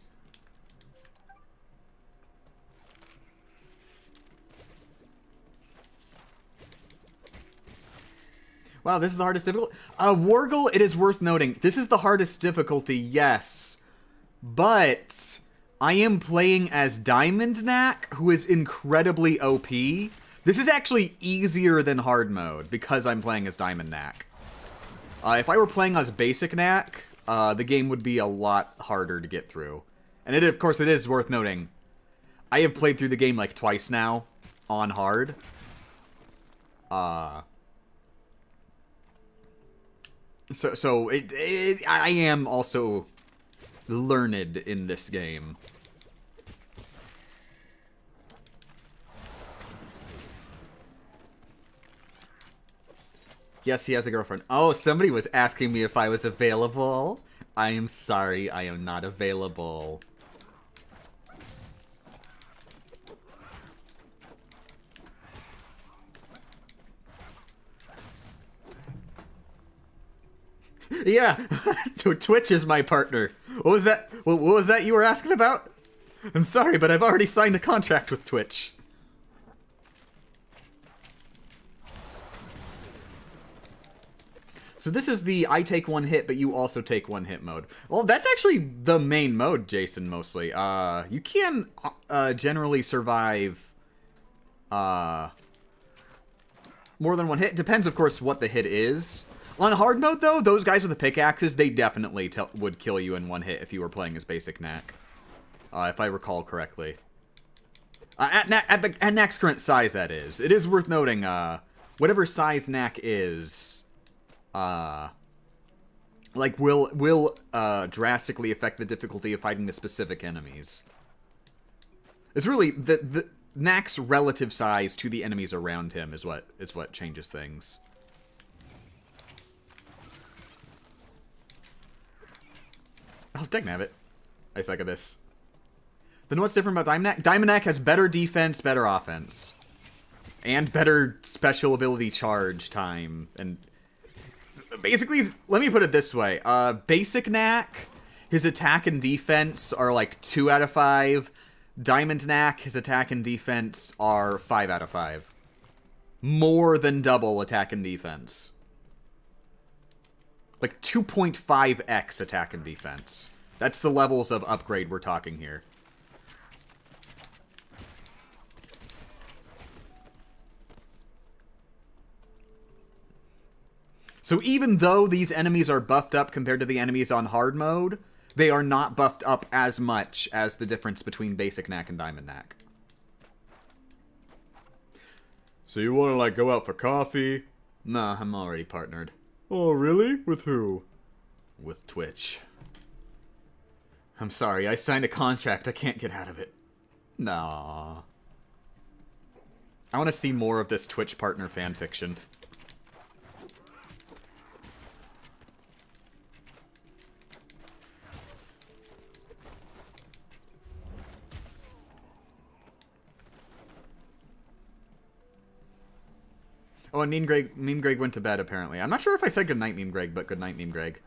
Wow, this is the hardest difficulty. Wargle, it is worth noting, this is the hardest difficulty, yes. But I am playing as Diamond Knack, who is incredibly OP. This is actually easier than hard mode, because I'm playing as Diamond Knack. If I were playing as Basic Knack, the game would be a lot harder to get through. And of course, it is worth noting, I have played through the game like twice now, on hard. So I am also learned in this game. Yes, he has a girlfriend. Oh, somebody was asking me if I was available. I am sorry, I am not available. Yeah, Twitch is my partner. What was that? What was that you were asking about? I'm sorry, but I've already signed a contract with Twitch. So this is the I take one hit, but you also take one hit mode. Well, that's actually the main mode, Jason, mostly. You can generally survive more than one hit. Depends, of course, what the hit is. On hard mode, though, those guys with the pickaxes, they definitely would kill you in one hit if you were playing as Basic Knack. If I recall correctly. At Knack's current size, that is. It is worth noting, whatever size Knack is, like, will drastically affect the difficulty of fighting the specific enemies. It's really, the Knack's relative size to the enemies around him is what changes things. Oh, dagnabbit. I suck at this. Then what's different about Diamond Knack? Diamond Knack has better defense, better offense. And better special ability charge time. And basically, let me put it this way. Basic Knack, his attack and defense are like 2 out of 5. Diamond Knack, his attack and defense are 5 out of 5. More than double attack and defense. Like 2.5x attack and defense. That's the levels of upgrade we're talking here. So even though these enemies are buffed up compared to the enemies on hard mode, they are not buffed up as much as the difference between Basic Knack and Diamond Knack. So you want to, like, go out for coffee? Nah, I'm already partnered. Oh, really? With who? With Twitch. I'm sorry, I signed a contract. I can't get out of it. Nah. I want to see more of this Twitch partner fanfiction. Oh, and Meme Greg went to bed, apparently. I'm not sure if I said goodnight, Meme Greg, but goodnight, Meme Greg.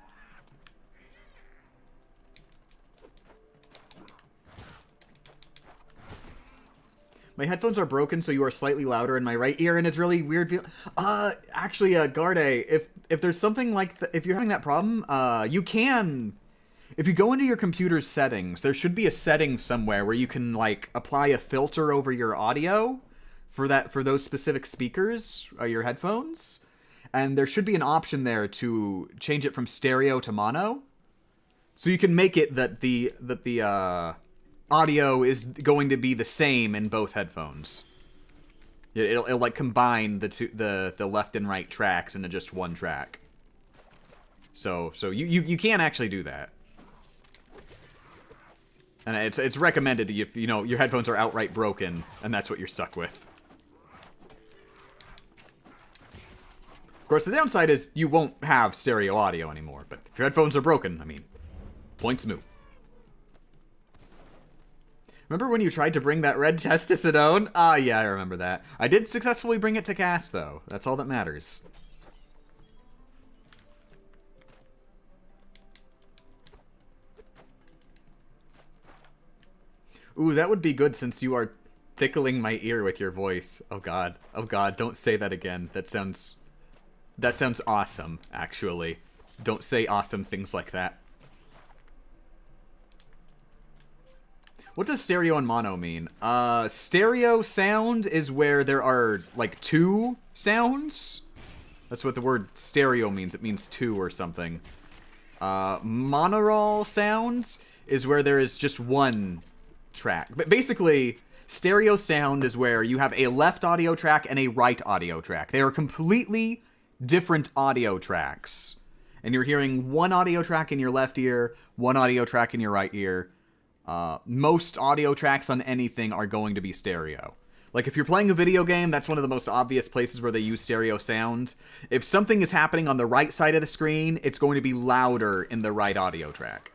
My headphones are broken, so you are slightly louder in my right ear, and it's really weird. Actually, Garde, if there's something like if you're having that problem, you can, if you go into your computer's settings, there should be a setting somewhere where you can, like, apply a filter over your audio for those specific speakers, your headphones, and there should be an option there to change it from stereo to mono, so you can make it that the audio is going to be the same in both headphones. It'll like combine the left and right tracks into just one track. So you can actually do that, and it's recommended if your headphones are outright broken and that's what you're stuck with. Of course, the downside is you won't have stereo audio anymore, but if your headphones are broken, I mean, points moot. Remember when you tried to bring that red chest to Sedone? Ah, yeah, I remember that. I did successfully bring it to Cass, though. That's all that matters. Ooh, that would be good since you are tickling my ear with your voice. Oh god. Oh god, don't say that again. That sounds awesome, actually. Don't say awesome things like that. What does stereo and mono mean? Stereo sound is where there are, like, 2 sounds. That's what the word stereo means. It means 2 or something. Monaural sounds is where there is just 1 track. But basically, stereo sound is where you have a left audio track and a right audio track. They are completely different audio tracks. And you're hearing 1 audio track in your left ear, 1 audio track in your right ear. Most audio tracks on anything are going to be stereo. Like, if you're playing a video game, that's one of the most obvious places where they use stereo sound. If something is happening on the right side of the screen, it's going to be louder in the right audio track.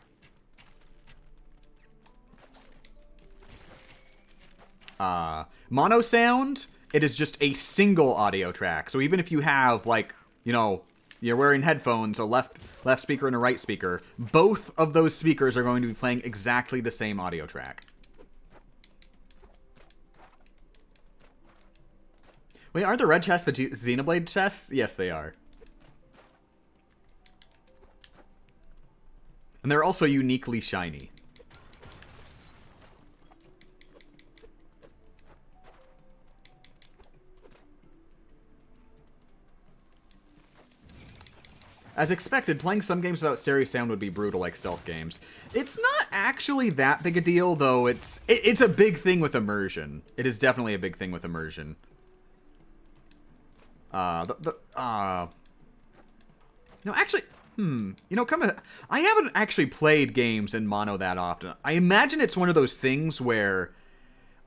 Mono sound, it is just a single audio track. So even if you have, like, you know, you're wearing headphones, a left speaker and a right speaker, both of those speakers are going to be playing exactly the same audio track. Wait, aren't the red chests the Xenoblade chests? Yes, they are. And they're also uniquely shiny. As expected, playing some games without stereo sound would be brutal, like stealth games. It's not actually that big a deal, though. It's a big thing with immersion. It is definitely a big thing with immersion. No, actually, you know, I haven't actually played games in mono that often. I imagine it's one of those things where,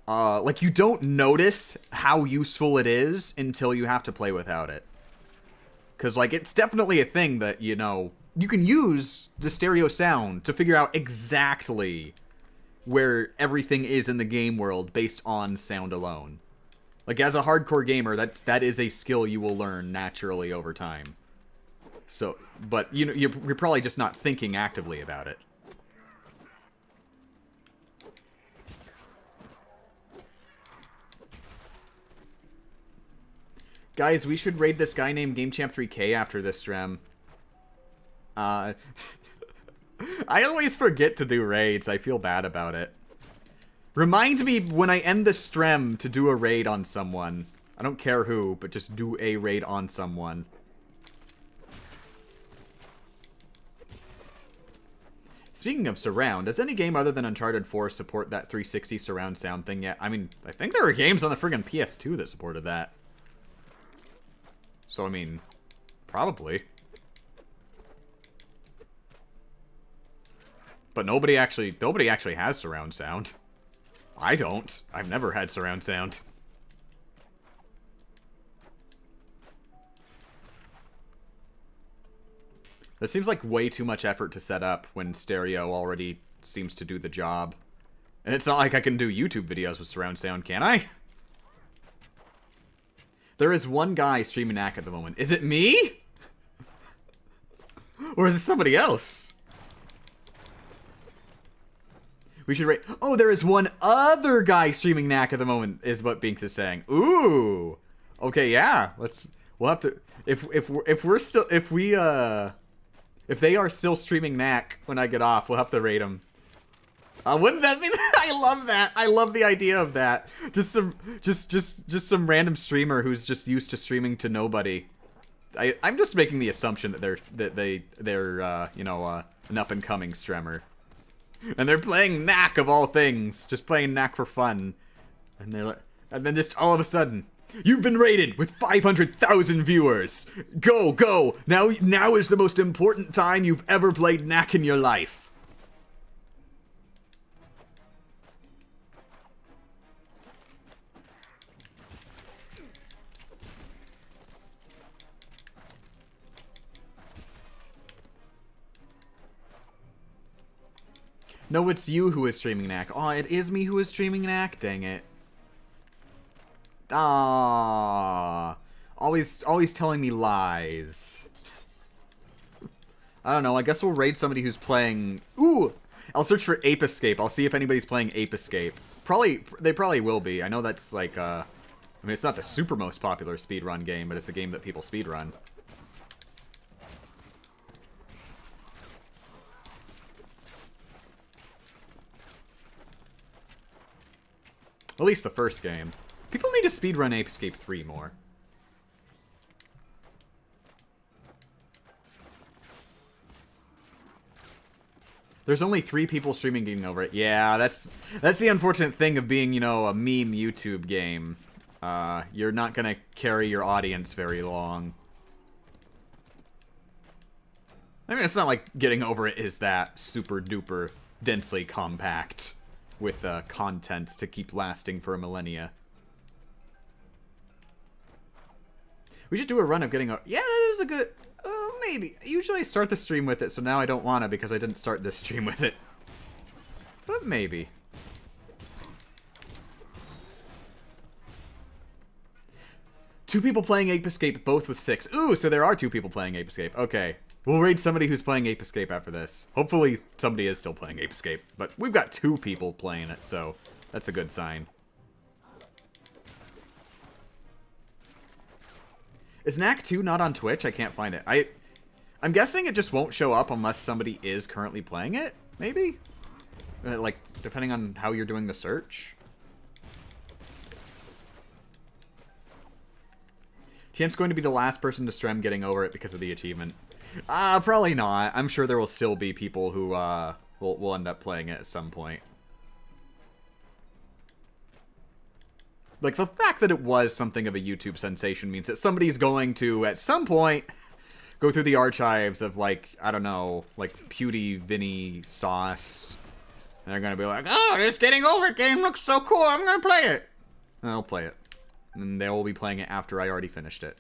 like, you don't notice how useful it is until you have to play without it. Because, like, it's definitely a thing that, you know, you can use the stereo sound to figure out exactly where everything is in the game world based on sound alone. Like, as a hardcore gamer, that is a skill you will learn naturally over time. So, but, you know, you're probably just not thinking actively about it. Guys, we should raid this guy named GameChamp3K after this Strem. I always forget to do raids. I feel bad about it. Remind me when I end the Strem to do a raid on someone. I don't care who, but just do a raid on someone. Speaking of surround, does any game other than Uncharted 4 support that 360 surround sound thing yet? I mean, I think there were games on the friggin' PS2 that supported that. So, I mean, probably. But nobody actually has surround sound. I don't. I've never had surround sound. That seems like way too much effort to set up when stereo already seems to do the job. And it's not like I can do YouTube videos with surround sound, can I? There is one guy streaming Knack at the moment. Is it me? Or is it somebody else? We should rate. Oh, there is one other guy streaming Knack at the moment, is what Binks is saying. Ooh. Okay, yeah. We'll have to if they are still streaming Knack when I get off, we'll have to rate them. Wouldn't that be? I love that. I love the idea of that. Just some random streamer who's just used to streaming to nobody. I'm just making the assumption that they're you know, an up and coming streamer, and they're playing Knack of all things, just playing Knack for fun, and they're like, and then just all of a sudden, you've been rated with 500,000 viewers. Go! Now is the most important time you've ever played Knack in your life. No, it's you who is streaming Knack. Oh, it is me who is streaming Knack? Dang it. Ah, always telling me lies. I don't know, I guess we'll raid somebody who's playing... Ooh! I'll search for Ape Escape. I'll see if anybody's playing Ape Escape. They probably will be. I know that's like, I mean, it's not the super most popular speedrun game, but it's a game that people speedrun. At least the first game. People need to speedrun Ape Escape 3 more. There's only 3 people streaming getting over it. Yeah, that's the unfortunate thing of being, you know, a meme YouTube game. You're not gonna carry your audience very long. I mean, it's not like getting over it is that super duper densely compact with content to keep lasting for a millennia. We should do a run of getting... Yeah, that is a good... maybe. Usually I start the stream with it, so now I don't want to because I didn't start this stream with it. But maybe. Two people playing Ape Escape, both with 6. Ooh, so there are 2 people playing Ape Escape. Okay. We'll raid somebody who's playing Ape Escape after this. Hopefully somebody is still playing Ape Escape. But we've got 2 people playing it, so that's a good sign. Is Knack 2 not on Twitch? I can't find it. I'm guessing it just won't show up unless somebody is currently playing it, maybe? Like, depending on how you're doing the search. Champ's going to be the last person to Strem getting over it because of the achievement. Probably not. I'm sure there will still be people who will end up playing it at some point. Like, the fact that it was something of a YouTube sensation means that somebody's going to, at some point, go through the archives of, like, I don't know, like, Pewdie Vinny Sauce. And they're going to be like, oh, this Getting Over It game looks so cool, I'm going to play it. And I'll play it. And they will be playing it after I already finished it.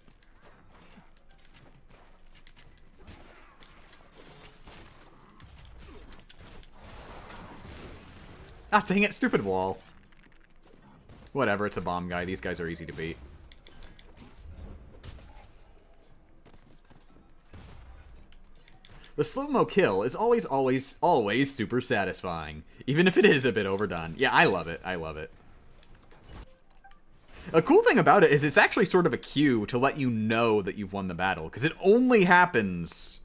Ah, dang it, stupid wall. Whatever, it's a bomb guy. These guys are easy to beat. The slow-mo kill is always super satisfying. Even if it is a bit overdone. Yeah, I love it. I love it. A cool thing about it is it's actually sort of a cue to let you know that you've won the battle. Because it only happens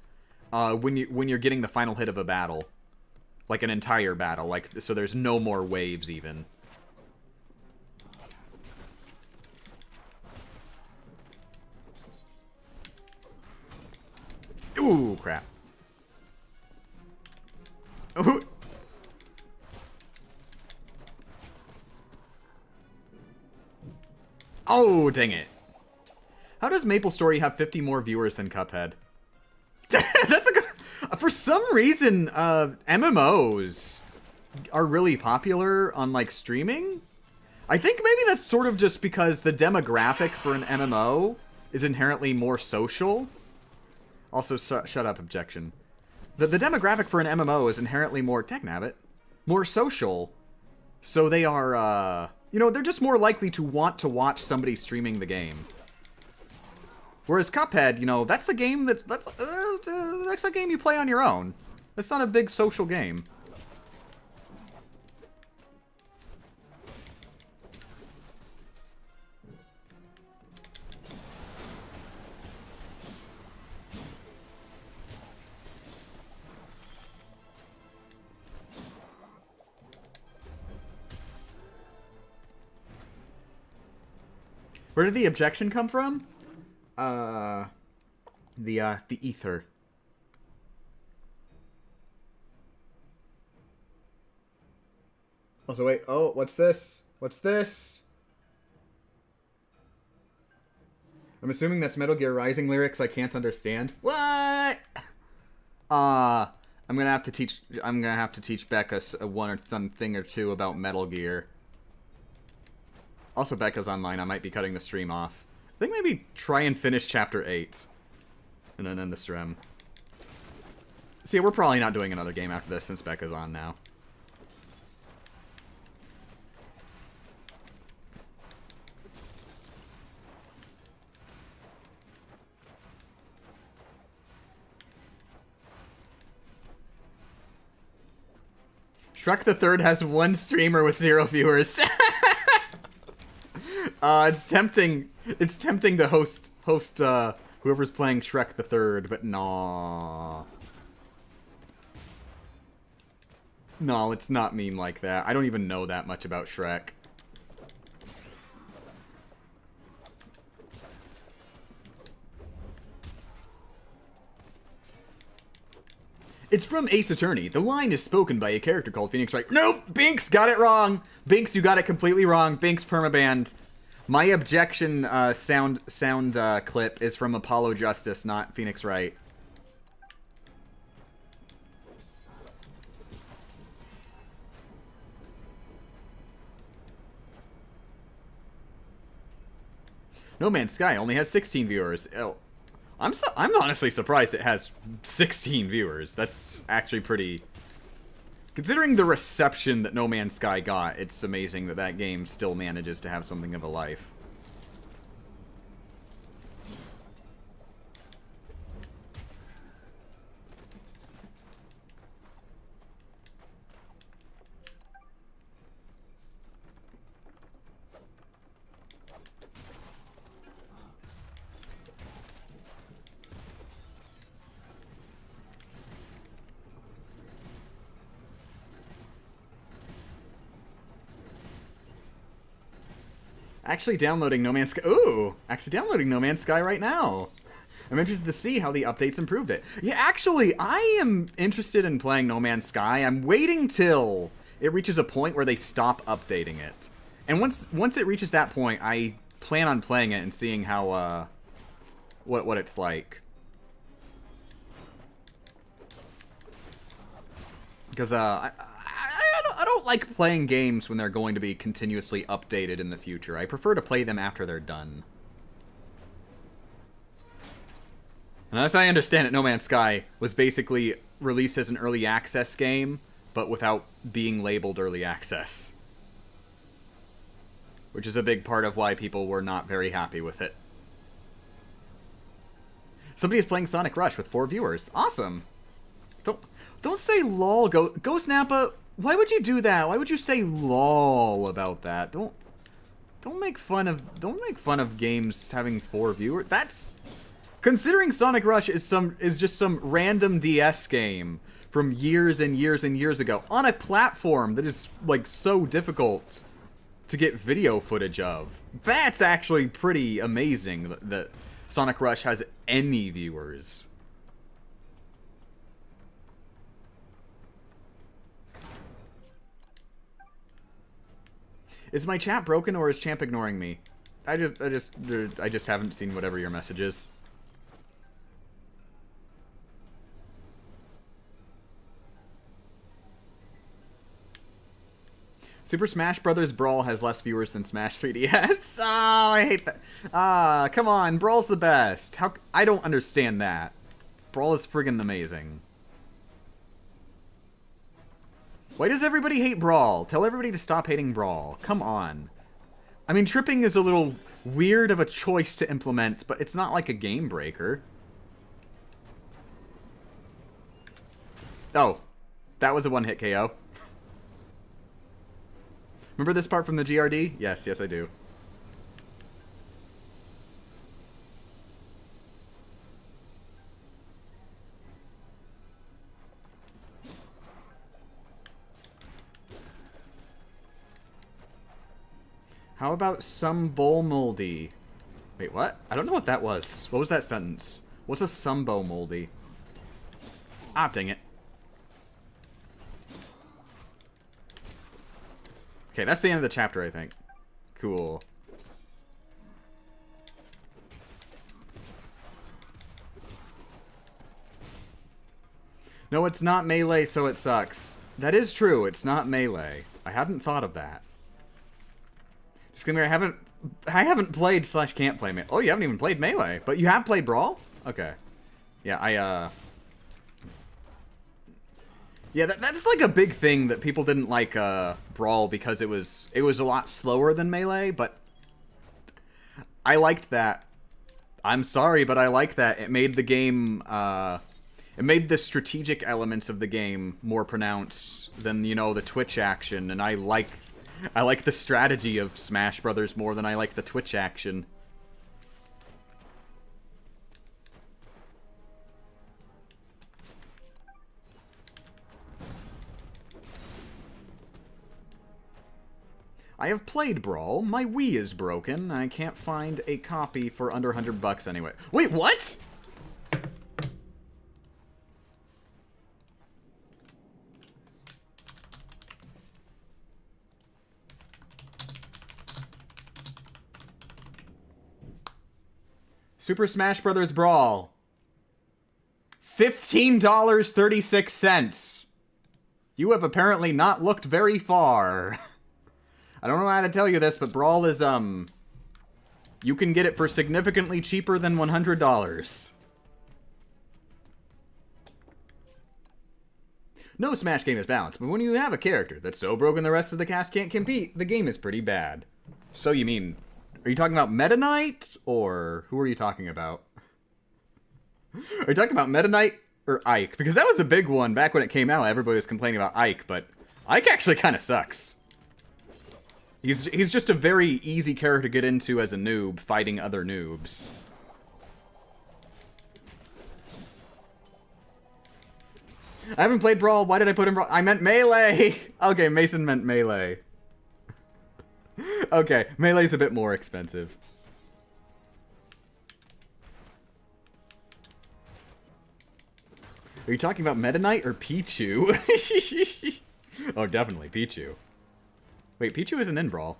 when you're getting the final hit of a battle. Like an entire battle. Like, so there's no more waves even. Ooh, crap. Ooh. Oh, dang it. How does MapleStory have 50 more viewers than Cuphead? That's a good... For some reason, MMOs are really popular on, like, streaming. I think maybe that's sort of just because the demographic for an MMO is inherently more social. Also, shut up, objection. The demographic for an MMO is inherently more, dagnabbit, more social. So they are, you know, they're just more likely to want to watch somebody streaming the game. Whereas Cuphead, you know, that's a game that's a game you play on your own. That's not a big social game. Where did the objection come from? The ether. Also, wait. Oh, what's this? What's this? I'm assuming that's Metal Gear Rising lyrics I can't understand. What? I'm gonna have to teach Becca one thing or two about Metal Gear. Also, Becca's online. I might be cutting the stream off. I think maybe try and finish Chapter 8. And then end the stream. See, we're probably not doing another game after this since Becca's on now. Shrek the Third has one streamer with 0 viewers. It's tempting. It's tempting to host whoever's playing Shrek the Third, but nah. No, let's not mean like that. I don't even know that much about Shrek. It's from Ace Attorney. The line is spoken by a character called Phoenix Wright. Nope! Binks got it wrong! Binks, you got it completely wrong. Binks permabanned. My objection sound clip is from Apollo Justice, not Phoenix Wright. No Man's Sky only has 16 viewers. I'm honestly surprised it has 16 viewers. That's actually pretty... Considering the reception that No Man's Sky got, it's amazing that that game still manages to have something of a life. Actually downloading No Man's Sky. Ooh! Actually downloading No Man's Sky right now. I'm interested to see how the updates improved it. Yeah, actually, I am interested in playing No Man's Sky. I'm waiting till it reaches a point where they stop updating it. And once it reaches that point, I plan on playing it and seeing how, what it's like. Because, I don't like playing games when they're going to be continuously updated in the future. I prefer to play them after they're done. And as I understand it, No Man's Sky was basically released as an early access game, but without being labeled early access. Which is a big part of why people were not very happy with it. Somebody is playing Sonic Rush with 4 viewers. Awesome! Don't say lol, Ghost Nappa. Why would you do that? Why would you say lol about that? Don't make fun of games having 4 viewers. That's considering Sonic Rush is just some random DS game from years and years and years ago on a platform that is like so difficult to get video footage of. That's actually pretty amazing that Sonic Rush has any viewers. Is my chat broken or is Champ ignoring me? I just haven't seen whatever your message is. Super Smash Brothers Brawl has less viewers than Smash 3DS. Oh, I hate that. Come on, Brawl's the best. I don't understand that. Brawl is friggin' amazing. Why does everybody hate Brawl? Tell everybody to stop hating Brawl. Come on. I mean, tripping is a little weird of a choice to implement, but it's not like a game breaker. Oh, that was a one-hit KO. Remember this part from the GRD? Yes, I do. How about some bowl moldy? Wait, what? I don't know what that was. What was that sentence? What's a sumbo moldy? Ah, dang it. Okay, that's the end of the chapter, I think. Cool. No, it's not Melee, so it sucks. That is true, it's not Melee. I hadn't thought of that. Disclaimer, I haven't played / can't play Melee. Oh, you haven't even played Melee, but you have played Brawl? Okay. Yeah, yeah, that's like a big thing that people didn't like Brawl because it was a lot slower than Melee, but I liked that. I'm sorry, but I like that. It made the game It made the strategic elements of the game more pronounced than, you know, the Twitch action, and I like the strategy of Smash Brothers more than I like the Twitch action. I have played Brawl. My Wii is broken. I can't find a copy for under $100 anyway. Wait, what? Super Smash Bros. Brawl. $15.36. You have apparently not looked very far. I don't know how to tell you this, but Brawl is, you can get it for significantly cheaper than $100. No Smash game is balanced, but when you have a character that's so broken the rest of the cast can't compete, the game is pretty bad. So you mean, are you talking about Meta Knight, or who are you talking about? Are you talking about Meta Knight or Ike? Because that was a big one back when it came out. Everybody was complaining about Ike, but Ike actually kind of sucks. He's just a very easy character to get into as a noob, fighting other noobs. I haven't played Brawl. Why did I put in Brawl? I meant Melee! Okay, Mason meant Melee. Okay, Melee's a bit more expensive. Are you talking about Meta Knight or Pichu? Oh, definitely Pichu. Wait, Pichu isn't in Brawl.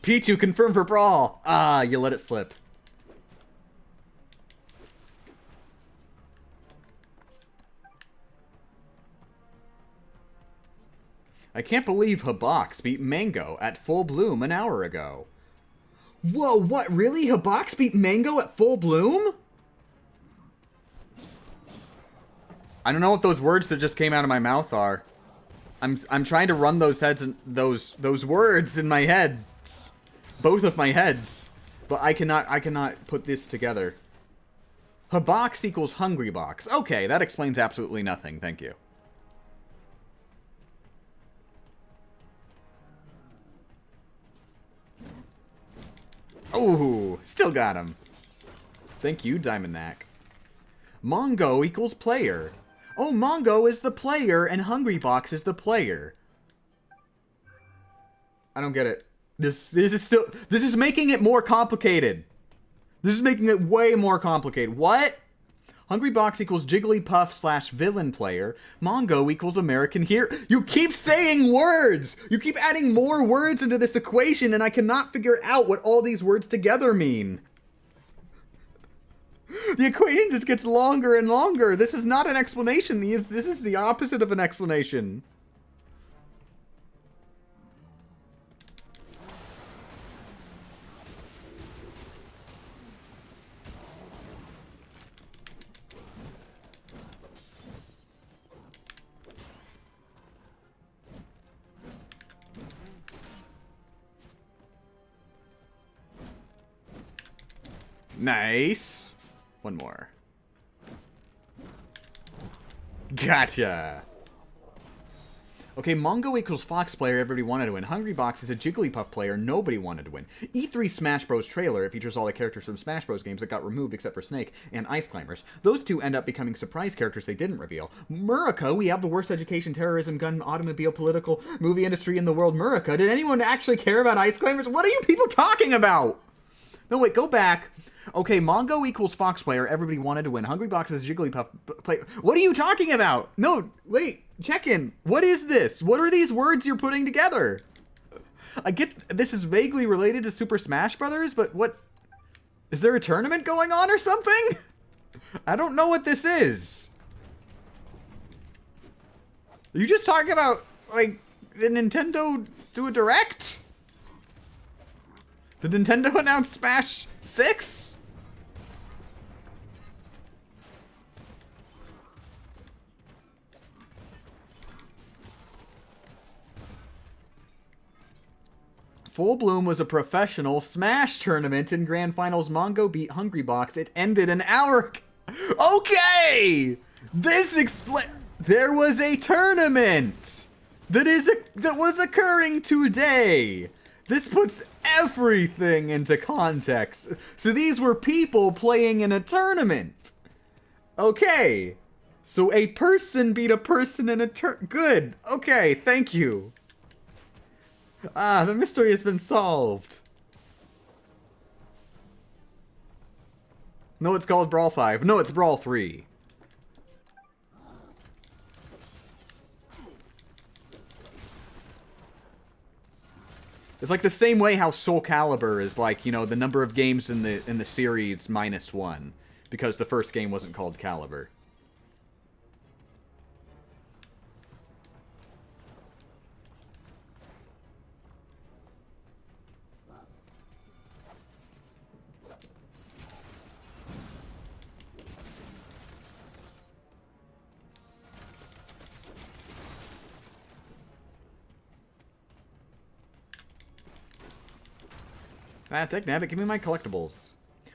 Pichu confirmed for Brawl! Ah, you let it slip. I can't believe Habox beat Mango at Full Bloom an hour ago. Whoa, what? Really? Habox beat Mango at Full Bloom? I don't know what those words that just came out of my mouth are. I'm trying to run those heads and those words in my head. Both of my heads. But I cannot put this together. Habox equals Hungry Box. Okay, that explains absolutely nothing. Thank you. Oh, still got him. Thank you, Diamond Knack. Mongo equals player. Oh, Mongo is the player and Hungry Box is the player. I don't get it. This is making it more complicated. This is making it way more complicated. What? Hungry Box equals Jigglypuff / villain player. Mongo equals American hero. You keep saying words! You keep adding more words into this equation and I cannot figure out what all these words together mean. The equation just gets longer and longer. This is not an explanation. This is the opposite of an explanation. Nice. One more. Gotcha. Okay, Mongo equals Fox player, everybody wanted to win. Hungry Box is a Jigglypuff player, nobody wanted to win. E3 Smash Bros. Trailer, it features all the characters from Smash Bros. Games that got removed except for Snake and Ice Climbers. Those two end up becoming surprise characters they didn't reveal. Murica, we have the worst education, terrorism, gun, automobile, political, movie industry in the world. Murica, did anyone actually care about Ice Climbers? What are you people talking about? No, wait, go back. Okay, Mongo equals Fox player, everybody wanted to win. Hungry Box is Jigglypuff player. What are you talking about? No, wait, check in. What is this? What are these words you're putting together? I get this is vaguely related to Super Smash Brothers, but what? Is there a tournament going on or something? I don't know what this is. Are you just talking about, like, did Nintendo do a Direct? Did Nintendo announce Smash 6? Full Bloom was a professional Smash tournament in Grand Finals. Mongo beat Hungrybox. It ended an hour. Okay! This there was a tournament that was occurring today. This puts everything into context. So these were people playing in a tournament. Okay. So a person beat a person in a Good. Okay, thank you. Ah, the mystery has been solved. No, it's called Brawl 5. No, it's Brawl 3. It's like the same way how Soul Calibur is like, you know, the number of games in the series minus 1. Because the first game wasn't called Calibur. Ah, Nappy, give me my collectibles.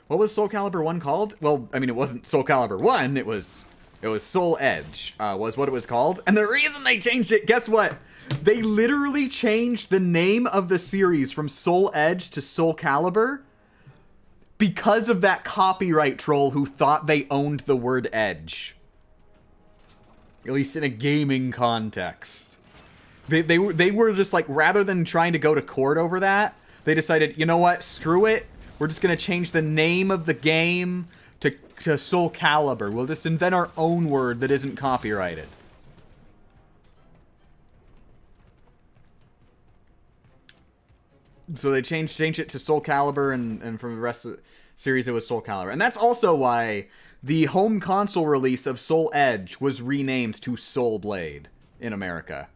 What was Soul Calibur 1 called? Well, I mean, it wasn't Soul Calibur 1, it was Soul Edge, was what it was called. And the reason they changed it, guess what? They literally changed the name of the series from Soul Edge to Soul Calibur because of that copyright troll who thought they owned the word Edge. At least in a gaming context. They were just like, rather than trying to go to court over that, they decided, you know what, screw it. We're just going to change the name of the game to Soul Calibur. We'll just invent our own word that isn't copyrighted. So they changed it to Soul Calibur, and from the rest of the series it was Soul Calibur. And that's also why the home console release of Soul Edge was renamed to Soul Blade in America.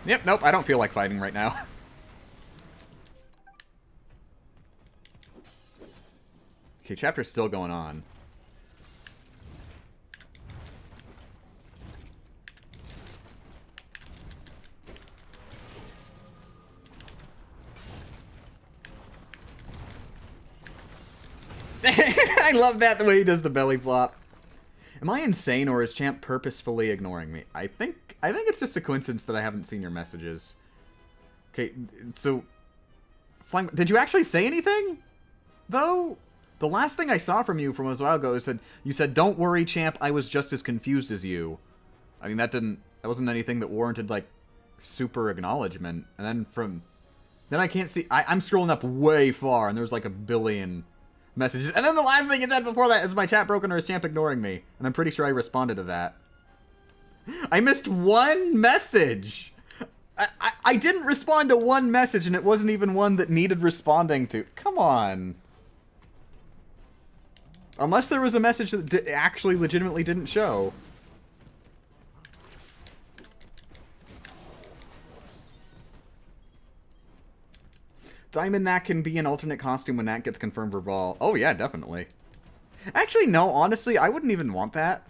Yep, nope, I don't feel like fighting right now. Okay, chapter's still going on. I love that, the way he does the belly flop. Am I insane, or is Champ purposefully ignoring me? I think it's just a coincidence that I haven't seen your messages. Okay, so... Did you actually say anything? Though? The last thing I saw from you from a while ago is that you said, "Don't worry, Champ, I was just as confused as you." I mean, that wasn't anything that warranted, like, super acknowledgement. And then I can't see... I'm scrolling up way far, and there's like a billion messages. And then the last thing it said before that is, "My chat broken, or is Champ ignoring me?" And I'm pretty sure I responded to that. I missed one message. I didn't respond to one message, and it wasn't even one that needed responding to. Come on. Unless there was a message that actually legitimately didn't show. Diamond Knack can be an alternate costume when Knack gets confirmed for Brawl. Oh yeah, definitely. Actually, no, honestly, I wouldn't even want that.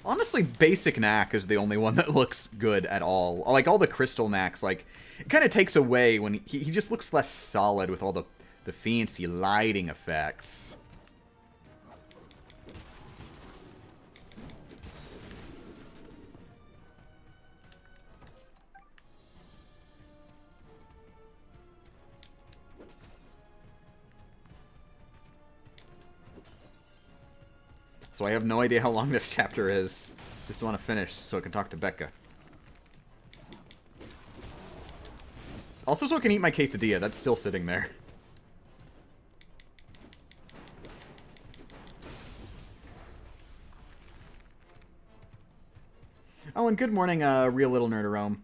Honestly, basic Knack is the only one that looks good at all. Like, all the crystal Knacks, like, it kind of takes away when he just looks less solid with all the fancy lighting effects. So I have no idea how long this chapter is. Just want to finish so I can talk to Becca. Also so I can eat my quesadilla. That's still sitting there. Oh, and good morning, real little nerdarome.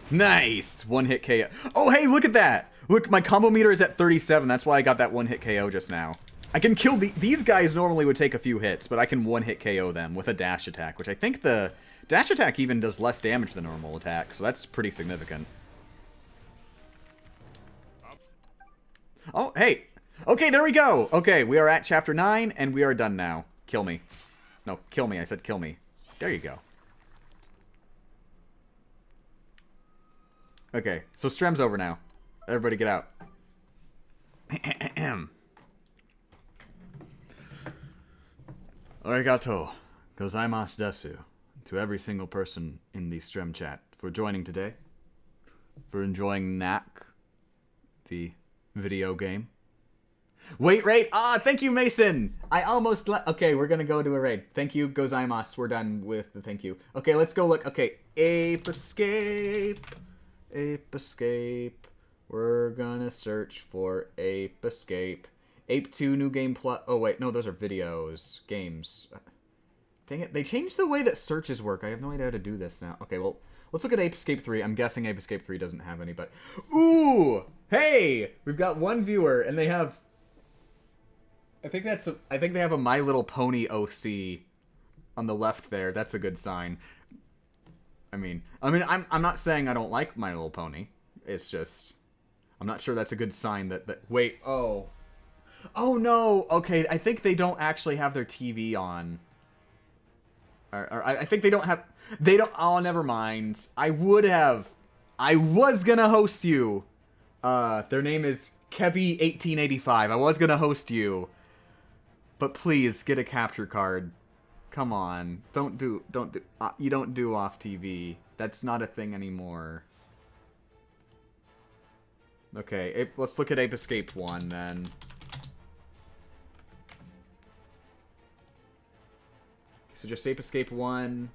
Nice! One hit KO. Oh, hey, look at that! Look, my combo meter is at 37. That's why I got that one hit KO just now. I can kill these guys normally would take a few hits, but I can one hit KO them with a dash attack, which I think the dash attack even does less damage than normal attack, so that's pretty significant. Oh, hey! Okay, there we go! Okay, we are at chapter 9, and we are done now. Kill me. No, kill me. I said kill me. There you go. Okay, so Strem's over now. Everybody get out. Arigato gozaimasu desu to every single person in the Strem chat for joining today, for enjoying Knack, the video game. Wait, raid! Ah, thank you, Mason! I almost okay, we're gonna go to a raid. Thank you, gozaimasu. We're done with the thank you. Okay, let's go look. Okay, Ape Escape. Ape Escape. We're gonna search for Ape Escape. Ape 2 new game plus. Oh wait, no, those are videos. Games. Dang it, they changed the way that searches work. I have no idea how to do this now. Okay, well, let's look at Ape Escape 3. I'm guessing Ape Escape 3 doesn't have any, but... Ooh! Hey! We've got one viewer, and they have... I think they have a My Little Pony OC on the left there. That's a good sign. I mean, I'm not saying I don't like My Little Pony. It's just... I'm not sure that's a good sign that... Wait, oh... Oh no! Okay, I think they don't actually have their TV on. Or I think they don't have... They don't... Oh, never mind. I was gonna host you. Their name is Kevy1885. I was gonna host you. But please, get a capture card. Come on. Don't do... you don't do off TV. That's not a thing anymore. Okay, let's look at Ape Escape 1 then. So just Ape Escape 1.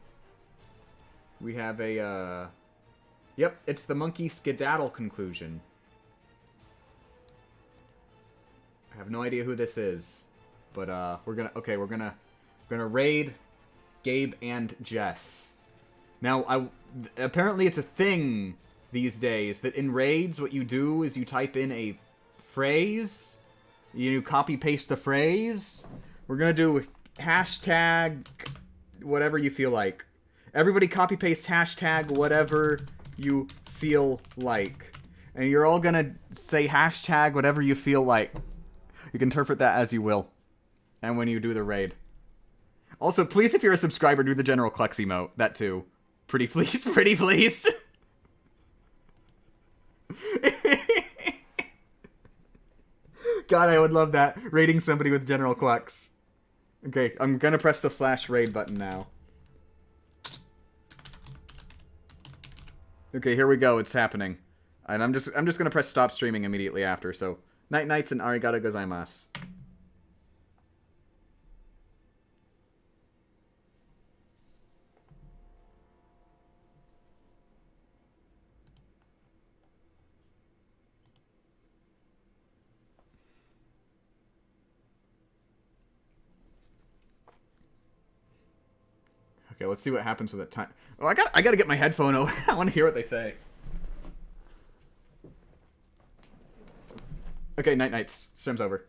We have a, Yep, it's the monkey skedaddle conclusion. I have no idea who this is. But, we're gonna raid Gabe and Jess. Now, apparently it's a thing these days that in raids, what you do is you type in a phrase. You copy-paste the phrase. We're gonna do... hashtag whatever you feel like. Everybody copy paste hashtag whatever you feel like. And you're all gonna say hashtag whatever you feel like. You can interpret that as you will. And when you do the raid. Also, please, if you're a subscriber, do the General Klex emote. That too. Pretty please, pretty please. God, I would love that. Raiding somebody with General Klex. Okay, I'm gonna press the /raid button now. Okay, here we go. It's happening, and I'm just gonna press stop streaming immediately after. So, nights and arigato gozaimasu. Okay, let's see what happens with that time. Oh, I gotta get my headphone over. I want to hear what they say. Okay, nights. Stream's over.